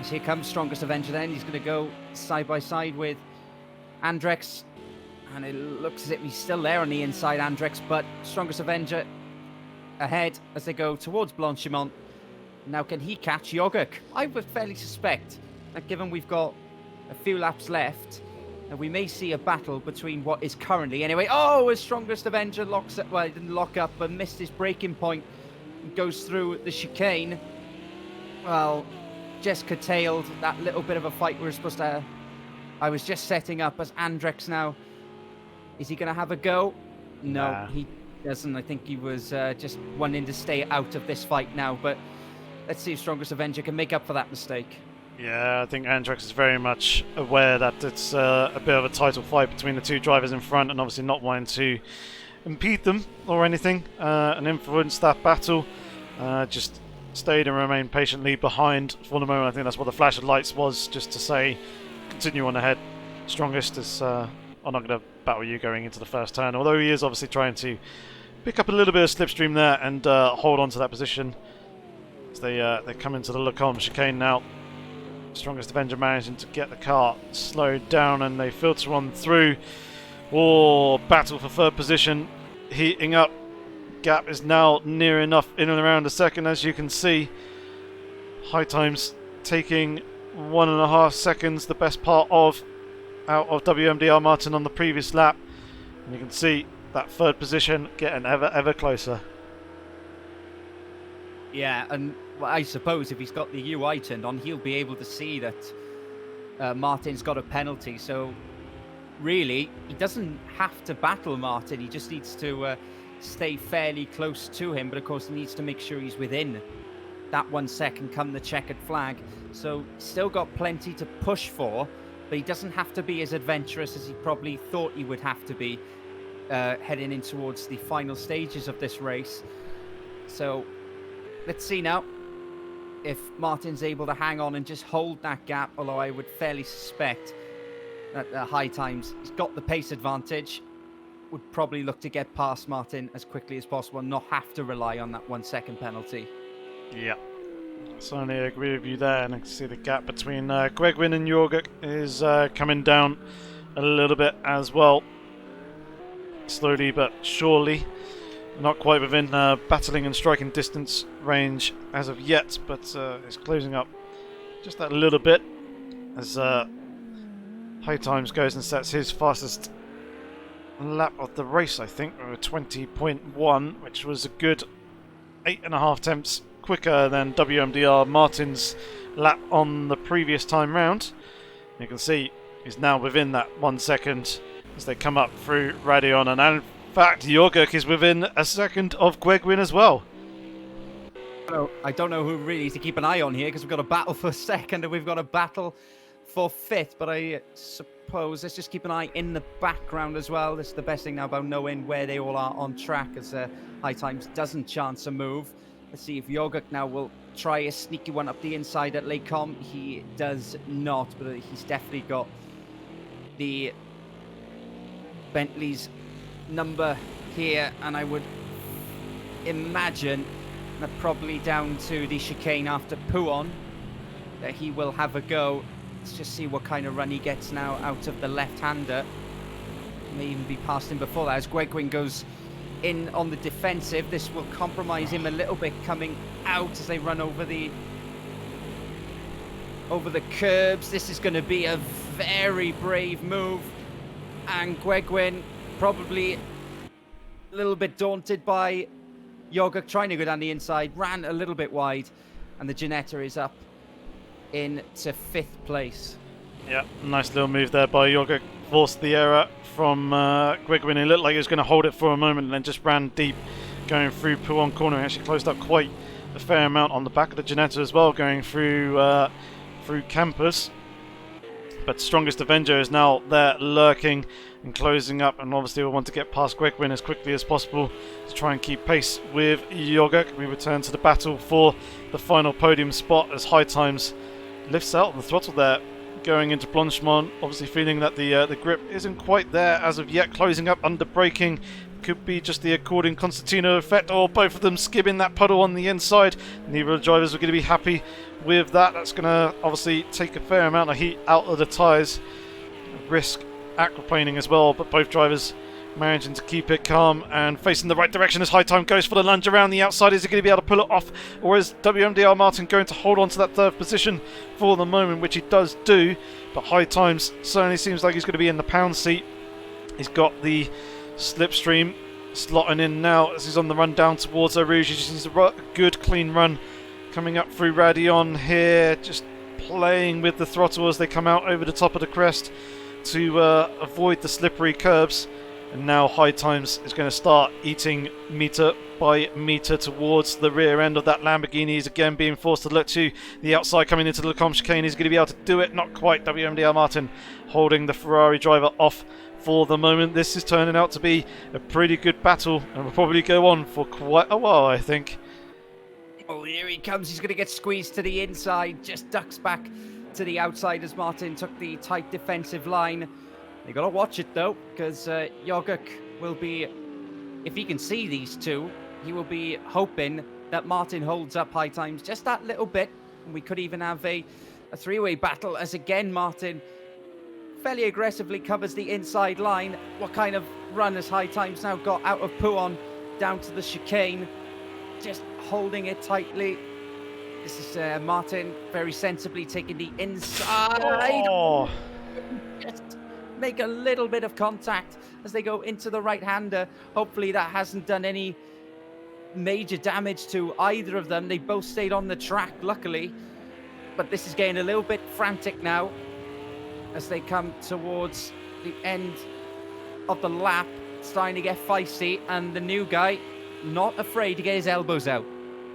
As here comes Strongest Avenger then. He's going to go side by side with Andrex. And it looks as if he's still there on the inside, Andrex. But Strongest Avenger ahead as they go towards Blanchimont. Now can he catch Yogurt? I would fairly suspect that given we've got a few laps left, and we may see a battle between what is currently anyway. Oh, as Strongest Avenger locks up, well, he didn't lock up, but missed his braking point and goes through the chicane. Well, just curtailed that little bit of a fight we were supposed to. I was just setting up as Andrex now. Is he going to have a go? No, Nah. He doesn't. I think he was just wanting to stay out of this fight now, but let's see if Strongest Avenger can make up for that mistake. Yeah, I think Andrex is very much aware that it's a bit of a title fight between the two drivers in front, and obviously not wanting to impede them or anything and influence that battle. Just stayed and remained patiently behind for the moment. I think that's what the flash of lights was, just to say continue on ahead. Strongest is I'm not going to battle you going into the first turn, although he is obviously trying to pick up a little bit of slipstream there and hold on to that position as they come into the Lecombe chicane now. Strongest Avenger managing to get the car slowed down, and they filter on through. Oh, battle for third position heating up. Gap is now near enough in and around a second, as you can see. High times taking 1.5 seconds, the best part of out of WMDR Martin on the previous lap. And you can see that third position getting ever closer. Yeah, and well, I suppose if he's got the UI turned on, he'll be able to see that Martin's got a penalty. So really, he doesn't have to battle Martin. He just needs to stay fairly close to him. But of course, he needs to make sure he's within that 1 second come the checkered flag. So still got plenty to push for, but he doesn't have to be as adventurous as he probably thought he would have to be heading in towards the final stages of this race. So let's see now if Martin's able to hang on and just hold that gap, although I would fairly suspect that at high times he's got the pace advantage, would probably look to get past Martin as quickly as possible and not have to rely on that 1 second penalty. Yeah, certainly agree with you there, and I can see the gap between Gregwin and Jorguk is coming down a little bit as well. Slowly but surely. Not quite within battling and striking distance range as of yet, but it's closing up just that little bit as High Times goes and sets his fastest lap of the race, I think, with 20.1, which was a good 8.5 tenths quicker than WMDR Martin's lap on the previous time round. You can see he's now within that 1 second as they come up through Radion, and in fact Jorguk is within a second of Gregwin as well. I don't know who really is to keep an eye on here, because we've got a battle for second and we've got a battle for fifth, but I suppose let's just keep an eye in the background as well. This is the best thing now about knowing where they all are on track, as High Times doesn't chance a move. Let's see if Jorguk now will try a sneaky one up the inside at Lecombe. He does not, but he's definitely got the Bentley's number here, and I would imagine that probably down to the chicane after Pouon that he will have a go. Let's just see what kind of run he gets now out of the left-hander. May even be past him before that as Gregwin goes in on the defensive. This will compromise him a little bit coming out as they run over the curbs. This is going to be a very brave move, and Gregwin probably a little bit daunted by Jorguk trying to go down the inside, ran a little bit wide, and the Ginetta is up into fifth place. Yeah, nice little move there by Jorge. Forced the error from Gwigwin. It looked like he was going to hold it for a moment and then just ran deep, going through Puon corner. He actually closed up quite a fair amount on the back of the Ginetta as well, going through Campus. But Strongest Avenger is now there lurking and closing up, and obviously we want to get past Gwigwin as quickly as possible to try and keep pace with Jorge. We return to the battle for the final podium spot as High Times lifts out the throttle there, going into Blanchemont, obviously feeling that the grip isn't quite there as of yet, closing up under braking. Could be just the according Constantino effect, or both of them skimming that puddle on the inside. Neither of the drivers are going to be happy with that. That's going to obviously take a fair amount of heat out of the tyres, risk aquaplaning as well, but both drivers managing to keep it calm and facing the right direction as High Time goes for the lunge around the outside. Is he going to be able to pull it off, or is WMDR Martin going to hold on to that third position for the moment, which he does do? But High Times certainly seems like he's going to be in the pound seat. He's got the slipstream slotting in now as he's on the run down towards Eau Rouge. He just needs a good clean run coming up through Radion here, just playing with the throttle as they come out over the top of the crest to avoid the slippery curbs. And now High Times is going to start eating meter by meter towards the rear end of that Lamborghini. He's again being forced to look to the outside coming into the Lecombe chicane. He's going to be able to do it. Not quite. WMDR Martin holding the Ferrari driver off for the moment. This is turning out to be a pretty good battle and will probably go on for quite a while, I think. Oh, here he comes. He's going to get squeezed to the inside. Just ducks back to the outside as Martin took the tight defensive line. You got to watch it though, because Jorge will be, if he can see these two, he will be hoping that Martin holds up High Times just that little bit. And we could even have a three-way battle as again Martin fairly aggressively covers the inside line. What kind of run has High Times now got out of Puon down to the chicane? Just holding it tightly. This is Martin very sensibly taking the inside. Oh. Just make a little bit of contact as they go into the right-hander. Hopefully that hasn't done any major damage to either of them. They both stayed on the track, luckily. But this is getting a little bit frantic now as they come towards the end of the lap, starting to get feisty, and the new guy not afraid to get his elbows out.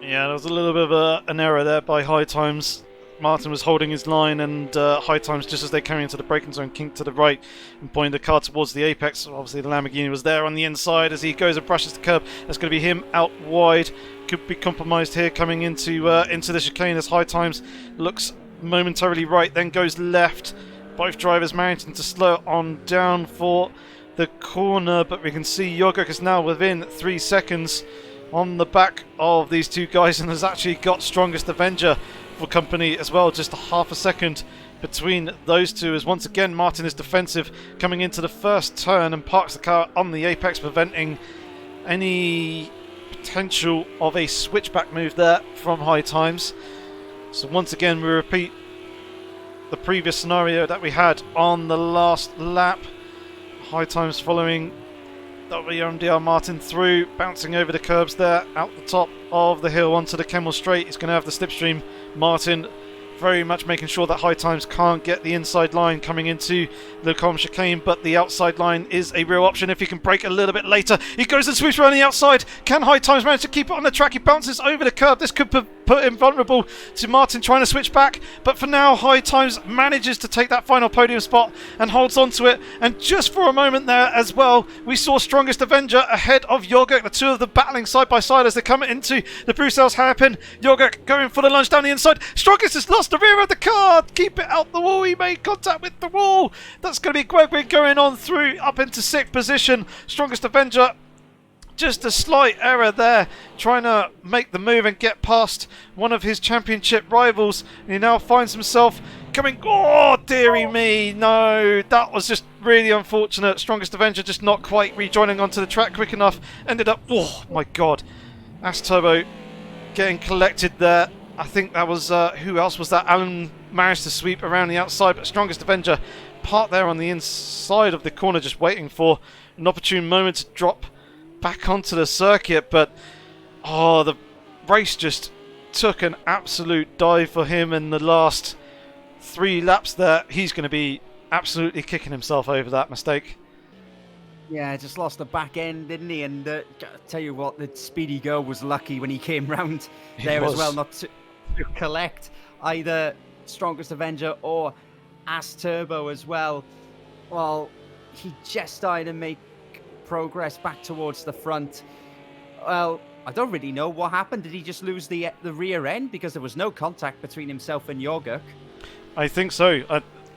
Yeah, there was a little bit of an error there by High Times. Martin was holding his line, and High Times, just as they came into the braking zone, kinked to the right and pointed the car towards the apex. Obviously the Lamborghini was there on the inside as he goes and brushes the curb. That's going to be him out wide. Could be compromised here coming into the chicane as High Times looks momentarily right, then goes left. Both drivers managing to slow on down for the corner, but we can see Jorge is now within 3 seconds on the back of these two guys, and has actually got Strongest Avenger for company as well. Just a half a second between those two, as once again Martin is defensive coming into the first turn and parks the car on the apex, preventing any potential of a switchback move there from High Times. So once again we repeat the previous scenario that we had on the last lap. High Times following WMDR Martin through, bouncing over the curbs there, out the top of the hill onto the Kemmel Straight. He's going to have the slipstream. Martin very much making sure that High Times can't get the inside line coming into the Lecombe chicane, but the outside line is a real option if he can brake a little bit later. He goes and swoops around the outside. Can High Times manage to keep it on the track? He bounces over the curb. This could put him vulnerable to Martin trying to switch back, but for now High Times manages to take that final podium spot and holds on to it. And just for a moment there as well, we saw Strongest Avenger ahead of Jorge, the two of them battling side by side as they come into the Bruxelles hairpin. Jorge going for the lunge down the inside. Strongest has lost the rear of the car. Keep it out the wall. He made contact with the wall. That's going to be Gwegwin going on through up into 6th position. Strongest Avenger, just a slight error there, trying to make the move and get past one of his championship rivals. And he now finds himself coming... Oh, dearie me. No, that was just really unfortunate. Strongest Avenger just not quite rejoining onto the track quick enough. Ended up... Oh, my God. As Turbo getting collected there. I think that was... who else was that? Alan managed to sweep around the outside, but Strongest Avenger parked there on the inside of the corner, just waiting for an opportune moment to drop back onto the circuit. But the race just took an absolute dive for him in the last 3 laps there, he's going to be absolutely kicking himself over that mistake. Yeah, just lost the back end, didn't he? And tell you what, the Speedy Girl was lucky when he came round there as well, not to collect either Strongest Avenger or Ass Turbo as well. Well, he just started to make progress back towards the front. Well, I don't really know what happened. Did he just lose the rear end because there was no contact between himself and Jorguk? I think so.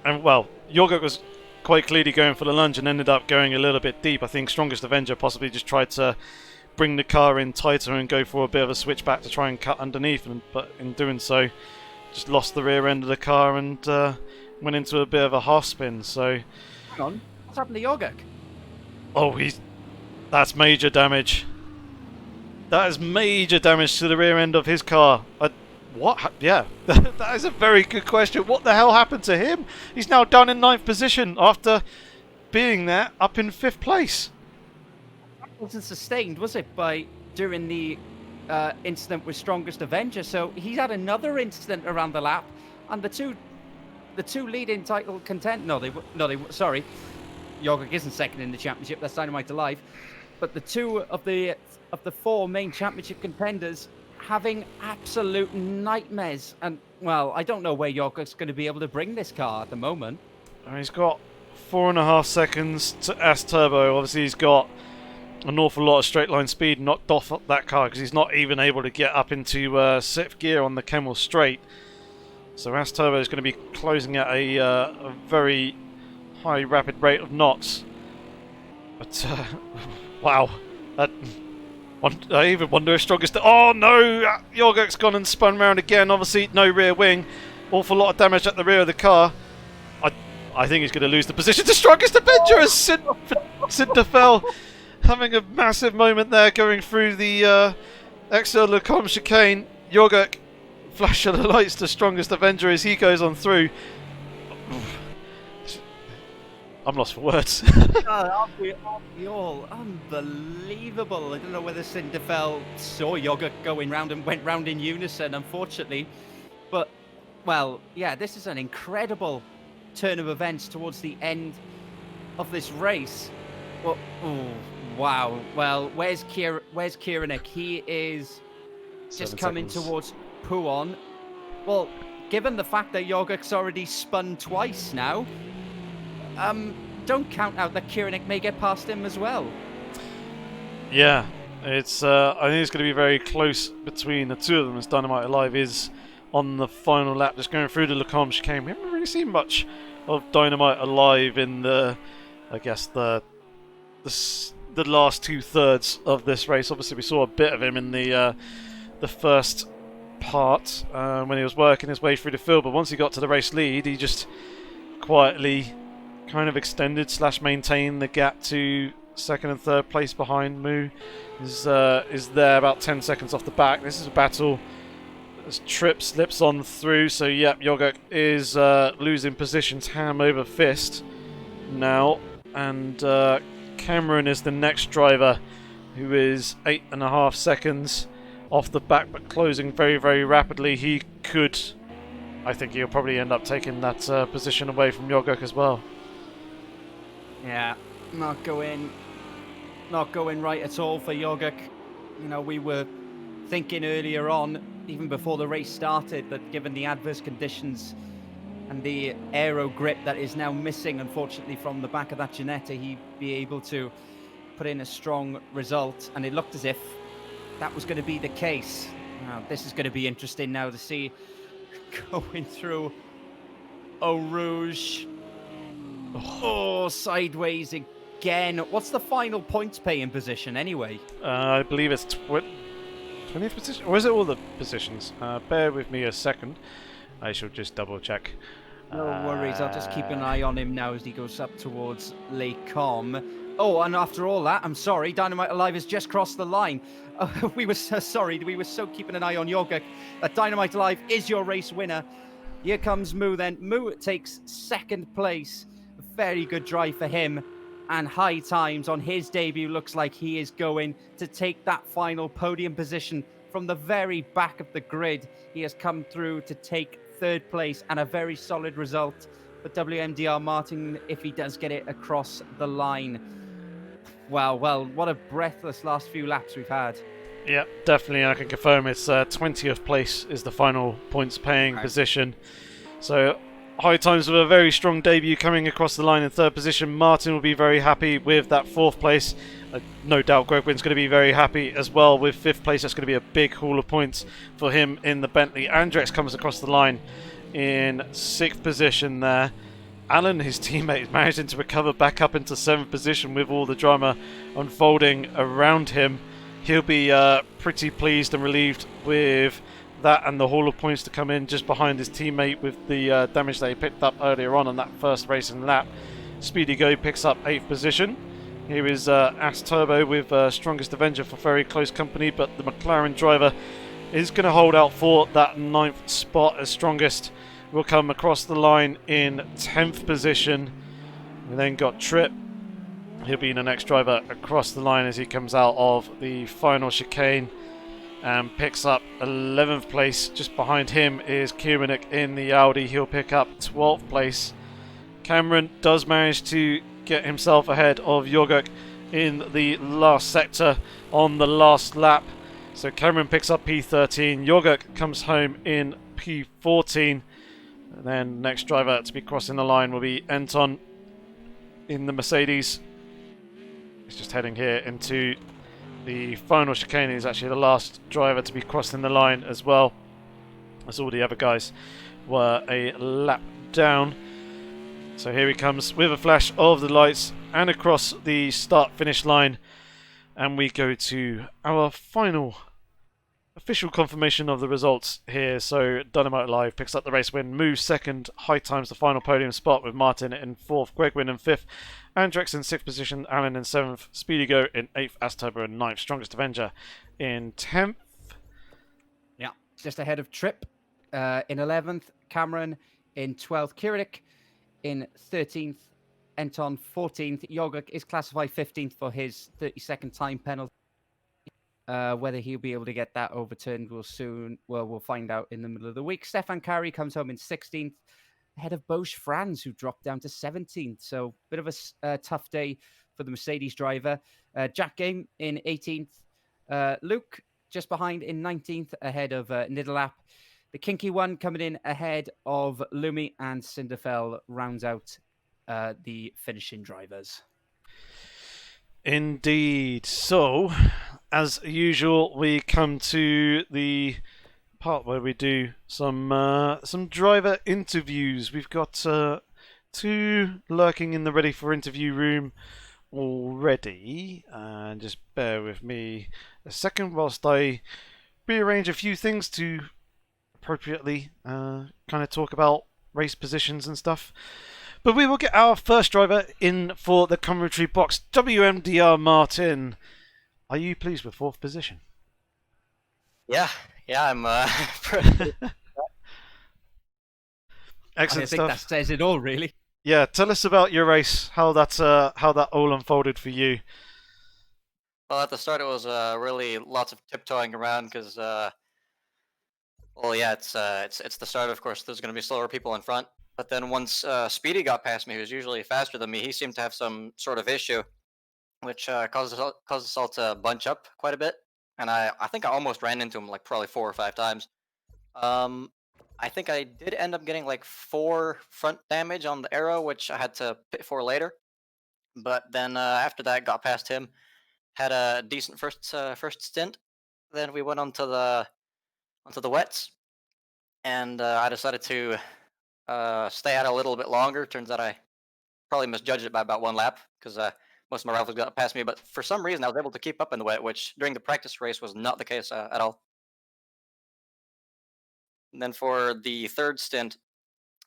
And well, Jorguk was quite clearly going for the lunge and ended up going a little bit deep. I think Strongest Avenger possibly just tried to bring the car in tighter and go for a bit of a switchback to try and cut underneath, but in doing so, just lost the rear end of the car and went into a bit of a half spin. So, hang on, what's happened to Jorguk? Oh, that's major damage. That is major damage to the rear end of his car. What? Yeah, that is a very good question. What the hell happened to him? He's now down in 9th position after being there up in 5th place. That wasn't sustained, was it, during the incident with Strongest Avenger? So he's had another incident around the lap, and the two leading title sorry, Jorguk isn't second in the championship. That's Dynamite Alive, but the two of the 4 main championship contenders having absolute nightmares. And, well, I don't know where Jorguk's going to be able to bring this car at the moment. He's got 4.5 seconds to S Turbo. Obviously, he's got an awful lot of straight line speed knocked off that car because he's not even able to get up into 6th gear on the Kemmel straight. So S Turbo is going to be closing at a very high rapid rate of knots. But, wow. I even wonder if Strongest... Oh no! Jorguk's gone and spun round again. Obviously, no rear wing. Awful lot of damage at the rear of the car. I think he's going to lose the position to Strongest Avenger as Cinderfell having a massive moment there going through the Exeter Lecombe chicane. Jorguk flashing the lights to Strongest Avenger as he goes on through. I'm lost for words. Aren't we all unbelievable? I don't know whether Cinderfell saw Jorguk going round and went round in unison, unfortunately. But, well, yeah, this is an incredible turn of events towards the end of this race. Well, oh, wow. Well, where's Kieranich? He is just coming towards Puon. Well, given the fact that Jorguk's already spun twice now, don't count out that Kieranich may get past him as well. Yeah, it's. I think it's going to be very close between the two of them as Dynamite Alive is on the final lap, just going through the Lecombe chicane. We haven't really seen much of Dynamite Alive in the, I guess the last 2/3 of this race. Obviously, we saw a bit of him in the first part when he was working his way through the field, but once he got to the race lead, he just quietly kind of extended / maintained the gap to 2nd and 3rd place behind. Moo is there about 10 seconds off the back. This is a battle as Trip slips on through, so yep, Jorguk is losing positions hand over fist now, and Cameron is the next driver who is 8.5 seconds off the back but closing very, very rapidly. He could, I think he'll probably end up taking that position away from Jorguk as well. Yeah, not going right at all for Jorguk. You know, we were thinking earlier on, even before the race started, that given the adverse conditions and the aero grip that is now missing, unfortunately, from the back of that Ginetta, he'd be able to put in a strong result. And it looked as if that was going to be the case. Now, this is going to be interesting now to see going through Eau Rouge. Oh, sideways again. What's the final points paying position anyway? I believe it's 20th position, or is it all the positions? Bear with me a second. I shall just double check. No worries, I'll just keep an eye on him now as he goes up towards Lecombe. Oh, and after all that, I'm sorry, Dynamite Alive has just crossed the line. We were so sorry, we were so keeping an eye on Jorguk that Dynamite Alive is your race winner. Here comes Moo then. Moo takes 2nd place. Very good drive for him, and high times on his debut. Looks like he is going to take that final podium position from the very back of the grid. He has come through to take third place and a very solid result for WMDR Martin if he does get it across the line. Wow, well, what a breathless last few laps we've had. Yeah, definitely. I can confirm it's 20th place is the final points paying position. So high times with a very strong debut coming across the line in third position. Martin will be very happy with that fourth place. No doubt Gregwin's going to be very happy as well with fifth place. That's going to be a big haul of points for him in the Bentley. Andrex comes across the line in sixth position there. Alan, his teammate, is managing to recover back up into seventh position with all the drama unfolding around him. He'll be pretty pleased and relieved with that and the haul of points to come in just behind his teammate with the damage that he picked up earlier on that first racing lap. Speedy Go picks up 8th position. Here is As Turbo with Strongest Avenger for very close company, but the McLaren driver is going to hold out for that 9th spot as Strongest will come across the line in 10th position. We then got Trip. He'll be the next driver across the line as he comes out of the final chicane and picks up 11th place. Just behind him is Kieran in the Audi. He'll pick up 12th place. Cameron does manage to get himself ahead of Yogurt in the last sector on the last lap. So Cameron picks up P13. Yogurt comes home in P14. And then next driver to be crossing the line will be Anton in the Mercedes. He's just heading here into the final chicane. He's actually the last driver to be crossing the line as well, as all the other guys were a lap down. So here he comes with a flash of the lights and across the start-finish line. And we go to our final official confirmation of the results here. So Dynamite Live picks up the race win, moves second, high times the final podium spot with Martin in fourth, Gregwin in fifth, Andrex in sixth position, Alan in seventh, Speedy Go in eighth, As Turbo in ninth, Strongest Avenger in 10th. Yeah, just ahead of Trip in 11th, Cameron in 12th, Kirilik in 13th, Anton 14th. Yogurt is classified 15th for his 30-second time penalty. Whether he'll be able to get that overturned, we'll find out in the middle of the week. Stefan Carey comes home in 16th, ahead of Bosch Franz, who dropped down to 17th. So bit of a tough day for the Mercedes driver. Jack Game in 18th. Luke just behind in 19th, ahead of Nidalap. The Kinky One coming in ahead of Lumi, and Cinderfell rounds out the finishing drivers. Indeed. So, as usual, we come to the part where we do some driver interviews. We've got two lurking in the ready for interview room already, and just bear with me a second whilst I rearrange a few things to appropriately kind of talk about race positions and stuff. But we will get our first driver in for the commentary box. WMDR Martin, are you pleased with fourth position? Yeah, I'm. Excellent I think stuff. that says it all, really. Yeah, tell us about your race. How that all unfolded for you. Well, at the start, it was really lots of tiptoeing around because, it's the start. Of course, there's going to be slower people in front. But then once Speedy got past me, who's usually faster than me, he seemed to have some sort of issue, which caused us all to bunch up quite a bit. And I think I almost ran into him like probably 4 or 5 times. I think I did end up getting like 4 front damage on the arrow, which I had to pit for later. But then after that, got past him, had a decent first stint. Then we went onto the wets, and I decided to stay out a little bit longer. Turns out I probably misjudged it by about 1 lap because most of my rivals got past me. But for some reason, I was able to keep up in the wet, which during the practice race was not the case at all. And then for the third stint,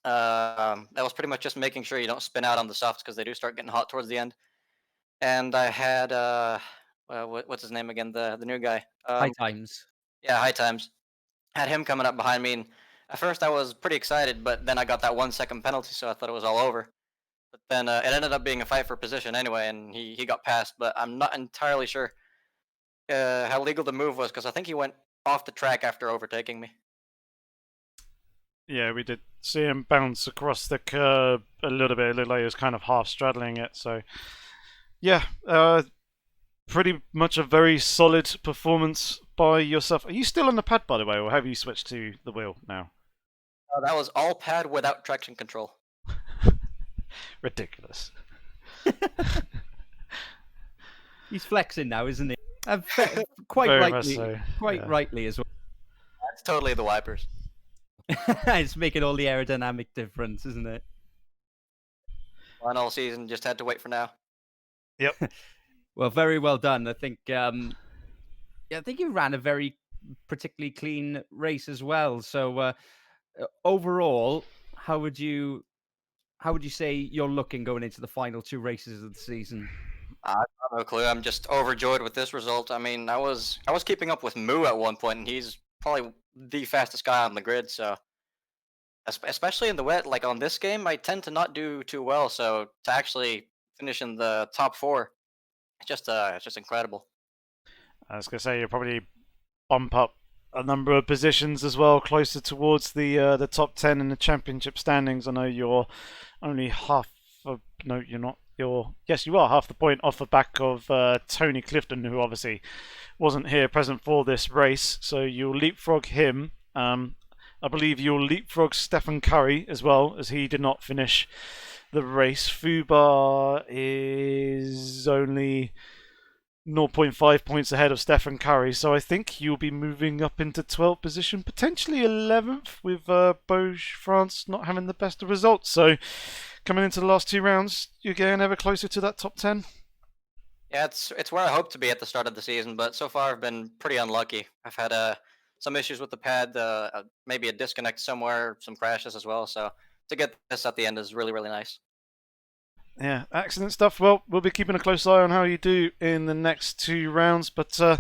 that was pretty much just making sure you don't spin out on the softs because they do start getting hot towards the end. And I had what's his name again? The new guy. High times. Yeah, High Times. Had him coming up behind me, and at first I was pretty excited, but then I got that 1 second penalty, so I thought it was all over. But then it ended up being a fight for position anyway, and he got past. But I'm not entirely sure how legal the move was because I think he went off the track after overtaking me. Yeah, we did see him bounce across the curb a little bit. It looked like he was kind of half straddling it. So, yeah, pretty much a very solid performance by yourself. Are you still on the pad, by the way, or have you switched to the wheel now? That was all pad without traction control. Ridiculous. He's flexing now, isn't he? Quite Very rightly, much so, quite yeah. rightly as well. That's totally the wipers. It's making all the aerodynamic difference, isn't it? One all season, just had to wait for now. Yep. Well, very well done. I think I think you ran a very particularly clean race as well. So overall, how would you say you're looking going into the final 2 races of the season? I have no clue. I'm just overjoyed with this result. I mean, I was keeping up with Moo at one point, and he's probably the fastest guy on the grid. So, especially in the wet, like on this game, I tend to not do too well. So to actually finish in the top 4, it's just incredible. I was gonna say you'll probably bump up a number of positions as well, closer towards the top 10 in the championship standings. I know you're only half. No, you're not. Yes, you are half the point off the back of Tony Clifton, who obviously wasn't here present for this race. So you'll leapfrog him. I believe you'll leapfrog Stephen Curry as well, as he did not finish the race. Fubar is only 0.5 points ahead of Stephen Curry, so I think you'll be moving up into 12th position, potentially 11th, with Beauge France not having the best of results. So coming into the last 2 rounds, you're getting ever closer to that top 10. Yeah, it's where I hope to be at the start of the season, but so far I've been pretty unlucky. I've had some issues with the pad, maybe a disconnect somewhere, some crashes as well. So to get this at the end is really, really nice. Yeah, accident stuff. Well, we'll be keeping a close eye on how you do in the next 2 rounds. But for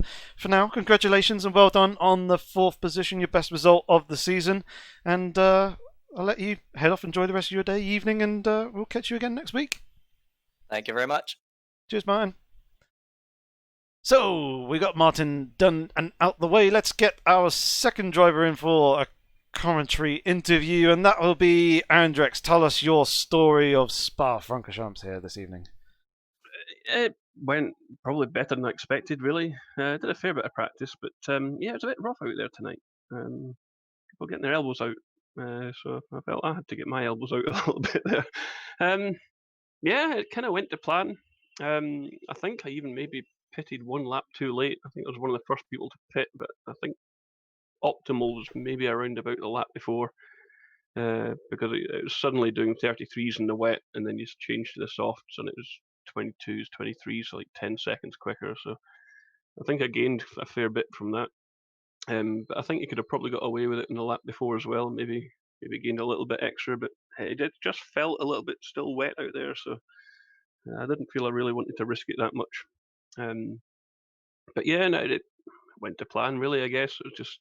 now, congratulations and well done on the 4th position, your best result of the season. And I'll let you head off, enjoy the rest of your day, evening, and we'll catch you again next week. Thank you very much. Cheers, Martin. So, we got Martin done and out the way. Let's get our second driver in for a commentary interview, and that will be Andrex. Tell us your story of Francorchamps here this evening. It went probably better than I expected, really. Did a fair bit of practice, but yeah, it was a bit rough out there tonight. People getting their elbows out, so I felt I had to get my elbows out a little bit there. Yeah, it kind of went to plan. I think I even maybe pitted 1 lap too late. I think I was one of the first people to pit, but I think optimal was maybe around about the lap before, because it was suddenly doing 33s in the wet, and then you changed to the softs, and it was 22s, 23s, so like 10 seconds quicker. So I think I gained a fair bit from that. But I think you could have probably got away with it in the lap before as well. Maybe gained a little bit extra, but it just felt a little bit still wet out there, so I didn't feel I really wanted to risk it that much. But yeah, no, it went to plan, really, I guess. It was just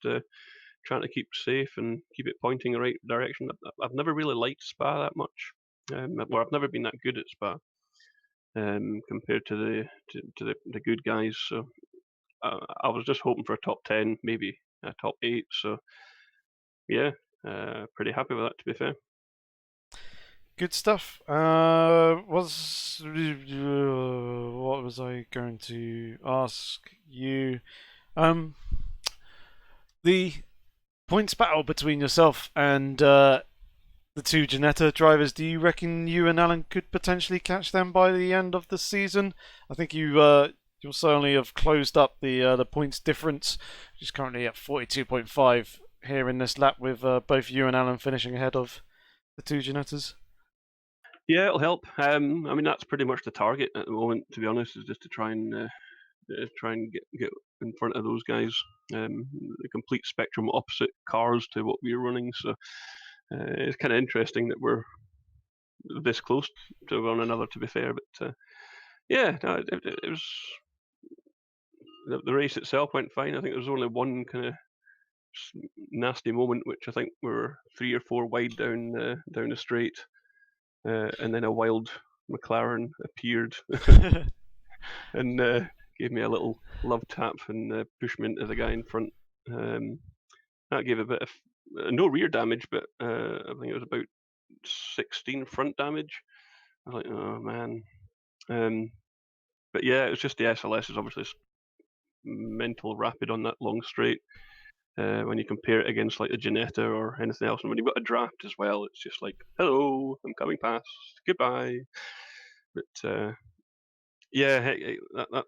trying to keep safe and keep it pointing the right direction. I've never really liked Spa that much. Well, I've never been that good at Spa compared to the good guys. So I was just hoping for a top 10, maybe a top 8. So yeah, pretty happy with that, to be fair. Good stuff. What was I going to ask you? The points battle between yourself and the 2 Ginetta drivers. Do you reckon you and Alan could potentially catch them by the end of the season? I think you'll certainly have closed up the points difference, which is currently at 42.5 here in this lap, with both you and Alan finishing ahead of the 2 Ginettas. Yeah, it'll help. I mean, that's pretty much the target at the moment, to be honest, is just to try and get in front of those guys. The complete spectrum opposite cars to what we're running, so it's kind of interesting that we're this close to one another, to be fair. But yeah, no, it was the race itself went fine. I think there was only one kind of nasty moment, which I think we were 3 or 4 wide down the straight. And then a wild McLaren appeared and gave me a little love tap and pushed me into the guy in front. That gave a bit of no rear damage, but I think it was about 16 front damage. I was like, oh man. But yeah, it was just the SLS is obviously mental rapid on that long straight. When you compare it against like the Ginetta or anything else, and when you've got a draft as well, it's just like, hello, I'm coming past, goodbye. But yeah,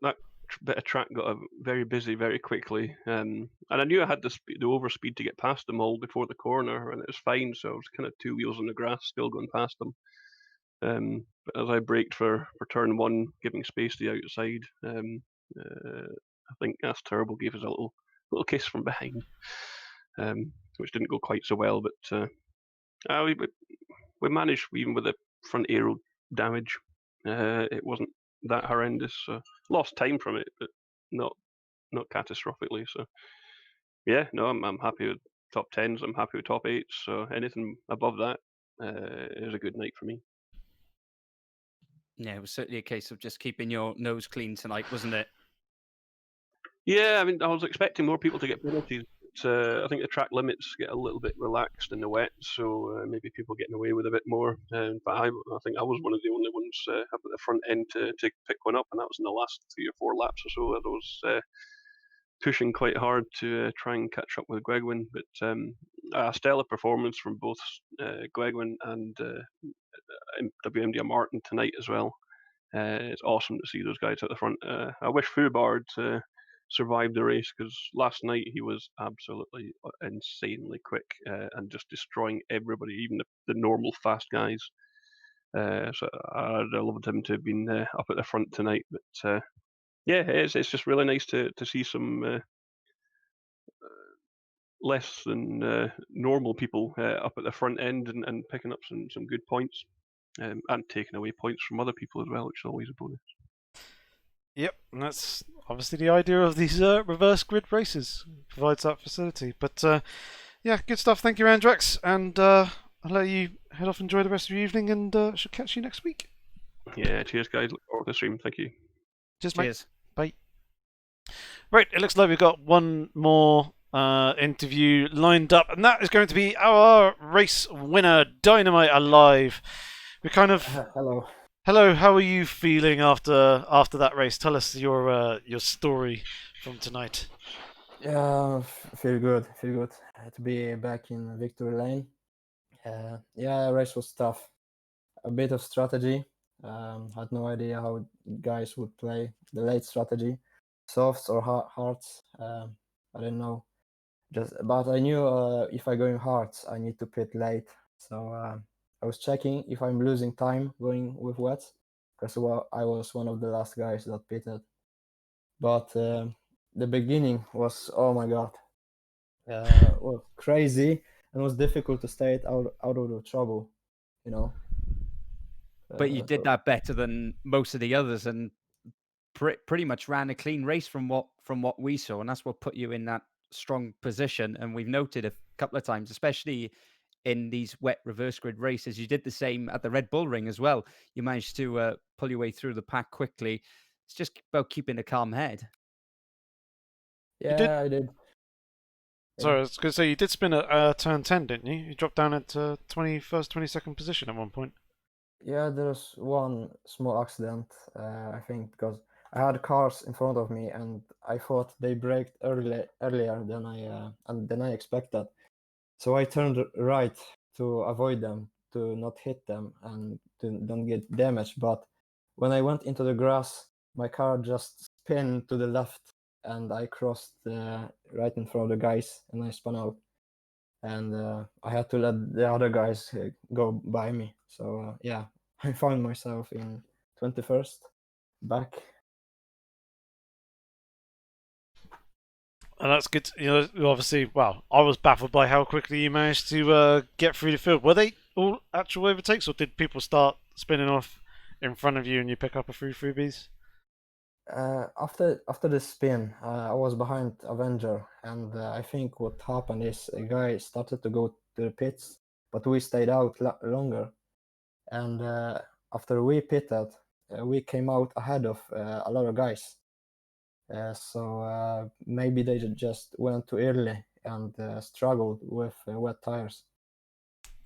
that bit of track got very busy very quickly, and I knew I had the overspeed to get past them all before the corner, and it was fine. So I was kind of two wheels on the grass, still going past them. But as I braked for turn one, giving space to the outside, I think That's Terrible gave us a little kiss from behind, which didn't go quite so well. But we managed, even with the front aero damage. It wasn't that horrendous. So lost time from it, but not catastrophically. So yeah, no, I'm happy with top tens. I'm happy with top eights. So anything above that is a good night for me. Yeah, it was certainly a case of just keeping your nose clean tonight, wasn't it? Yeah, I mean, I was expecting more people to get penalties. But, I think the track limits get a little bit relaxed in the wet, so maybe people getting away with a bit more. But I think I was one of the only ones up at the front end to pick one up, and that was in the last 3 or 4 laps or so. I was pushing quite hard to try and catch up with Gwegwin, but a stellar performance from both Gwegwin and WMDM Martin tonight as well. It's awesome to see those guys at the front. I wish Fubard survived the race, because last night he was absolutely insanely quick and just destroying everybody, even the normal fast guys. So I'd loved him to have been up at the front tonight. But yeah, it's just really nice to see some less than normal people up at the front end and picking up some good points, and taking away points from other people as well, which is always a bonus. Yep, and that's obviously the idea of these reverse grid races. Provides that facility. But yeah, good stuff. Thank you, Andrax, and I'll let you head off, enjoy the rest of your evening, and should catch you next week. Yeah, cheers, guys. Look forward to the stream. Thank you. Cheers, mate. Cheers. Bye. Right, it looks like we've got one more interview lined up, and that is going to be our race winner, Dynamite Alive. We kind of hello. How are you feeling after that race? Tell us your story from tonight. Yeah, feel good. To be back in victory lane. Yeah, race was tough. A bit of strategy. Had no idea how guys would play the late strategy, softs or hards. I didn't know. But I knew if I go in hards, I need to pit late. So I was checking if I'm losing time going with wets, because I was one of the last guys that pitted. But the beginning was, oh my god, was crazy, and was difficult to stay out of the trouble, you know. But you did that better than most of the others, and pretty much ran a clean race from what we saw, and that's what put you in that strong position. And we've noted a couple of times, especially in these wet reverse grid races, you did the same at the Red Bull Ring as well. You managed to pull your way through the pack quickly. It's just about keeping a calm head. Yeah, I did. Sorry, I was going to say, you did spin at turn 10, didn't you? You dropped down at 21st, 22nd position at one point. Yeah, there was one small accident, I think, because I had cars in front of me, and I thought they braked earlier than I expected. So I turned right to avoid them, to not hit them and to don't get damaged. But when I went into the grass, my car just spun to the left, and I crossed right in front of the guys, and I spun out. And I had to let the other guys go by me. So yeah, I found myself in 21st, back. And that's good. You know, obviously, well, I was baffled by how quickly you managed to get through the field. Were they all actual overtakes, or did people start spinning off in front of you and you pick up a few freebies? After the spin, I was behind Avenger, and I think what happened is a guy started to go to the pits, but we stayed out longer. And after we pitted, we came out ahead of a lot of guys. So maybe they just went too early and struggled with wet tires.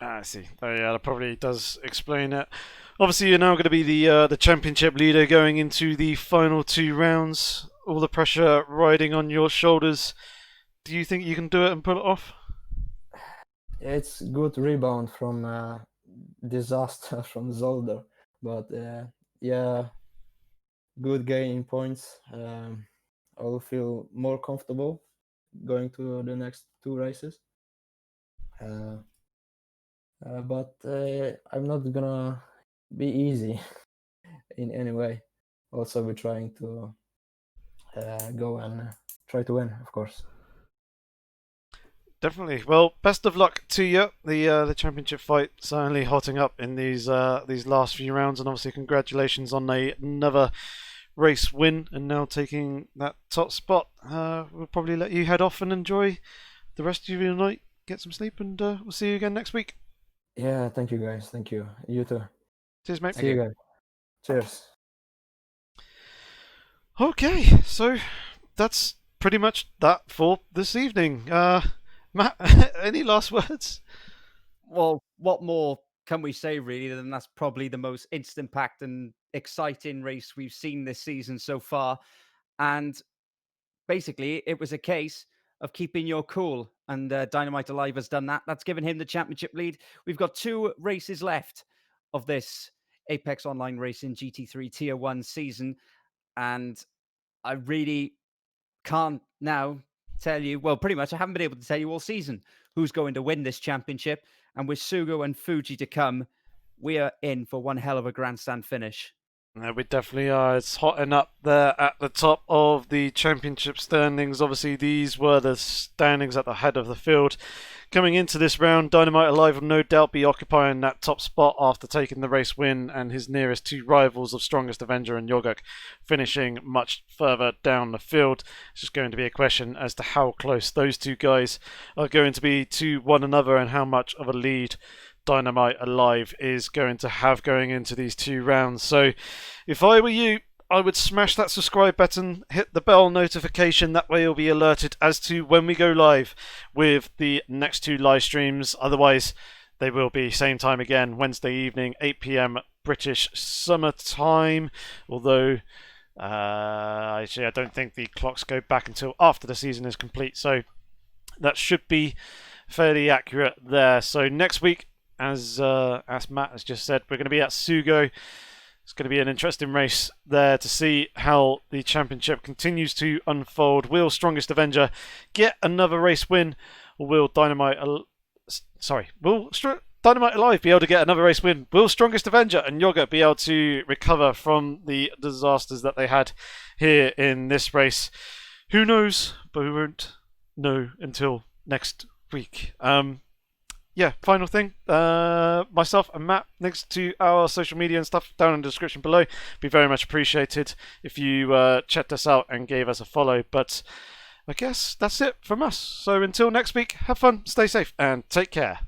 I see. Oh, yeah, that probably does explain it. Obviously, you're now going to be the championship leader going into the final 2 rounds. All the pressure riding on your shoulders. Do you think you can do it and pull it off? It's good rebound from disaster from Zolder, but yeah, good gaining points. I'll feel more comfortable going to the next 2 races. But I'm not gonna be easy in any way. Also, we're trying to go and try to win, of course. Definitely. Well, best of luck to you. The championship fight certainly hotting up in these last few rounds, and obviously congratulations on another race win and now taking that top spot. We'll probably let you head off and enjoy the rest of your night. Get some sleep, and we'll see you again next week. Yeah, thank you guys. Thank you. You too. Cheers, mate. See you guys. Cheers. Okay, so that's pretty much that for this evening. Matt, any last words? Well, what more can we say really than that's probably the most instant packed and exciting race we've seen this season so far. And basically, it was a case of keeping your cool, and Dynamite Alive has done that. That's given him the championship lead. We've got 2 races left of this Apex Online Racing GT3 Tier 1 season, and I really can't now tell you, well, pretty much I haven't been able to tell you all season who's going to win this championship. And with Sugo and Fuji to come, we are in for one hell of a grandstand finish. Yeah, we definitely are. It's hotting up there at the top of the championship standings. Obviously, these were the standings at the head of the field. Coming into this round, Dynamite Alive will no doubt be occupying that top spot after taking the race win, and his nearest 2 rivals of Strongest Avenger and Yoguk finishing much further down the field. It's just going to be a question as to how close those 2 guys are going to be to one another and how much of a lead Dynamite Alive is going to have going into these 2 rounds. So if I were you, I would smash that subscribe button, hit the bell notification, that way you'll be alerted as to when we go live with the next 2 live streams. Otherwise, they will be same time again, Wednesday evening, 8 PM British summer time. Although, actually, I don't think the clocks go back until after the season is complete. So that should be fairly accurate there. So next week, as Matt has just said, we're going to be at Sugo. It's going to be an interesting race there to see how the championship continues to unfold. Will Strongest Avenger get another race win, or will Dynamite Alive be able to get another race win? Will Strongest Avenger and Yoga be able to recover from the disasters that they had here in this race? Who knows? But we won't know until next week. Yeah, final thing. Myself and Matt, links to our social media and stuff down in the description below. Be very much appreciated if you checked us out and gave us a follow. But I guess that's it from us. So until next week, have fun, stay safe, and take care.